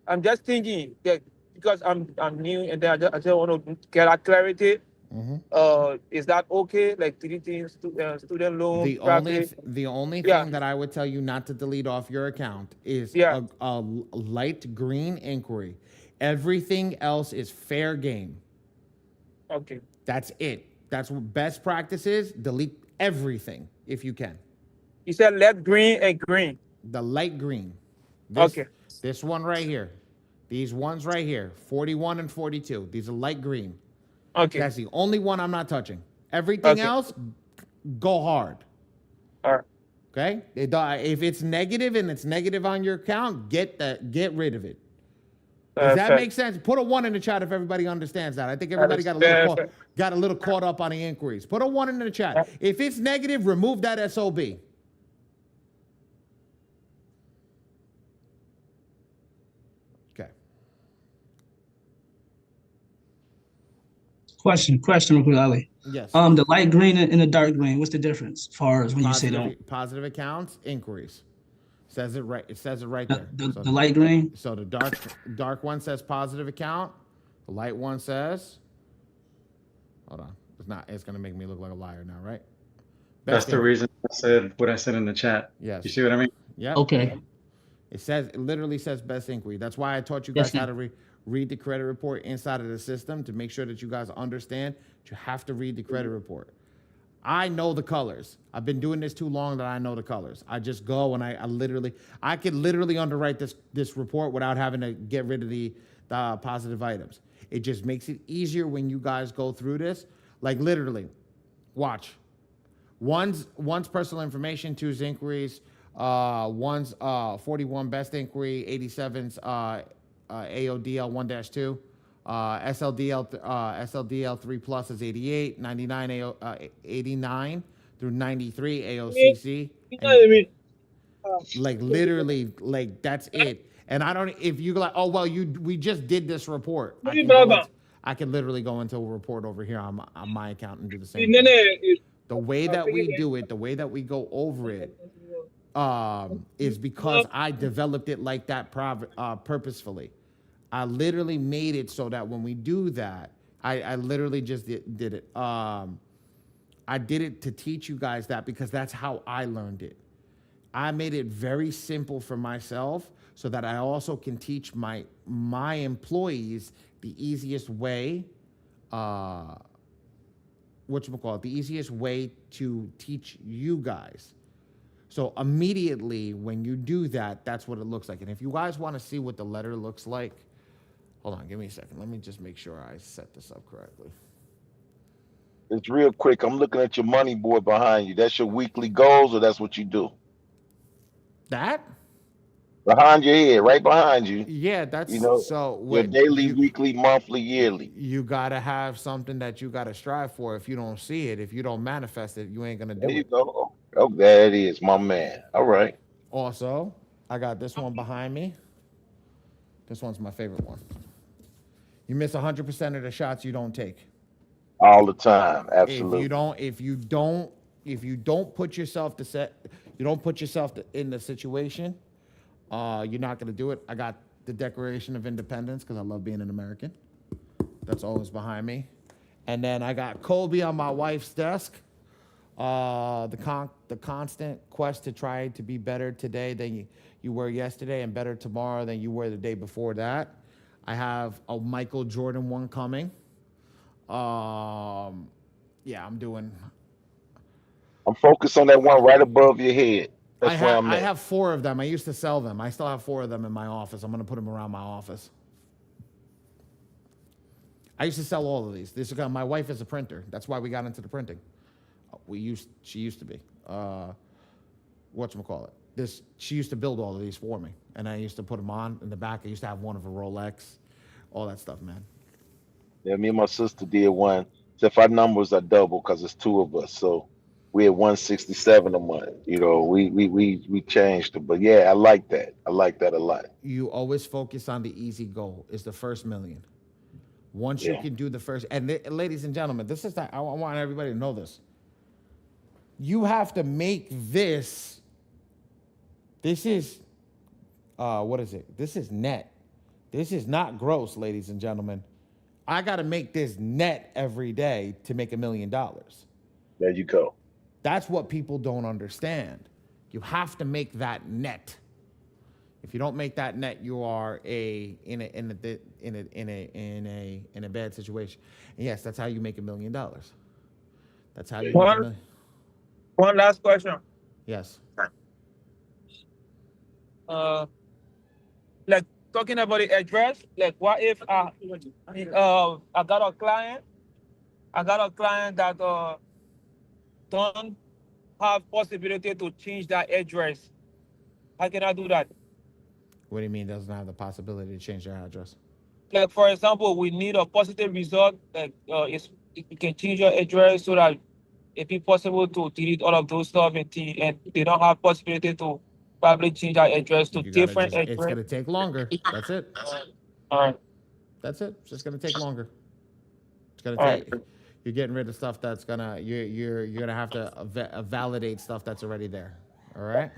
S11: I'm just thinking that because I'm new and then I just want to get a clarity. Mm-hmm. Is that okay? Like deleting student loan?
S1: The only thing that I would tell you not to delete off your account is a light green inquiry. Everything else is fair game.
S11: Okay.
S1: That's it. That's what best practice is. Delete everything if you can.
S11: You said left green and green.
S1: The light green.
S11: Okay.
S1: This one right here. These ones right here, 41 and 42. These are light green.
S11: Okay.
S1: That's the only one I'm not touching. Everything else, go hard.
S11: All right.
S1: Okay? If it's negative and it's negative on your account, get rid of it. Does that make sense? Put a 1 in the chat if everybody understands that. I think everybody got a little caught up on the inquiries. Put a 1 in the chat. If it's negative, remove that SOB. Okay.
S14: Question, Ali.
S1: Yes.
S14: The light green and the dark green, what's the difference as far as when you say don't?
S1: Positive accounts, inquiries. Says it right. It says it right there.
S14: The light green.
S1: So the dark one says positive account. The light one says. Hold on. It's not. It's gonna make me look like a liar now, right?
S15: That's the reason I said what I said in the chat.
S1: Yes.
S15: You see what I mean?
S1: Yeah.
S14: Okay.
S1: It literally says best inquiry. That's why I taught you guys how to read the credit report inside of the system to make sure that you guys understand that you have to read the credit report. I know the colors. I've been doing this too long that I know the colors. I just go and I could literally underwrite this report without having to get rid of the positive items. It just makes it easier when you guys go through this. Like literally, watch. One's personal information, two's inquiries, one's 41 best inquiry, 87's AODL 1-2. SLDL 3 plus is 88, 99 89 through 93 AOCC. Like literally, like that's it. And I don't. If you like, oh well, we just did this report. I can literally go into a report over here on my account and do the same thing. The way that we do it, the way that we go over it, is because I developed it like that purposefully. I literally made it so that when we do that, I literally just did it. I did it to teach you guys that because that's how I learned it. I made it very simple for myself so that I also can teach my employees the easiest way, the easiest way to teach you guys. So immediately when you do that, that's what it looks like. And if you guys want to see what the letter looks like, hold on, give me a second. Let me just make sure I set this up correctly.
S5: It's real quick. I'm looking at your money board behind you. That's your weekly goals, or that's what you do?
S1: That?
S5: Behind your head, right behind you.
S1: Yeah, that's
S5: so your daily, weekly, monthly, yearly.
S1: You gotta have something that you gotta strive for. If you don't see it, if you don't manifest it, you ain't gonna do it.
S5: There you go. Oh, there it is, my man. All right.
S1: Also, I got this one behind me. This one's my favorite one. You miss 100% of the shots you don't take.
S5: All the time, absolutely.
S1: If you don't put yourself in the situation, you're not gonna do it. I got the Declaration of Independence because I love being an American. That's always behind me. And then I got Kobe on my wife's desk. The constant quest to try to be better today than you were yesterday and better tomorrow than you were the day before that. I have a Michael Jordan one coming. I'm
S5: focused on that one right above your head. That's where I'm at.
S1: I have 4 of them. I used to sell them. I still have 4 of them in my office. I'm going to put them around my office. I used to sell all of these. My wife is a printer. That's why we got into the printing. She used to be. She used to build all of these for me, and I used to put them on in the back. I used to have one of a Rolex, all that stuff, man.
S5: Yeah, me and my sister did one. Except our numbers are double because it's 2 of us, so we had 167 a month. We changed it, but yeah, I like that. I like that a lot.
S1: You always focus on the easy goal. Is the first million. Once you can do the first, and ladies and gentlemen, this is I want everybody to know this. You have to make this. This is, what is it? This is net. This is not gross, ladies and gentlemen. I got to make this net every day to make $1 million.
S5: There you go.
S1: That's what people don't understand. You have to make that net. If you don't make that net, you are in a bad situation. And yes, that's how you make $1 million. That's how you make $1 million.
S11: One last question.
S1: Yes.
S11: Like talking about the address, like what if I got a client, that don't have possibility to change that address. How can I do that?
S1: What do you mean doesn't have the possibility to change their address?
S11: Like for example, we need a positive result. Like you can change your address so that it be possible to delete all of those stuff and they don't have possibility to probably change our address to different address.
S1: It's gonna take longer. That's it.
S11: All right.
S1: That's it. It's just gonna take longer. It's gonna
S11: All
S1: take.
S11: right.
S1: You're getting rid of stuff that's gonna. You're gonna have to validate stuff that's already there. All right.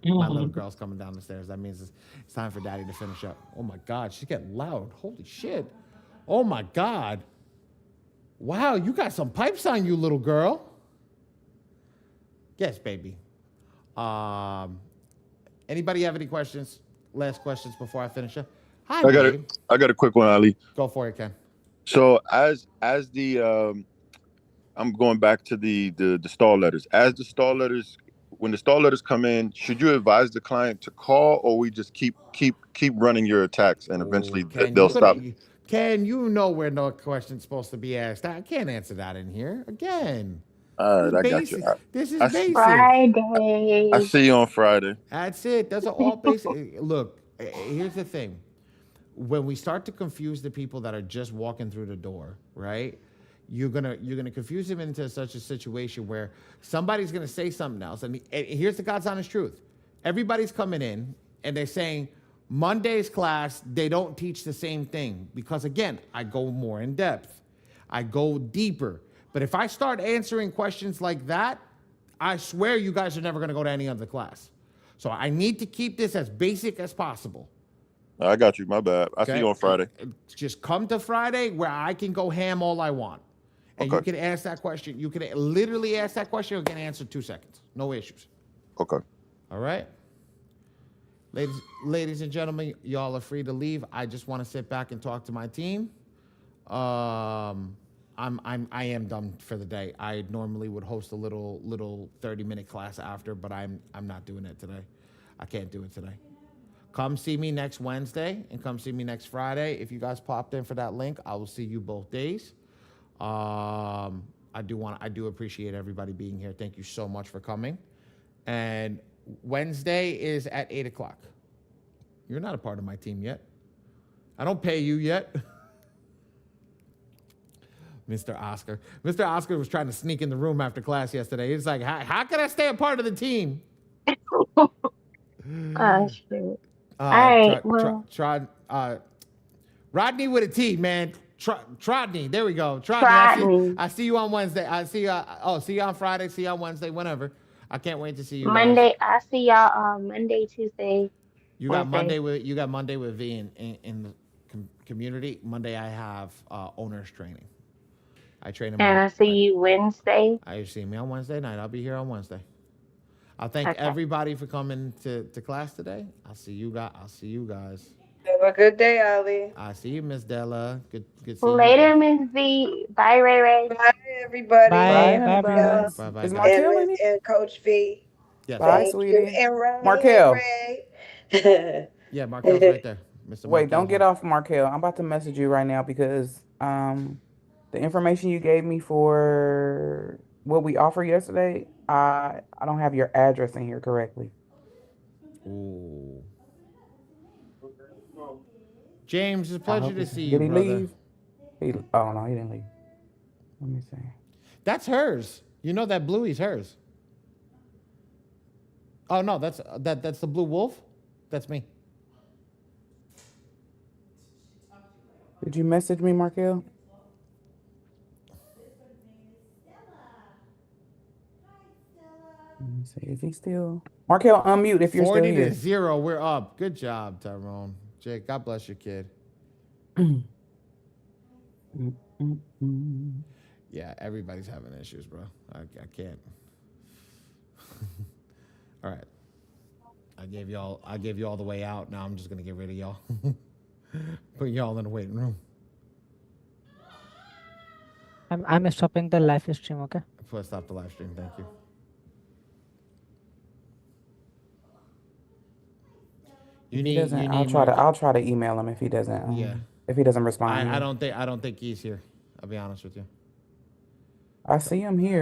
S1: My little girl's coming down the stairs. That means it's time for Daddy to finish up. Oh my God, she's getting loud. Holy shit. Oh my God. Wow, you got some pipes on you, little girl. Yes, baby. Anybody have any questions? Last questions before I finish up? Hi, babe.
S6: I got a quick one, Ali.
S1: Go for it, Ken.
S6: So as the I'm going back to the stall letters. As the stall letters, when the stall letters come in, should you advise the client to call, or we just keep running your attacks and eventually they'll stop?
S1: Ken, you know where no question's supposed to be asked. I can't answer that in here. Again.
S6: All right, I got you.
S1: This is basic.
S10: Friday.
S6: I see you on Friday.
S1: That's it. That's all basic. Look, here's the thing. When we start to confuse the people that are just walking through the door, right? You're gonna confuse them into such a situation where somebody's gonna say something else. And here's the God's honest truth. Everybody's coming in and they're saying Monday's class, they don't teach the same thing. Because again, I go more in depth. I go deeper. But if I start answering questions like that, I swear you guys are never gonna go to any other class. So I need to keep this as basic as possible.
S6: I got you. My bad. I see you on Friday.
S1: Just come to Friday where I can go ham all I want. And you can ask that question. You can literally ask that question and get an answer in 2 seconds. No issues.
S6: Okay.
S1: All right? Ladies and gentlemen, y'all are free to leave. I just want to sit back and talk to my team. I am done for the day. I normally would host a little 30-minute class after, but I'm not doing it today. I can't do it today. Come see me next Wednesday and come see me next Friday. If you guys popped in for that link, I will see you both days. I do appreciate everybody being here. Thank you so much for coming. And Wednesday is at 8:00. You're not a part of my team yet. I don't pay you yet. Mr. Oscar. Mr. Oscar was trying to sneak in the room after class yesterday. He's like, how can I stay a part of the team?
S10: Oh, shit. All right.
S1: Rodney with a T, man. Trodney. There we go. Trodney. I see you on Wednesday. See you on Friday. See you on Wednesday. Whenever. I can't wait to see you.
S10: Monday. I see y'all Monday, Tuesday.
S1: You got Monday with V in the community. Monday I have owners training. I train them.
S10: And I see you Wednesday.
S1: You see me on Wednesday night. I'll be here on Wednesday. I'll thank everybody for coming to class today. I'll see you guys.
S16: Have a good day, Ali.
S1: I see you, Miss Della. Good seeing
S10: you. Later, Miss V. Bye, Ray Ray.
S16: Bye, everybody.
S9: Bye, everyone.
S1: Bye,
S13: Is Markel in it?
S16: And Coach V.
S1: Yes.
S13: Bye, sweetie.
S16: And Ray.
S13: Markel.
S1: Yeah, Markel's right there. Mr.
S13: Wait, don't get off Markel. I'm about to message you right now because the information you gave me for what we offered yesterday, I don't have your address in here correctly.
S1: Ooh. James, it's a pleasure to see you,
S13: Did he
S1: brother.
S13: leave? Oh no, he didn't leave. Let me see.
S1: That's hers. You know that Bluey's hers. Oh no, that's the Blue Wolf. That's me.
S13: Did you message me, Markel? Let me see. Is he still? Markel, unmute if you're still here.
S1: 40-0. We're up. Good job, Tyrone. Jake, God bless your kid. Yeah, everybody's having issues, bro. I can't. All right. I gave you all the way out. Now I'm just gonna get rid of y'all. Put y'all in the waiting room.
S9: I'm stopping the live stream. Okay.
S1: Please stop the live stream. Thank you.
S13: If he doesn't, I'll try to email him if he doesn't.
S1: Yeah.
S13: If he doesn't respond.
S1: I don't think he's here. I'll be honest with you.
S13: I see him here.